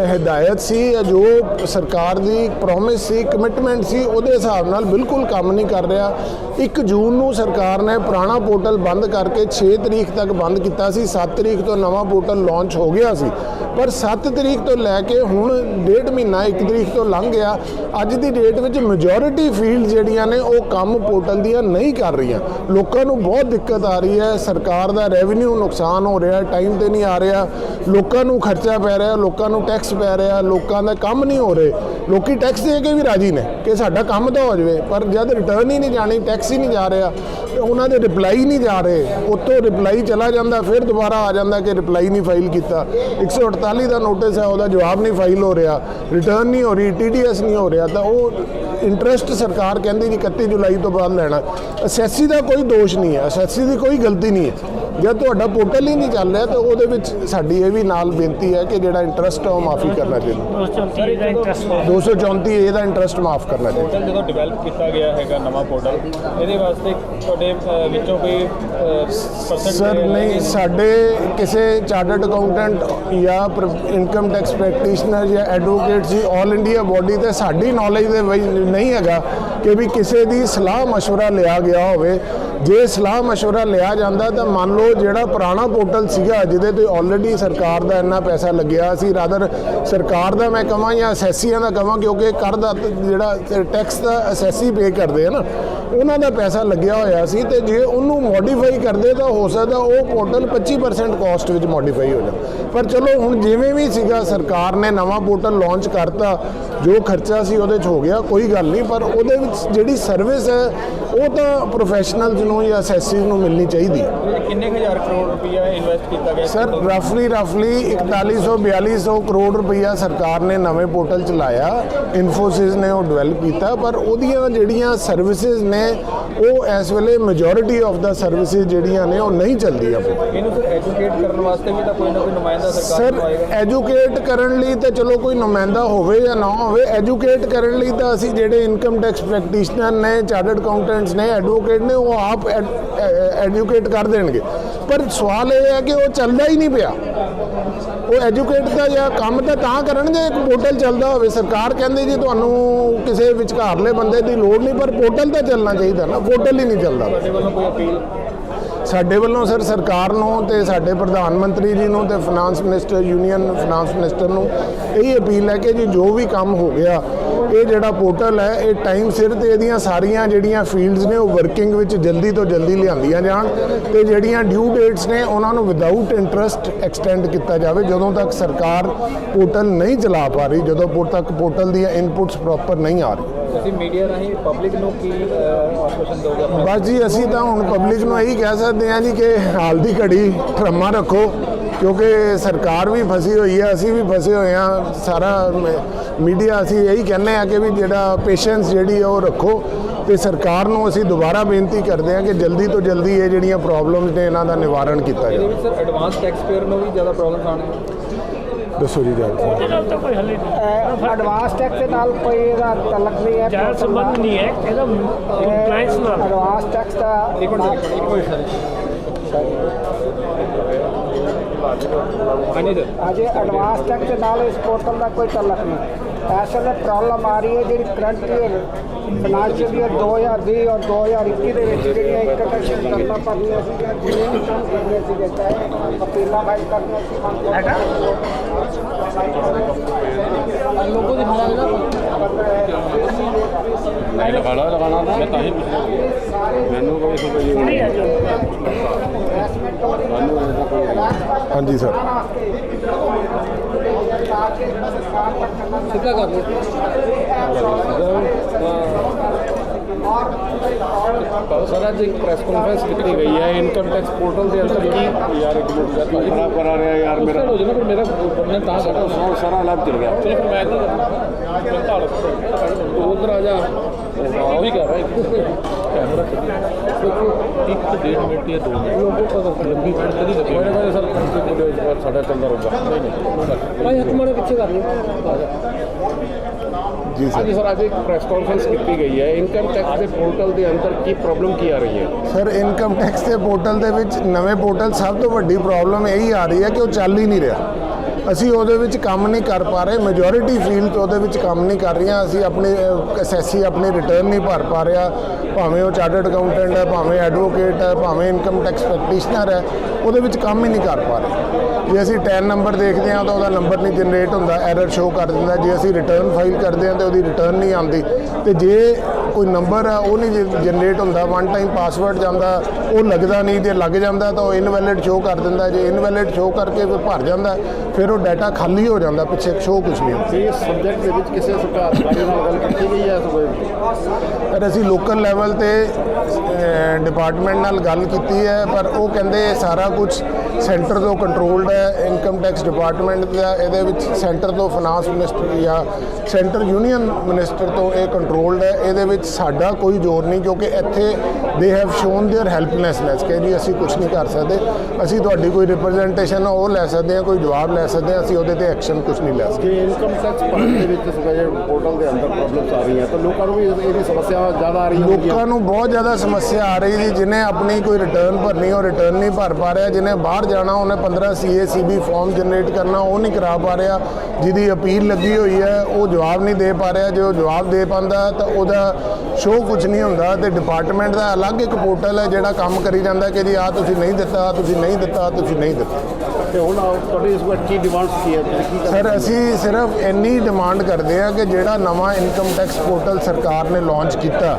ਹਦਾਇਤ ਸੀ ਜਾਂ ਜੋ ਸਰਕਾਰ ਦੀ ਪ੍ਰੋਮਿਸ ਸੀ, ਕਮਿਟਮੈਂਟ ਸੀ, ਉਹਦੇ ਹਿਸਾਬ ਨਾਲ ਬਿਲਕੁਲ ਕੰਮ ਨਹੀਂ ਕਰ ਰਿਹਾ। 1 ਜੂਨ ਨੂੰ ਸਰਕਾਰ ਨੇ ਪੁਰਾਣਾ ਪੋਰਟਲ ਬੰਦ ਕਰਕੇ 6 ਤਰੀਕ ਤੱਕ ਬੰਦ ਕੀਤਾ ਸੀ। 7 ਤਰੀਕ ਤੋਂ ਨਵਾਂ ਪੋਰਟਲ ਲਾਂਚ ਹੋ ਗਿਆ ਸੀ, ਪਰ 7 ਤਰੀਕ ਤੋਂ ਲੈ ਕੇ ਹੁਣ 1.5 ਮਹੀਨਾ 1 ਤਰੀਕ ਤੋਂ ਲੰਘ ਗਿਆ। ਅੱਜ ਦੀ ਡੇਟ ਵਿੱਚ ਮੈਜੋਰਿਟੀ ਫੀਲਡ ਜਿਹੜੀਆਂ ਨੇ ਉਹ ਕੰਮ ਪੋਰਟਲ ਦੀਆਂ ਨਹੀਂ ਕਰ ਰਹੀਆਂ। ਲੋਕਾਂ ਨੂੰ ਬਹੁਤ ਦਿੱਕਤ ਆ ਰਹੀ ਹੈ, ਸਰਕਾਰ ਦਾ ਰੈਵਨਿਊ ਨੁਕਸਾਨ ਹੋ ਰਿਹਾ, ਟਾਈਮ ਤੇ ਨਹੀਂ ਆ ਰਿਹਾ, ਲੋਕਾਂ ਨੂੰ ਖਰਚਾ ਪੈ ਰਿਹਾ, ਲੋਕਾਂ ਨੂੰ ਟੈਕਸ ਪੈ ਰਿਹਾ, ਲੋਕਾਂ ਦਾ ਕੰਮ ਨਹੀਂ ਹੋ ਰਹੇ। ਲੋਕੀ ਟੈਕਸ ਦੇ ਕੇ ਵੀ ਰਾਜੀ ਨੇ ਕਿ ਸਾਡਾ ਕੰਮ ਤਾਂ ਹੋ ਜਾਵੇ, ਪਰ ਜਦ ਰਿਟਰਨ ਹੀ ਨਹੀਂ ਜਾਣੀ, ਟੈਕਸ ਹੀ ਨਹੀਂ ਜਾ ਰਿਹਾ, ਉਹਨਾਂ ਦੇ ਰਿਪਲਾਈ ਨਹੀਂ ਜਾ ਰਹੇ। ਉੱਤੋਂ ਰਿਪਲਾਈ ਚਲਾ ਜਾਂਦਾ, ਫਿਰ ਦੁਬਾਰਾ ਆ ਜਾਂਦਾ ਕਿ ਰਿਪਲਾਈ ਨਹੀਂ ਫਾਈਲ ਕੀਤਾ। 148 ਦਾ ਨੋਟਿਸ ਹੈ, ਉਹਦਾ ਜਵਾਬ ਨਹੀਂ ਫਾਈਲ ਹੋ ਰਿਹਾ, ਰਿਟਰਨ ਨਹੀਂ ਹੋ ਰਹੀ, TDS ਨਹੀਂ ਹੋ ਰਿਹਾ, ਤਾਂ ਉਹ ਇੰਟਰਸਟ ਸਰਕਾਰ ਕਹਿੰਦੀ ਜੀ 31 ਜੁਲਾਈ ਤੋਂ ਬਾਅਦ ਲੈਣਾ। ਅਸੈਸੀ ਦਾ ਕੋਈ ਦੋਸ਼ ਨਹੀਂ ਹੈ, ਅਸੈਸੀ ਦੀ ਕੋਈ ਗਲਤੀ ਨਹੀਂ ਹੈ। ਜਦ ਤੁਹਾਡਾ ਪੋਰਟਲ ਹੀ ਨਹੀਂ ਚੱਲ ਰਿਹਾ ਤਾਂ ਉਹਦੇ ਵਿੱਚ ਸਾਡੀ ਇਹ ਵੀ ਨਾਲ ਬੇਨਤੀ ਹੈ ਕਿ ਜਿਹੜਾ ਇੰਟਰਸਟ ਹੈ ਉਹ ਮਾਫੀ ਕਰਨਾ ਚਾਹੀਦਾ। 234A ਦਾ ਇੰਟਰਸਟ ਮਾਫ ਕਰਨਾ ਚਾਹੀਦਾ। ਪੋਰਟਲ ਜਦੋਂ ਡਿਵੈਲਪ ਕੀਤਾ ਗਿਆ ਹੈਗਾ ਨਵਾਂ ਪੋਰਟਲ, ਇਹਦੇ ਵਾਸਤੇ ਤੁਹਾਡੇ ਵਿੱਚੋਂ ਕੋਈ ਪਰਸੈਂਟ? ਸਰ ਨਹੀਂ, ਸਾਡੇ ਕਿਸੇ ਚਾਰਟਰਡ ਅਕਾਊਂਟੈਂਟ ਜਾਂ ਇਨਕਮ ਟੈਕਸ ਪ੍ਰੈਕਟੀਸ਼ਨਰ ਜਾਂ ਐਡਵੋਕੇਟ ਸੀ ਆਲ ਇੰਡੀਆ ਬੋਡੀ ਤੇ ਸਾਡੀ ਨੌਲੇਜ ਦੇ ਵਿੱਚ ਨਹੀਂ ਹੈਗਾ ਕਿ ਵੀ ਕਿਸੇ ਦੀ ਸਲਾਹ ਮਸ਼ਵਰਾ ਲਿਆ ਗਿਆ ਹੋਵੇ। ਜੇ ਸਲਾਹ ਮਸ਼ਵਰਾ ਲਿਆ ਜਾਂਦਾ ਤਾਂ ਮੰਨ ਲਓ ਜਿਹੜਾ ਪੁਰਾਣਾ ਪੋਰਟਲ ਸੀਗਾ ਜਿਹਦੇ ਤੇ ਆਲਰੇਡੀ ਸਰਕਾਰ ਦਾ ਇੰਨਾ ਪੈਸਾ ਲੱਗਿਆ ਸੀ, ਰਾਦਰ ਸਰਕਾਰ ਦਾ ਮੈਂ ਕਹਾਂ ਜਾਂ ਅਸੈਸੀਆਂ ਦਾ ਕਹਾਂ, ਕਿਉਂਕਿ ਕਰ ਦਾ ਜਿਹੜਾ ਟੈਕਸ ਦਾ ਅਸੈਸੀ ਪੇ ਕਰਦੇ ਆ ਨਾ, ਉਹਨਾਂ ਦਾ ਪੈਸਾ ਲੱਗਿਆ ਹੋਇਆ ਸੀ, ਤੇ ਜੇ ਉਹਨੂੰ ਮੋਡੀਫਾਈ ਕਰਦੇ ਤਾਂ ਹੋ ਸਕਦਾ ਉਹ ਪੋਰਟਲ 25% ਕਾਸਟ ਵਿੱਚ ਮੋਡੀਫਾਈ ਹੋ ਜਾਵੇ। ਪਰ ਚਲੋ ਹੁਣ ਜਿਵੇਂ ਵੀ ਸੀਗਾ, ਸਰਕਾਰ ਨੇ ਨਵਾਂ ਪੋਰਟਲ ਲਾਂਚ ਕਰਤਾ, ਜੋ ਖਰਚਾ ਸੀ ਉਹਦੇ 'ਚ ਹੋ ਗਿਆ, ਕੋਈ ਗੱਲ ਨਹੀਂ, ਪਰ ਉਹਦੇ ਵਿੱਚ ਜਿਹੜੀ ਸਰਵਿਸ ਹੈ ਉਹ ਤਾਂ ਪ੍ਰੋਫੈਸ਼ਨਲਸ ਨੂੰ ਜਾਂ ਅਸੈਸੀਜ਼ ਨੂੰ ਮਿਲਣੀ ਚਾਹੀਦੀ। ਕਿੰਨੇ ਹਜ਼ਾਰ ਕਰੋੜ ਰੁਪਈਆ ਇਨਵੈਸਟ ਕੀਤਾ ਗਿਆ ਸਰ? ਰਫਲੀ 4100-4200 ਕਰੋੜ ਰੁਪਈਆ ਸਰਕਾਰ ਨੇ ਨਵੇਂ ਪੋਰਟਲ ਚਲਾਇਆ, ਇਨਫੋਸਿਸ ਨੇ ਉਹ ਡਿਵੈਲਪ ਕੀਤਾ, ਪਰ ਉਹਦੀਆਂ ਜਿਹੜੀਆਂ ਸਰਵਿਸਿਜ਼ ਨੇ ਉਹ ਇਸ ਵੇਲੇ ਮੈਜੋਰਿਟੀ ਆਫ ਦਾ ਸਰਵਿਸਿਜ਼ ਜਿਹੜੀਆਂ ਨੇ ਉਹ ਨਹੀਂ ਚੱਲਦੀਆਂ। ਇਹਨੂੰ ਸਰ ਐਜੂਕੇਟ ਕਰਨ ਵਾਸਤੇ ਵੀ ਤਾਂ ਕੋਈ ਨਾ ਕੋਈ ਨੁਮਾਇੰਦਾ ਸਰਕਾਰ ਨੂੰ ਆਏਗਾ। ਸਰ ਐਜੂਕੇਟ ਕਰਨ ਲਈ ਤਾਂ ਚਲੋ ਕੋਈ ਨੁਮਾਇੰਦਾ ਹੋਵੇ ਜਾਂ ਨਾ ਹੋਵੇ, ਐਜੂਕੇਟ ਕਰਨ ਲਈ ਤਾਂ ਅਸੀਂ ਜਿਹੜੇ ਇਨਕਮ ਟੈਕਸ ਪ੍ਰੈਕਟੀਸ਼ਨਰ ਨੇ, ਚਾਰਟਰਡ ਅਕਾਊਂਟੈਂਟਸ ਨੇ, ਐਡਵੋਕੇਟ ਨੇ, ਉਹ ਆਪ ਐਜੂਕੇਟ ਕਰ ਦੇਣਗੇ। ਪਰ ਸਵਾਲ ਇਹ ਹੈ ਕਿ ਉਹ ਚੱਲਦਾ ਹੀ ਨਹੀਂ ਪਿਆ। ਉਹ ਐਜੂਕੇਟ ਦਾ ਜਾਂ ਕੰਮ ਤਾਂ ਕਰਨ ਜੇ ਇੱਕ ਪੋਰਟਲ ਚੱਲਦਾ ਹੋਵੇ। ਸਰਕਾਰ ਕਹਿੰਦੀ ਜੀ ਤੁਹਾਨੂੰ ਕਿਸੇ ਵਿਚਕਾਰਲੇ ਬੰਦੇ ਦੀ ਲੋੜ ਨਹੀਂ, ਪਰ ਪੋਰਟਲ ਤਾਂ ਚੱਲਣਾ ਚਾਹੀਦਾ ਨਾ, ਪੋਰਟਲ ਹੀ ਨਹੀਂ ਚੱਲਦਾ। ਤੁਹਾਡੇ ਵੱਲੋਂ ਕੋਈ ਅਪੀਲ? ਸਾਡੇ ਵੱਲੋਂ ਸਰ ਸਰਕਾਰ ਨੂੰ ਤੇ ਸਾਡੇ ਪ੍ਰਧਾਨ ਮੰਤਰੀ ਜੀ ਨੂੰ ਤੇ finance minister, union finance minister ਨੂੰ ਇਹ ਅਪੀਲ ਹੈ ਕਿ ਜੀ ਜੋ ਵੀ ਕੰਮ ਹੋ ਗਿਆ, ਇਹ ਜਿਹੜਾ ਪੋਰਟਲ ਹੈ ਇਹ ਟਾਈਮ ਸਿਰ ਤੇ ਇਹਦੀਆਂ ਸਾਰੀਆਂ ਜਿਹੜੀਆਂ ਫੀਲਡਸ ਨੇ ਉਹ ਵਰਕਿੰਗ ਵਿੱਚ ਜਲਦੀ ਤੋਂ ਜਲਦੀ ਲਿਆਂਦੀਆਂ ਜਾਣ, ਤੇ ਜਿਹੜੀਆਂ ਡਿਊ ਡੇਟਸ ਨੇ ਉਹਨਾਂ ਨੂੰ ਵਿਦਆਊਟ ਇੰਟਰਸਟ ਐਕਸਟੈਂਡ ਕੀਤਾ ਜਾਵੇ। ਜਦੋਂ ਤੱਕ ਸਰਕਾਰ ਪੋਰਟਲ ਨਹੀਂ ਚਲਾ ਪਾ ਰਹੀ, ਜਦੋਂ ਤੱਕ ਪੋਰਟਲ ਦੀਆਂ ਇਨਪੁਟਸ ਪ੍ਰੋਪਰ ਨਹੀਂ ਆ ਰਹੀ। ਤੁਸੀਂ ਮੀਡੀਆ ਰਾਹੀਂ ਪਬਲਿਕ ਨੂੰ ਕੀ ਆਸ਼ਵਾਸਨ ਦਿਓਗੇ? ਬਸ ਜੀ ਅਸੀਂ ਤਾਂ ਹੁਣ ਪਬਲਿਕ ਨੂੰ ਇਹੀ ਕਹਿ ਸਕਦੇ ਹਾਂ ਜੀ ਕਿ ਹਾਲ ਦੀ ਘੜੀ ਠਰਮਾ ਰੱਖੋ, ਕਿਉਂਕਿ ਸਰਕਾਰ ਵੀ ਫਸੀ ਹੋਈ ਹੈ, ਅਸੀਂ ਵੀ ਫਸੇ ਹੋਏ ਹਾਂ। ਸਾਰਾ ਮੀਡੀਆ ਅਸੀਂ ਇਹੀ ਕਹਿੰਦੇ ਹਾਂ ਕਿ ਵੀ ਜਿਹੜਾ ਪੇਸ਼ੈਂਸ ਜਿਹੜੀ ਹੈ ਉਹ ਰੱਖੋ, ਤੇ ਸਰਕਾਰ ਨੂੰ ਅਸੀਂ ਦੁਬਾਰਾ ਬੇਨਤੀ ਕਰਦੇ ਹਾਂ ਕਿ ਜਲਦੀ ਤੋਂ ਜਲਦੀ ਇਹ ਜਿਹੜੀਆਂ ਪ੍ਰੋਬਲਮਸ ਨੇ ਇਹਨਾਂ ਦਾ ਨਿਵਾਰਨ ਕੀਤਾ ਜਾਵੇ। ਇਹਦੇ ਵਿੱਚ ਸਰ ਐਡਵਾਂਸ ਟੈਕਸ ਪੇਅਰ ਨੂੰ ਵੀ ਜ਼ਿਆਦਾ ਪ੍ਰੋਬਲਮਸ ਆਉਣਗੀਆਂ? ਦੱਸੋ ਜੀ ਜਲਦੀ। ਉਹਦੇ ਨਾਲ ਤਾਂ ਕੋਈ ਹੱਲ ਹੀ ਨਹੀਂ। ਐਡਵਾਂਸ ਟੈਕਸ ਦੇ ਨਾਲ ਕੋਈ ਇਹਦਾ ਤਲਕ ਨਹੀਂ ਹੈ, ਜ਼ਿਆਦਾ ਸੰਬੰਧ ਨਹੀਂ ਹੈ ਇਹਦਾ ਕੰਪਲਾਈਂਸ ਨਾਲ। ਐਡਵਾਂਸ ਟੈਕਸ ਦਾ ਅਜੇ ਐਡਵਾਂਸ ਟੈਕਸ ਦੇ ਨਾਲ ਇਸ ਪੋਰਟਲ ਦਾ ਕੋਈ ਤਲਕ ਨਹੀਂ। ਇਸ ਵੇਲੇ ਪ੍ਰੋਬਲਮ ਆ ਰਹੀ ਹੈ ਜਿਹੜੀ ਕਰੰਟ ਈਅਰ ਫਾਈਨੈਂਸ਼ੀਅਲ ਈਅਰ 2020 ਔਰ 2021 ਦੇ ਵਿੱਚ ਜਿਹੜੀਆਂ ਇਨਕਮ ਟੈਕਸ ਕਰਨਾ ਪੜਦੀਆਂ ਸੀ, ਜਿਵੇਂ ਵੀ ਕੰਮ ਕਰਨੇ ਸੀਗੇ, ਚਾਹੇ ਅਪੀਲਾਂ ਫਾਈਲ ਕਰਨੀਆਂ ਸੀ, ਲੋਗੋ ਦਿਖਾਣਾ ਹੈ ਨਾ ਲਗਾਣਾ ਮੈਂ ਤਾਂ ਹੀ ਮੈਨੂੰ ਕੋਈ ਨਹੀਂ ਹੈ ਜੀ। ਹਾਂਜੀ ਸਰ। ਸਿੱਧਾ ਕਰ ਲਓ। ਸਰ ਅੱਜ ਇੱਕ ਪ੍ਰੈਸ ਕਾਨਫਰੰਸ ਕੀਤੀ ਗਈ ਹੈ ਇਨਕਮ ਟੈਕਸ ਪੋਰਟਲ ਦੇ ਅੰਦਰ ਕੀ ਯਾਰ ਇੱਕ ਮਿੰਟ ਖਰਾਬ ਕਰਾ ਰਿਹਾ ਯਾਰ ਮੇਰਾ ਹੋ ਜਾਣਾ, ਪਰ ਮੇਰਾ ਬੰਨੇ ਤਾਂ ਸਾਰਾ ਅਲੱਗ ਚਲ ਗਿਆ। ਚਲੋ ਫਿਰ ਮੈਂ ਇੱਧਰ ਉਧਰ ਆ ਜਾ, ਉਹ ਵੀ ਕਰ ਰਿਹਾ ਕੈਮਰਾ ਇੱਕ 1.5 ਮਿੰਟ ਜਾਂ 2 ਮਿੰਟ ਲੰਬੀ ਫੜ ਕਦੀ ਲੱਗੇ ਮੇਰੇ ਸਰ ਸਾਡਾ ਚੱਲਦਾ ਰਹੂਗਾ। ਨਹੀਂ ਭਾਈ ਹੱਥ ਮਾਰੇ ਪਿੱਛੇ ਕਰ ਲਿਓ। ਜੀ ਹਾਂਜੀ ਸਰ, ਅੱਜ ਇੱਕ ਪ੍ਰੈਸ ਕਾਨਫਰੰਸ ਕੀਤੀ ਗਈ ਹੈ, ਇਨਕਮ ਟੈਕਸ ਦੇ ਪੋਰਟਲ ਦੇ ਅੰਦਰ ਕੀ ਪ੍ਰੋਬਲਮ ਕੀ ਆ ਰਹੀ ਹੈ? ਸਰ, ਇਨਕਮ ਟੈਕਸ ਦੇ ਪੋਰਟਲ ਦੇ ਵਿੱਚ ਨਵੇਂ ਪੋਰਟਲ ਸਭ ਤੋਂ ਵੱਡੀ ਪ੍ਰੋਬਲਮ ਇਹੀ ਆ ਰਹੀ ਹੈ ਕਿ ਉਹ ਚੱਲ ਹੀ ਨਹੀਂ ਰਿਹਾ। ਅਸੀਂ ਉਹਦੇ ਵਿੱਚ ਕੰਮ ਨਹੀਂ ਕਰ ਪਾ ਰਹੇ, ਮੈਜੋਰਿਟੀ ਫੀਲਡ ਉਹਦੇ ਵਿੱਚ ਕੰਮ ਨਹੀਂ ਕਰ ਰਹੀਆਂ। ਅਸੀਂ ਆਪਣੀ ਐਸਐਸਸੀ ਆਪਣੀ ਰਿਟਰਨ ਨਹੀਂ ਭਰ ਪਾ ਰਿਹਾ, ਭਾਵੇਂ ਉਹ ਚਾਰਟਰਡ ਅਕਾਊਂਟੈਂਟ ਹੈ, ਭਾਵੇਂ ਐਡਵੋਕੇਟ ਹੈ, ਭਾਵੇਂ ਇਨਕਮ ਟੈਕਸ ਪ੍ਰੈਕਟੀਸ਼ਨਰ ਹੈ, ਉਹਦੇ ਵਿੱਚ ਕੰਮ ਹੀ ਨਹੀਂ ਕਰ ਪਾ ਰਹੇ। ਜੇ ਅਸੀਂ 10 ਨੰਬਰ ਦੇਖਦੇ ਹਾਂ ਤਾਂ ਉਹਦਾ ਨੰਬਰ ਨਹੀਂ ਜਨਰੇਟ ਹੁੰਦਾ, ਐਰਰ ਸ਼ੋ ਕਰ ਦਿੰਦਾ। ਜੇ ਅਸੀਂ ਰਿਟਰਨ ਫਾਈਲ ਕਰਦੇ ਹਾਂ ਤਾਂ ਉਹਦੀ ਰਿਟਰਨ ਨਹੀਂ ਆਉਂਦੀ। ਤੇ ਜੇ ਕੋਈ ਨੰਬਰ ਆ ਉਹ ਨਹੀਂ ਜਨਰੇਟ ਹੁੰਦਾ, ਵਨ ਟਾਈਮ ਪਾਸਵਰਡ ਜਾਂਦਾ ਉਹ ਲੱਗਦਾ ਨਹੀਂ, ਜੇ ਲੱਗ ਜਾਂਦਾ ਤਾਂ ਉਹ ਇਨਵੈਲਿਡ ਸ਼ੋ ਕਰ ਦਿੰਦਾ। ਜੇ ਇਨਵੈਲਿਡ ਸ਼ੋ ਕਰਕੇ ਫਿਰ ਭਰ ਜਾਂਦਾ, ਫਿਰ ਉਹ ਡਾਟਾ ਖਾਲੀ ਹੋ ਜਾਂਦਾ, ਪਿੱਛੇ ਸ਼ੋ ਕੁਝ ਨਹੀਂ ਹੁੰਦਾ। ਇਸ ਸਬਜੈਕਟ ਦੇ ਵਿੱਚ ਕਿਸੇ ਸਰਕਾਰ ਨਾਲ ਗੱਲ ਕੀਤੀ ਗਈ ਹੈ? ਪਰ ਅਸੀਂ ਲੋਕਲ ਲੈਵਲ ਤੇ ਡਿਪਾਰਟਮੈਂਟ ਨਾਲ ਗੱਲ ਕੀਤੀ ਹੈ, ਪਰ ਉਹ ਕਹਿੰਦੇ ਸਾਰਾ ਕੁਝ ਸੈਂਟਰ ਤੋਂ ਕੰਟਰੋਲਡ ਹੈ। ਇਨਕਮ ਟੈਕਸ ਡਿਪਾਰਟਮੈਂਟ ਦਾ ਇਹਦੇ ਵਿੱਚ ਸੈਂਟਰ ਤੋਂ ਫਾਈਨਾਂਸ ਮਿਨਿਸਟਰ ਜਾਂ ਸੈਂਟਰ ਯੂਨੀਅਨ ਮਿਨਿਸਟਰ ਤੋਂ ਇਹ ਕੰਟਰੋਲਡ ਹੈ। ਇਹਦੇ ਵਿੱਚ ਸਾਡਾ ਕੋਈ ਜ਼ੋਰ ਨਹੀਂ, ਕਿਉਂਕਿ ਇੱਥੇ ਦੇ ਹੈਵ ਸ਼ੋਨ ਦੇਅਰ ਹੈਲਪਲੈਸਨੈਸ ਕਿ ਜੀ ਅਸੀਂ ਕੁਝ ਨਹੀਂ ਕਰ ਸਕਦੇ। ਅਸੀਂ ਤੁਹਾਡੀ ਕੋਈ ਰਿਪਰੈਜ਼ੈਂਟੇਸ਼ਨ ਉਹ ਲੈ ਸਕਦੇ ਹਾਂ, ਕੋਈ ਜਵਾਬ ਲੈ ਸਕਦੇ ਹਾਂ, ਅਸੀਂ ਉਹਦੇ ਤੇ ਐਕਸ਼ਨ ਕੁਝ ਨਹੀਂ ਲੈ ਸਕਦੇ। ਜੇ ਇਨਕਮ ਟੈਕਸ ਭਰਨ ਦੇ ਵਿੱਚ ਪੋਰਟਲ ਦੇ ਅੰਦਰ ਪ੍ਰੋਬਲਮਸ ਆ ਰਹੀਆਂ ਤਾਂ ਲੋਕਾਂ ਨੂੰ ਵੀ ਇਹਦੀ ਸਮੱਸਿਆ ਜ਼ਿਆਦਾ ਆ ਰਹੀ ਹੈ। ਲੋਕਾਂ ਨੂੰ ਬਹੁਤ ਜ਼ਿਆਦਾ ਸਮੱਸਿਆ ਆ ਰਹੀ ਜੀ। ਜਿਹਨੇ ਆਪਣੀ ਕੋਈ ਰਿਟਰਨ ਭਰਨੀ ਉਹ ਰਿਟਰਨ ਨਹੀਂ ਭਰ ਪਾ ਰਿਹਾ, ਜਿਹਨੇ ਬਾਹਰ ਜਾਣਾ ਉਹਨੇ 15 CACB ਫਾਰਮ ਜਨਰੇਟ ਕਰਨਾ ਉਹ ਨਹੀਂ ਕਰਾ ਪਾ ਰਿਹਾ, ਜਿਹਦੀ ਅਪੀਲ ਲੱਗੀ ਹੋਈ ਹੈ ਉਹ ਜਵਾਬ ਨਹੀਂ ਦੇ ਪਾ ਰਿਹਾ। ਜੇ ਉਹ ਜਵਾਬ ਦੇ ਪਾਉਂਦਾ ਤਾਂ ਉਹਦਾ ਸ਼ੋਅ ਕੁਝ ਨਹੀਂ ਹੁੰਦਾ। ਤੇ ਡਿਪਾਰਟਮੈਂਟ ਦਾ ਅਲੱਗ ਇੱਕ ਪੋਰਟਲ ਹੈ ਜਿਹੜਾ ਕੰਮ ਕਰੀ ਜਾਂਦਾ ਕਿ ਜੀ ਆਹ ਤੁਸੀਂ ਨਹੀਂ ਦਿੱਤਾ, ਤੁਸੀਂ ਨਹੀਂ ਦਿੱਤਾ, ਤੁਸੀਂ ਨਹੀਂ ਦਿੱਤਾ। ਤੇ ਹੁਣ ਤੁਹਾਡੀ ਇਸ ਵਾਰ ਕੀ ਡਿਮਾਂਡ ਕੀ ਹੈ? ਸਰ, ਅਸੀਂ ਸਿਰਫ ਇੰਨੀ ਡਿਮਾਂਡ ਕਰਦੇ ਹਾਂ ਕਿ ਜਿਹੜਾ ਨਵਾਂ ਇਨਕਮ ਟੈਕਸ ਪੋਰਟਲ ਸਰਕਾਰ ਨੇ ਲਾਂਚ ਕੀਤਾ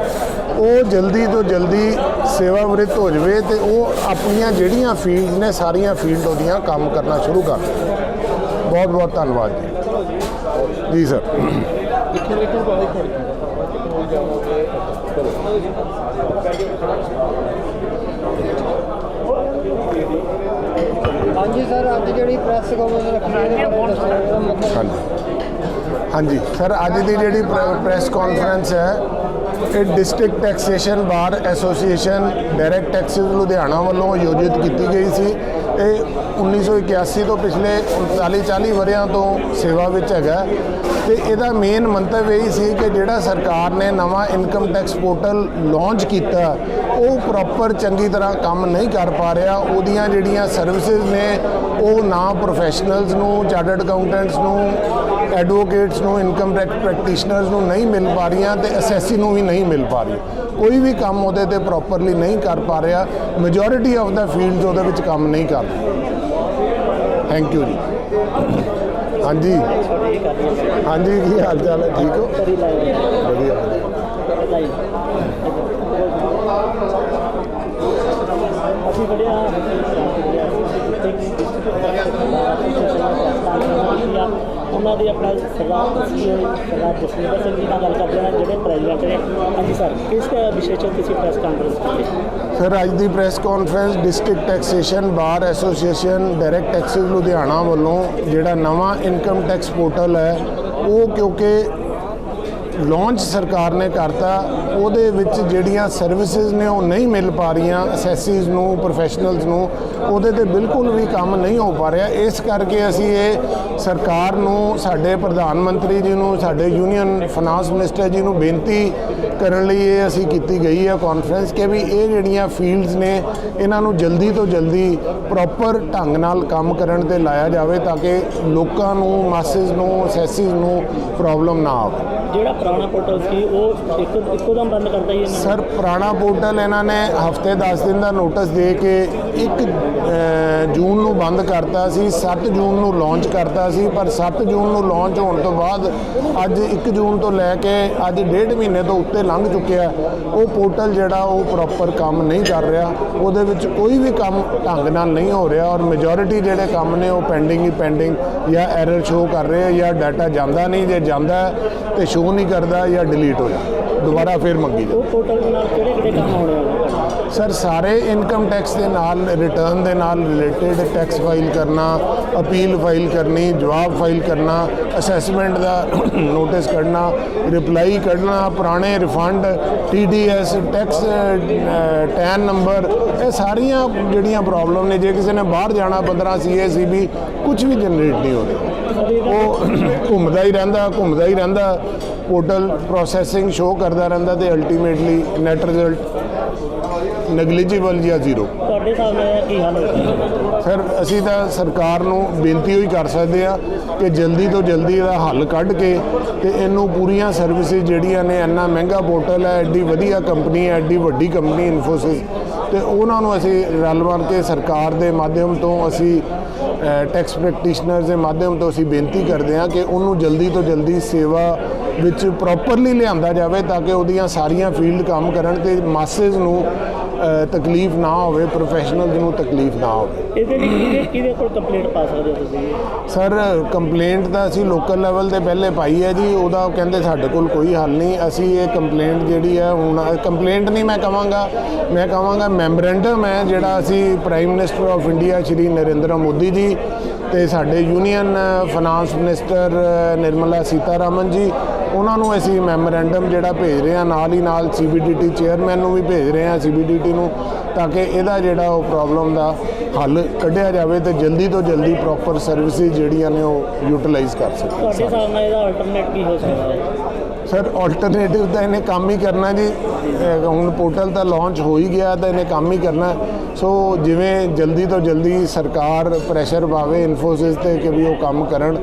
ਉਹ ਜਲਦੀ ਤੋਂ ਜਲਦੀ ਸੇਵਾਵ੍ਰਿਤ ਹੋ ਜਾਵੇ ਤੇ ਉਹ ਆਪਣੀਆਂ ਜਿਹੜੀਆਂ ਫੀਲਡ ਨੇ ਸਾਰੀਆਂ ਫੀਲਡ ਉਹਦੀਆਂ ਕੰਮ ਕਰਨਾ ਸ਼ੁਰੂ ਕਰ ਦੇਣ। ਬਹੁਤ ਬਹੁਤ ਧੰਨਵਾਦ ਜੀ। ਜੀ ਸਰ। ਹਾਂਜੀ ਸਰ, ਅੱਜ ਜਿਹੜੀ ਪ੍ਰੈਸ ਕਾਨਫਰੰਸ ਰੱਖੀ ਹੈ ਹਾਂਜੀ ਸਰ, ਅੱਜ ਦੀ ਜਿਹੜੀ ਪ੍ਰੈਸ ਕਾਨਫਰੰਸ ਹੈ ਇਹ district taxation bar association direct taxes Ludhiana ਵੱਲੋਂ ਆਯੋਜਿਤ ਕੀਤੀ ਗਈ ਸੀ। ਇਹ 1981 ਤੋਂ ਪਿਛਲੇ 39-40 ਵਰ੍ਹਿਆਂ ਤੋਂ ਸੇਵਾ ਵਿੱਚ ਹੈਗਾ ਤੇ ਇਹਦਾ ਮੇਨ ਮੰਤਵ ਇਹ ਸੀ ਕਿ ਜਿਹੜਾ ਸਰਕਾਰ ਨੇ ਨਵਾਂ ਇਨਕਮ ਟੈਕਸ ਪੋਰਟਲ ਲਾਂਚ ਕੀਤਾ ਉਹ ਪ੍ਰੋਪਰ ਚੰਗੀ ਤਰ੍ਹਾਂ ਕੰਮ ਨਹੀਂ ਕਰ ਪਾ ਰਿਹਾ। ਉਹਦੀਆਂ ਜਿਹੜੀਆਂ ਸਰਵਿਸਿਜ਼ ਨੇ ਉਹ ਨਾ ਪ੍ਰੋਫੈਸ਼ਨਲਸ ਨੂੰ, ਚਾਰਟਰਡ ਅਕਾਊਂਟੈਂਟਸ ਨੂੰ, ਐਡਵੋਕੇਟਸ ਨੂੰ, ਇਨਕਮ ਟੈਕਸ ਪ੍ਰੈਕਟੀਸ਼ਨਰਸ ਨੂੰ ਨਹੀਂ ਮਿਲ ਪਾ ਰਹੀਆਂ ਤੇ ਐਸਐਸਸੀ ਨੂੰ ਵੀ ਨਹੀਂ ਮਿਲ ਪਾ ਰਹੀ। ਕੋਈ ਵੀ ਕੰਮ ਉਹਦੇ ਤੇ ਪ੍ਰੋਪਰਲੀ ਨਹੀਂ ਕਰ ਪਾ ਰਿਹਾ। ਮੈਜੋਰਿਟੀ ਆਫ ਦਾ ਫੀਲਡਸ ਉਹਦੇ ਵਿੱਚ ਕੰਮ ਨਹੀਂ ਕਰ ਰਹੀ। ਥੈਂਕ ਯੂ ਜੀ। ਹਾਂਜੀ ਹਾਂਜੀ, ਕੀ ਹਾਲ ਚਾਲ ਹੈ? ਠੀਕ ਹੋ? ਵਧੀਆ ਅਸੀਂ ਬੜਿਆ ਉਹਨਾਂ ਦੇ ਆਪਣਾ ਸਰਦਾਰ ਜਸਵਿੰਦਰ ਸਿੰਘ ਜੀ ਨਾਲ ਗੱਲ ਕਰਦੇ ਹਾਂ ਜਿਹੜੇ ਪ੍ਰੈਜ਼ੀਡੈਂਟ ਨੇ। ਹਾਂਜੀ ਸਰ, ਕਿਸ ਵਿਸ਼ੇ 'ਚ ਤੁਸੀਂ ਪ੍ਰੈਸ ਕਾਨਫਰੰਸ ਕੀਤੀ? ਸਰ, ਅੱਜ ਦੀ press conference district taxation bar association direct taxes Ludhiana ਵੱਲੋਂ ਜਿਹੜਾ ਨਵਾਂ ਇਨਕਮ ਟੈਕਸ ਪੋਰਟਲ ਹੈ ਉਹ ਕਿਉਂਕਿ ਲਾਂਚ ਸਰਕਾਰ ਨੇ ਕਰਤਾ, ਉਹਦੇ ਵਿੱਚ ਜਿਹੜੀਆਂ ਸਰਵਿਸਿਜ਼ ਨੇ ਉਹ ਨਹੀਂ ਮਿਲ ਪਾ ਰਹੀਆਂ ਅਸੈਸੀਜ਼ ਨੂੰ, ਪ੍ਰੋਫੈਸ਼ਨਲਸ ਨੂੰ, ਉਹਦੇ ਤੇ ਬਿਲਕੁਲ ਵੀ ਕੰਮ ਨਹੀਂ ਹੋ ਪਾ ਰਿਹਾ। ਇਸ ਕਰਕੇ ਅਸੀਂ ਇਹ ਸਰਕਾਰ ਨੂੰ, ਸਾਡੇ ਪ੍ਰਧਾਨ ਮੰਤਰੀ ਜੀ ਨੂੰ, ਸਾਡੇ ਯੂਨੀਅਨ ਫਾਈਨਾਂਸ ਮਿਨਿਸਟਰ ਜੀ ਨੂੰ ਬੇਨਤੀ ਕਰਨ ਲਈ ਇਹ ਅਸੀਂ ਕੀਤੀ ਗਈ ਹੈ ਕਾਨਫਰੰਸ ਕਿ ਵੀ ਇਹ ਜਿਹੜੀਆਂ ਫੀਲਡਸ ਨੇ ਇਹਨਾਂ ਨੂੰ ਜਲਦੀ ਤੋਂ ਜਲਦੀ ਪ੍ਰੋਪਰ ਢੰਗ ਨਾਲ ਕੰਮ ਕਰਨ ਤੇ ਲਾਇਆ ਜਾਵੇ ਤਾਂ ਕਿ ਲੋਕਾਂ ਨੂੰ, ਮਾਸਿਸ ਨੂੰ, ਅਸੈਸੀਜ਼ ਨੂੰ ਪ੍ਰੋਬਲਮ ਨਾ ਆਵੇ। ਜਿਹੜਾ ਪੁਰਾਣਾ ਪੋਰਟਲ ਸੀ ਉਹ ਇੱਕੋ ਦਮ ਬੰਦ ਕਰਦਾ ਹੀ ਇਹਨਾਂ ਸਰ, ਪੁਰਾਣਾ ਪੋਰਟਲ ਇਹਨਾਂ ਨੇ ਹਫਤੇ 10 ਦਿਨ ਦਾ ਨੋਟਿਸ ਦੇ ਕੇ 1 ਜੂਨ ਨੂੰ ਬੰਦ ਕਰਤਾ ਸੀ, 7 ਜੂਨ ਨੂੰ ਲਾਂਚ ਕਰਤਾ ਸੀ। ਪਰ 7 ਜੂਨ ਨੂੰ ਲਾਂਚ ਹੋਣ ਤੋਂ ਬਾਅਦ ਅੱਜ 1 ਜੂਨ ਤੋਂ ਲੈ ਕੇ ਅੱਜ 1.5 ਮਹੀਨੇ ਤੋਂ ਉੱਤੇ ਲੰਘ ਚੁੱਕਿਆ। ਉਹ ਪੋਰਟਲ ਜਿਹੜਾ ਉਹ ਪ੍ਰੋਪਰ ਕੰਮ ਨਹੀਂ ਕਰ ਰਿਹਾ, ਉਹਦੇ ਵਿੱਚ ਕੋਈ ਵੀ ਕੰਮ ਢੰਗ ਨਾਲ ਨਹੀਂ ਹੋ ਰਿਹਾ ਔਰ ਮੈਜੋਰਿਟੀ ਜਿਹੜੇ ਕੰਮ ਨੇ ਉਹ ਪੈਂਡਿੰਗ ਹੀ ਪੈਂਡਿੰਗ ਜਾਂ ਐਰਰ ਸ਼ੋ ਕਰ ਰਹੇ ਜਾਂ ਡਾਟਾ ਜਾਂਦਾ ਨਹੀਂ, ਜੇ ਜਾਂਦਾ ਤੇ ਸ਼ੋ ਨਹੀਂ ਕਰਦਾ ਜਾਂ ਡਿਲੀਟ ਹੋ ਜਾਂਦਾ, ਦੁਬਾਰਾ ਫਿਰ ਮੰਗੀ ਜਾਂਦਾ। ਉਹ ਪੋਰਟਲ ਦੇ ਨਾਲ ਕਿਹੜੇ ਕੰਮ ਹੋਣੇ ਆ? ਸਰ, ਸਾਰੇ ਇਨਕਮ ਟੈਕਸ ਦੇ ਨਾਲ, ਰਿਟਰਨ ਦੇ ਨਾਲ ਰਿਲੇਟਡ ਟੈਕਸ ਫਾਈਲ ਕਰਨਾ, ਅਪੀਲ ਫਾਈਲ ਕਰਨੀ, ਜਵਾਬ ਫਾਈਲ ਕਰਨਾ, ਅਸੈਸਮੈਂਟ ਦਾ ਨੋਟਿਸ ਕੱਢਣਾ, ਰਿਪਲਾਈ ਕੱਢਣਾ, ਪੁਰਾਣੇ refund, TDS, tax ten number, ਇਹ ਸਾਰੀਆਂ ਜਿਹੜੀਆਂ ਪ੍ਰੋਬਲਮ ਨੇ। ਜੇ ਕਿਸੇ ਨੇ ਬਾਹਰ ਜਾਣਾ 15 CACB ਕੁਝ ਵੀ ਜਨਰੇਟ ਨਹੀਂ ਹੋ ਰਿਹਾ। ਉਹ ਘੁੰਮਦਾ ਹੀ ਰਹਿੰਦਾ ਪੋਰਟਲ ਪ੍ਰੋਸੈਸਿੰਗ ਸ਼ੋ ਕਰਦਾ ਰਹਿੰਦਾ ਤੇ ਅਲਟੀਮੇਟਲੀ ਨੈਟ ਰਿਜ਼ਲਟ ਨੈਗਲੀਜੀਬਲ ਜਾਂ ਜ਼ੀਰੋ। ਤੁਹਾਡੇ ਸਾਹਮਣੇ ਕੀ ਹੱਲ ਹੋਵੇਗਾ ਸਰ? ਅਸੀਂ ਤਾਂ ਸਰਕਾਰ ਨੂੰ ਬੇਨਤੀ ਹੋਈ ਕਰ ਸਕਦੇ ਆ ਕਿ ਜਲਦੀ ਤੋਂ ਜਲਦੀ ਇਹਦਾ ਹੱਲ ਕੱਢ ਕੇ ਤੇ ਇਹਨੂੰ ਪੂਰੀਆਂ ਸਰਵਿਸਿਜ਼ ਜਿਹੜੀਆਂ ਨੇ, ਇੰਨਾ ਮਹਿੰਗਾ ਪੋਰਟਲ ਹੈ, ਐਡੀ ਵਧੀਆ ਕੰਪਨੀ ਹੈ, ਐਡੀ ਵੱਡੀ ਕੰਪਨੀ ਇਨਫੋਸਿਸ, ਤੇ ਉਹਨਾਂ ਨੂੰ ਅਸੀਂ ਰਲ ਮਿਲ ਕੇ ਸਰਕਾਰ ਦੇ ਮਾਧਿਅਮ ਤੋਂ ਅਸੀਂ ਟੈਕਸ ਪ੍ਰੈਕਟੀਸ਼ਨਰਸ ਦੇ ਮਾਧਿਅਮ ਤੋਂ ਅਸੀਂ ਬੇਨਤੀ ਕਰਦੇ ਹਾਂ ਕਿ ਉਹਨੂੰ ਜਲਦੀ ਤੋਂ ਜਲਦੀ ਸੇਵਾ ਵਿੱਚ ਪ੍ਰੋਪਰਲੀ ਲਿਆਂਦਾ ਜਾਵੇ ਤਾਂ ਕਿ ਉਹਦੀਆਂ ਸਾਰੀਆਂ ਫੀਲਡ ਕੰਮ ਕਰਨ ਤੇ ਮਾਸਸ ਨੂੰ ਤਕਲੀਫ ਨਾ ਹੋਵੇ, ਪ੍ਰੋਫੈਸ਼ਨਲਸ ਨੂੰ ਤਕਲੀਫ ਨਾ ਹੋਵੇ। ਇਹਦੇ ਲਈ ਕਿਹਦੇ ਕੋਲ ਕੰਪਲੇਂਟ ਪਾ ਸਕਦੇ ਹੋ ਤੁਸੀਂ? ਸਰ ਕੰਪਲੇਂਟ ਤਾਂ ਅਸੀਂ ਲੋਕਲ ਲੈਵਲ ਤੇ ਪਹਿਲੇ ਪਾਈ ਹੈ ਜੀ, ਉਹਦਾ ਕਹਿੰਦੇ ਸਾਡੇ ਕੋਲ ਕੋਈ ਹੱਲ ਨਹੀਂ। ਅਸੀਂ ਇਹ ਕੰਪਲੇਂਟ ਜਿਹੜੀ ਹੈ, ਹੁਣ ਕੰਪਲੇਂਟ ਨਹੀਂ ਮੈਂ ਕਹਾਂਗਾ ਮੈਮੋਰੈਂਡਮ ਹੈ ਜਿਹੜਾ ਅਸੀਂ prime minister of India Shri Narendra Modi ji ਤੇ ਸਾਡੇ union finance minister Nirmala Sitharaman ਜੀ, ਉਹਨਾਂ ਨੂੰ ਅਸੀਂ ਮੈਮੋਰੈਂਡਮ ਜਿਹੜਾ ਭੇਜ ਰਹੇ ਹਾਂ, ਨਾਲ ਹੀ ਨਾਲ CBDT ਚੇਅਰਮੈਨ ਨੂੰ ਵੀ ਭੇਜ ਰਹੇ ਹਾਂ, CBDT ਨੂੰ, ਤਾਂ ਕਿ ਇਹਦਾ ਜਿਹੜਾ ਉਹ ਪ੍ਰੋਬਲਮ ਦਾ ਹੱਲ ਕੱਢਿਆ ਜਾਵੇ ਤੇ ਜਲਦੀ ਤੋਂ ਜਲਦੀ ਪ੍ਰੋਪਰ ਸਰਵਿਸਿਜ਼ ਜਿਹੜੀਆਂ ਨੇ ਉਹ ਯੂਟਿਲਾਈਜ਼ ਕਰ ਸਕਣ। ਤੁਹਾਡੇ ਹਿਸਾਬ ਨਾਲ ਇਹਦਾ ਆਲਟਰਨੇਟ ਕੀ ਹੋ ਸਕਦਾ ਹੈ? ਸਰ ਆਲਟਰਨੇਟਿਵ ਤਾਂ ਇਹਨੇ ਕੰਮ ਹੀ ਕਰਨਾ ਜੀ, ਹੁਣ ਪੋਰਟਲ ਤਾਂ ਲਾਂਚ ਹੋ ਹੀ ਗਿਆ ਤਾਂ ਇਹਨੇ ਕੰਮ ਹੀ ਕਰਨਾ। ਸੋ ਜਿਵੇਂ ਜਲਦੀ ਤੋਂ ਜਲਦੀ ਸਰਕਾਰ ਪ੍ਰੈਸ਼ਰ ਪਾਵੇ ਇਨਫੋਸਿਸ ਤੇ ਕਿ ਵੀ ਉਹ ਕੰਮ ਕਰਨ,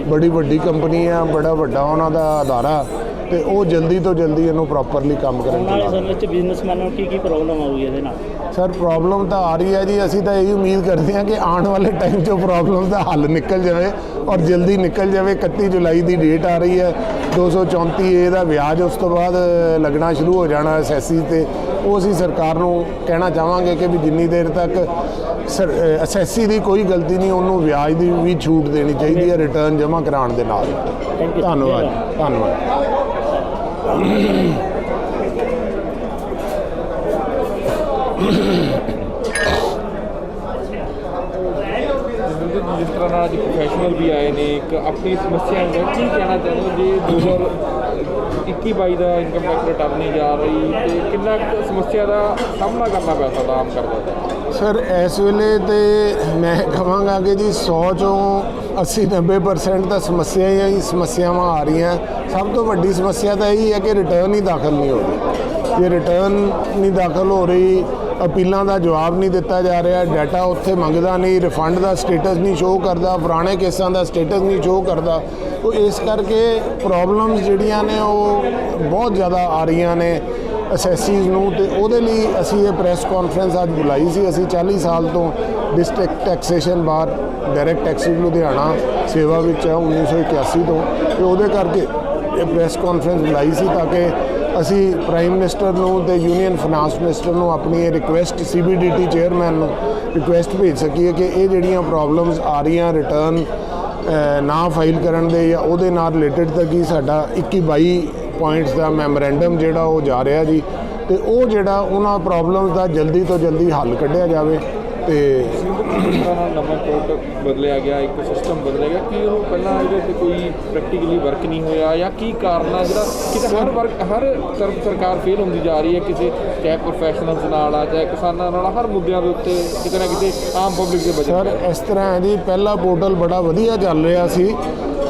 ਬੜੀ ਵੱਡੀ ਕੰਪਨੀ ਆ, ਬੜਾ ਵੱਡਾ ਉਹਨਾਂ ਦਾ ਅਦਾਰਾ, ਤੇ ਉਹ ਜਲਦੀ ਤੋਂ ਜਲਦੀ ਇਹਨੂੰ ਪ੍ਰੋਪਰਲੀ ਕੰਮ ਕਰਨ। ਨਾਲੇ ਸਮੇਂ ਵਿੱਚ ਬਿਜ਼ਨਸਮੈਨਾਂ ਨੂੰ ਕੀ ਪ੍ਰੋਬਲਮ ਆਊਗੀ ਇਹਦੇ ਨਾਲ? ਸਰ ਪ੍ਰੋਬਲਮ ਤਾਂ ਆ ਰਹੀ ਹੈ ਜੀ, ਅਸੀਂ ਤਾਂ ਇਹੀ ਉਮੀਦ ਕਰਦੇ ਹਾਂ ਕਿ ਆਉਣ ਵਾਲੇ ਟਾਈਮ 'ਚ ਪ੍ਰੋਬਲਮ ਦਾ ਹੱਲ ਨਿਕਲ ਜਾਵੇ ਔਰ ਜਲਦੀ ਨਿਕਲ ਜਾਵੇ। 31 ਜੁਲਾਈ ਦੀ ਡੇਟ ਆ ਰਹੀ ਹੈ, 234A ਦਾ ਵਿਆਜ ਉਸ ਤੋਂ ਬਾਅਦ ਲੱਗਣਾ ਸ਼ੁਰੂ ਹੋ ਜਾਣਾ SSC ਤੇ। ਉਹ ਅਸੀਂ ਸਰਕਾਰ ਨੂੰ ਕਹਿਣਾ ਚਾਹਾਂਗੇ ਕਿ ਵੀ ਜਿੰਨੀ ਦੇਰ ਤੱਕ SSC ਦੀ ਕੋਈ ਗਲਤੀ ਨਹੀਂ, ਉਹਨੂੰ ਵਿਆਜ ਦੀ ਵੀ ਛੂਟ ਦੇਣੀ ਚਾਹੀਦੀ ਹੈ ਰਿਟਰਨ ਜਮ੍ਹਾਂ ਕਰਾਉਣ ਦੇ ਨਾਲ। ਧੰਨਵਾਦ। ਜਿਸ ਤਰ੍ਹਾਂ ਨਾਲ ਅੱਜ ਪ੍ਰੋਫੈਸ਼ਨਲ ਵੀ ਆਏ ਨੇ, ਇੱਕ ਆਪਣੀ ਸਮੱਸਿਆ ਹੈ, ਕੀ ਕਹਿਣਾ ਚਾਹੁੰਦੇ ਹੋ ਜੇ 2021-22 ਦਾ ਇਨਕਮ ਟੈਕਸ ਰਿਟਰਨ ਨਹੀਂ ਜਾ ਰਹੀ ਤੇ ਕਿੰਨਾ ਸਮੱਸਿਆ ਦਾ ਸਾਹਮਣਾ ਕਰਨਾ ਪਿਆ ਸਾਡਾ ਆਮ ਕਰਦਾ? ਸਰ ਇਸ ਵੇਲੇ ਤੇ ਮੈਂ ਕਹਾਂਗਾ ਕਿ ਜੀ 100 ਚੋਂ 80-90% ਤਾਂ ਸਮੱਸਿਆਵਾਂ ਆ ਰਹੀਆਂ। ਸਭ ਤੋਂ ਵੱਡੀ ਸਮੱਸਿਆ ਤਾਂ ਇਹੀ ਹੈ ਕਿ ਰਿਟਰਨ ਹੀ ਦਾਖਲ ਨਹੀਂ ਹੋ ਰਹੀ। ਜੇ ਰਿਟਰਨ ਨਹੀਂ ਦਾਖਲ ਹੋ ਰਹੀ, ਅਪੀਲਾਂ ਦਾ ਜਵਾਬ ਨਹੀਂ ਦਿੱਤਾ ਜਾ ਰਿਹਾ, ਡਾਟਾ ਉੱਥੇ ਮੰਗਦਾ ਨਹੀਂ, ਰਿਫੰਡ ਦਾ ਸਟੇਟਸ ਨਹੀਂ ਸ਼ੋਅ ਕਰਦਾ, ਪੁਰਾਣੇ ਕੇਸਾਂ ਦਾ ਸਟੇਟਸ ਨਹੀਂ ਸ਼ੋਅ ਕਰਦਾ। ਉਹ ਇਸ ਕਰਕੇ ਪ੍ਰੋਬਲਮਸ ਜਿਹੜੀਆਂ ਨੇ ਉਹ ਬਹੁਤ ਜ਼ਿਆਦਾ ਆ ਰਹੀਆਂ ਨੇ ਅਸੈਸੀਜ਼ ਨੂੰ, ਤੇ ਉਹਦੇ ਲਈ ਅਸੀਂ ਇਹ ਪ੍ਰੈਸ ਕਾਨਫਰੰਸ ਅੱਜ ਬੁਲਾਈ ਸੀ। ਅਸੀਂ 40 ਸਾਲ ਤੋਂ ਡਿਸਟ੍ਰਿਕਟ ਟੈਕਸੇਸ਼ਨ ਬਾਰ ਡਾਇਰੈਕਟ ਟੈਕਸਿਸ ਲੁਧਿਆਣਾ ਸੇਵਾ ਵਿੱਚ ਹੈ 1981 ਤੋਂ, ਤੇ ਉਹਦੇ ਕਰਕੇ ਇਹ ਪ੍ਰੈਸ ਕਾਨਫਰੰਸ ਬੁਲਾਈ ਸੀ ਤਾਂ ਕਿ ਅਸੀਂ ਪ੍ਰਾਈਮ ਮਿਨਿਸਟਰ ਨੂੰ ਤੇ ਯੂਨੀਅਨ ਫਾਈਨਾਂਸ ਮਿਨਿਸਟਰ ਨੂੰ ਆਪਣੀ ਇਹ ਰਿਕੁਐਸਟ CBDT ਚੇਅਰਮੈਨ ਨੂੰ ਰਿਕੁਐਸਟ ਭੇਜ ਸਕੀਏ ਕਿ ਇਹ ਜਿਹੜੀਆਂ ਪ੍ਰੋਬਲਮਸ ਆ ਰਹੀਆਂ ਰਿਟਰਨ ਨਾ ਫਾਈਲ ਕਰਨ ਦੇ ਜਾਂ ਉਹਦੇ ਨਾਲ ਰਿਲੇਟਡ, ਤਾਂ ਕਿ ਸਾਡਾ 21-22 ਪੁਆਇੰਟਸ ਦਾ ਮੈਮੋਰੈਂਡਮ ਜਿਹੜਾ ਉਹ ਜਾ ਰਿਹਾ ਜੀ, ਤੇ ਉਹ ਜਿਹੜਾ ਉਹਨਾਂ ਪ੍ਰੋਬਲਮਸ ਦਾ ਜਲਦੀ ਤੋਂ ਜਲਦੀ ਹੱਲ ਕੱਢਿਆ ਜਾਵੇ। ਤੇ ਨਵਾਂ ਕੋਡ ਬਦਲਿਆ ਗਿਆ, ਇੱਕ ਸਿਸਟਮ ਬਦਲਿਆ ਗਿਆ, ਕਿ ਉਹ ਪਹਿਲਾਂ ਇਹਦੇ 'ਤੇ ਕੋਈ ਪ੍ਰੈਕਟੀਕਲੀ ਵਰਕ ਨਹੀਂ ਹੋਇਆ ਜਾਂ ਕੀ ਕਾਰਨ ਆ ਜਿਹੜਾ ਕਿਤੇ ਹਰ ਸਰਕਾਰ ਫੇਲ ਹੁੰਦੀ ਜਾ ਰਹੀ ਹੈ ਕਿਸੇ, ਚਾਹੇ ਪ੍ਰੋਫੈਸ਼ਨਲਸ ਨਾਲ ਆ ਚਾਹੇ ਕਿਸਾਨਾਂ ਨਾਲ, ਹਰ ਮੁੱਦਿਆਂ ਦੇ ਉੱਤੇ ਕਿਤੇ ਨਾ ਕਿਤੇ ਆਮ ਪਬਲਿਕ ਦੇ ਬਜਟ। ਸਰ ਇਸ ਤਰ੍ਹਾਂ ਹੈ ਜੀ, ਪਹਿਲਾ ਪੋਰਟਲ ਬੜਾ ਵਧੀਆ ਚੱਲ ਰਿਹਾ ਸੀ,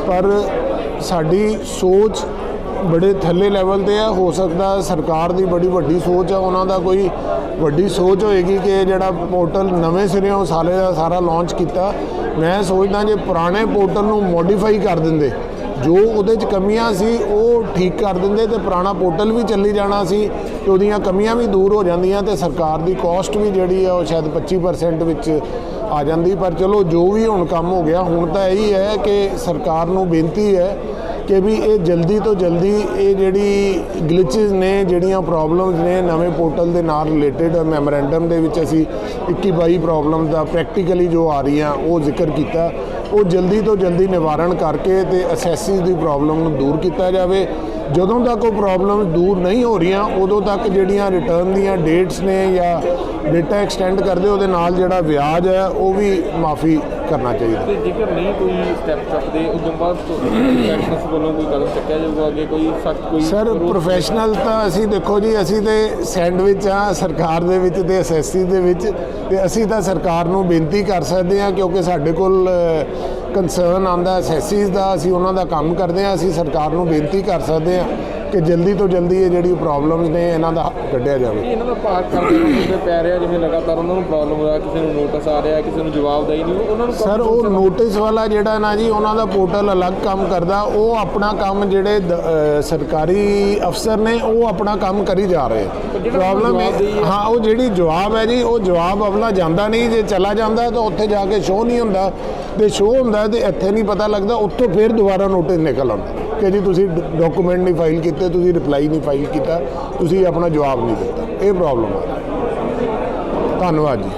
ਪਰ ਸਾਡੀ ਸੋਚ ਬੜੇ ਥੱਲੇ ਲੈਵਲ ਤੇ ਆ। ਹੋ ਸਕਦਾ ਸਰਕਾਰ ਦੀ ਬੜੀ ਵੱਡੀ ਸੋਚ ਆ, ਉਹਨਾਂ ਦਾ ਕੋਈ ਵੱਡੀ ਸੋਚ ਹੋਏਗੀ ਕਿ ਜਿਹੜਾ ਪੋਰਟਲ ਨਵੇਂ ਸਿਰਿਓਂ ਸਾਲੇ ਦਾ ਸਾਰਾ ਲਾਂਚ ਕੀਤਾ। ਮੈਂ ਸੋਚਦਾ ਜੇ ਪੁਰਾਣੇ ਪੋਰਟਲ ਨੂੰ ਮੋਡੀਫਾਈ ਕਰ ਦਿੰਦੇ, ਜੋ ਉਹਦੇ 'ਚ ਕਮੀਆਂ ਸੀ ਉਹ ਠੀਕ ਕਰ ਦਿੰਦੇ, ਤੇ ਪੁਰਾਣਾ ਪੋਰਟਲ ਵੀ ਚੱਲੀ ਜਾਣਾ ਸੀ ਤੇ ਉਹਦੀਆਂ ਕਮੀਆਂ ਵੀ ਦੂਰ ਹੋ ਜਾਂਦੀਆਂ, ਤੇ ਸਰਕਾਰ ਦੀ ਕਾਸਟ ਵੀ ਜਿਹੜੀ ਆ ਉਹ ਸ਼ਾਇਦ 25% ਵਿੱਚ ਆ ਜਾਂਦੀ। ਪਰ ਚਲੋ ਜੋ ਵੀ ਹੁਣ ਕੰਮ ਹੋ ਗਿਆ, ਹੁਣ ਤਾਂ ਇਹੀ ਹੈ ਕਿ ਸਰਕਾਰ ਨੂੰ ਬੇਨਤੀ ਹੈ ਕਿ ਵੀ ਇਹ ਜਲਦੀ ਤੋਂ ਜਲਦੀ ਇਹ ਜਿਹੜੀ ਗਲਿਚਸ ਨੇ, ਜਿਹੜੀਆਂ ਪ੍ਰੋਬਲਮਸ ਨੇ ਨਵੇਂ ਪੋਰਟਲ ਦੇ ਨਾਲ ਰਿਲੇਟਡ ਮੈਮੋਰੈਂਡਮ ਦੇ ਵਿੱਚ ਅਸੀਂ 21-22 ਪ੍ਰੋਬਲਮ ਦਾ ਪ੍ਰੈਕਟੀਕਲੀ ਜੋ ਆ ਰਹੀਆਂ ਉਹ ਜ਼ਿਕਰ ਕੀਤਾ, ਉਹ ਜਲਦੀ ਤੋਂ ਜਲਦੀ ਨਿਵਾਰਨ ਕਰਕੇ ਤੇ ਅਸੈਸਿਸ ਦੀ ਪ੍ਰੋਬਲਮ ਨੂੰ ਦੂਰ ਕੀਤਾ ਜਾਵੇ। ਜਦੋਂ ਤੱਕ ਉਹ ਪ੍ਰੋਬਲਮ ਦੂਰ ਨਹੀਂ ਹੋ ਰਹੀਆਂ, ਉਦੋਂ ਤੱਕ ਜਿਹੜੀਆਂ ਰਿਟਰਨ ਦੀਆਂ ਡੇਟਸ ਨੇ ਜਾਂ ਡੇਟਾ ਐਕਸਟੈਂਡ ਕਰਦੇ ਉਹਦੇ ਨਾਲ ਜਿਹੜਾ ਵਿਆਜ ਹੈ ਉਹ ਵੀ ਮਾਫੀ ਕਰਨਾ ਚਾਹੀਦਾ। ਤੇ ਜੇਕਰ ਨਹੀਂ ਕੋਈ ਸਟੈਪ ਚੱਕਦੇ ਉਸ ਤੋਂ ਬਾਅਦ ਪ੍ਰੋਫੈਸ਼ਨਲਸ ਵੱਲੋਂ ਕੋਈ ਕਦਮ ਚੱਕਿਆ ਜਾਊਗਾ ਅੱਗੇ ਕੋਈ ਸਖਤ ਕੋਈ ਸਰ ਪ੍ਰੋਫੈਸ਼ਨਲ ਤਾਂ ਅਸੀਂ ਦੇਖੋ ਜੀ ਅਸੀਂ ਤੇ ਸੈਂਡਵਿਚ ਆ ਸਰਕਾਰ ਦੇ ਵਿੱਚ ਤੇ ਐਸਐਸਸੀ ਦੇ ਵਿੱਚ, ਤੇ ਅਸੀਂ ਤਾਂ ਸਰਕਾਰ ਨੂੰ ਬੇਨਤੀ ਕਰ ਸਕਦੇ ਹਾਂ ਕਿਉਂਕਿ ਸਾਡੇ ਕੋਲ ਕੰਸਰਨ ਆਉਂਦਾ ਐਸਐਸਸੀਜ਼ ਦਾ, ਅਸੀਂ ਉਹਨਾਂ ਦਾ ਕੰਮ ਕਰਦੇ ਹਾਂ। ਅਸੀਂ ਸਰਕਾਰ ਨੂੰ ਬੇਨਤੀ ਕਰ ਸਕਦੇ ਹਾਂ ਕਿ ਜਲਦੀ ਤੋਂ ਜਲਦੀ ਇਹ ਜਿਹੜੀ ਪ੍ਰੋਬਲਮਸ ਨੇ ਇਹਨਾਂ ਦਾ ਹੱਲ ਕੱਢਿਆ ਜਾਵੇ। ਇਹਨਾਂ ਦਾ ਪਾਰ ਕਰਦੇ ਹੁੰਦੇ ਪੈ ਰਿਹਾ ਜਿਵੇਂ ਲਗਾਤਾਰ ਉਹਨਾਂ ਨੂੰ ਪ੍ਰੋਬਲਮ ਹੋ ਰਿਹਾ, ਕਿਸੇ ਨੂੰ ਨੋਟਿਸ ਆ ਰਿਹਾ, ਕਿਸੇ ਨੂੰ ਜਵਾਬਦੇਹੀ ਨਹੀਂ, ਉਹਨਾਂ ਨੂੰ ਸਰ ਉਹ ਨੋਟਿਸ ਵਾਲਾ ਜਿਹੜਾ ਨਾ ਜੀ ਉਹਨਾਂ ਦਾ ਪੋਰਟਲ ਅਲੱਗ ਕੰਮ ਕਰਦਾ, ਉਹ ਆਪਣਾ ਕੰਮ ਜਿਹੜੇ ਸਰਕਾਰੀ ਅਫਸਰ ਨੇ ਉਹ ਆਪਣਾ ਕੰਮ ਕਰੀ ਜਾ ਰਹੇ। ਪ੍ਰੋਬਲਮ ਹੈ ਹਾਂ ਉਹ ਜਿਹੜੀ ਜਵਾਬ ਹੈ ਜੀ ਉਹ ਜਵਾਬ ਅਗਲਾ ਜਾਂਦਾ ਨਹੀਂ, ਜੇ ਚਲਾ ਜਾਂਦਾ ਤਾਂ ਉੱਥੇ ਜਾ ਕੇ ਸ਼ੋਅ ਨਹੀਂ ਹੁੰਦਾ, ਤੇ ਸ਼ੋਅ ਹੁੰਦਾ ਤੇ ਇੱਥੇ ਨਹੀਂ ਪਤਾ ਲੱਗਦਾ, ਉੱਥੋਂ ਫਿਰ ਦੁਬਾਰਾ ਨੋਟਿਸ ਨਿਕਲ ਆਉਂਦਾ ਕਿ ਜੀ ਤੁਸੀਂ ਡਾਕੂਮੈਂਟ ਨਹੀਂ ਫਾਈਲ ਕੀਤੇ, ਤੁਸੀਂ ਰਿਪਲਾਈ ਨਹੀਂ ਫਾਈਲ ਕੀਤਾ, ਤੁਸੀਂ ਆਪਣਾ ਜਵਾਬ ਨਹੀਂ ਦਿੱਤਾ। ਇਹ ਪ੍ਰੋਬਲਮ ਹੈ। ਧੰਨਵਾਦ ਜੀ।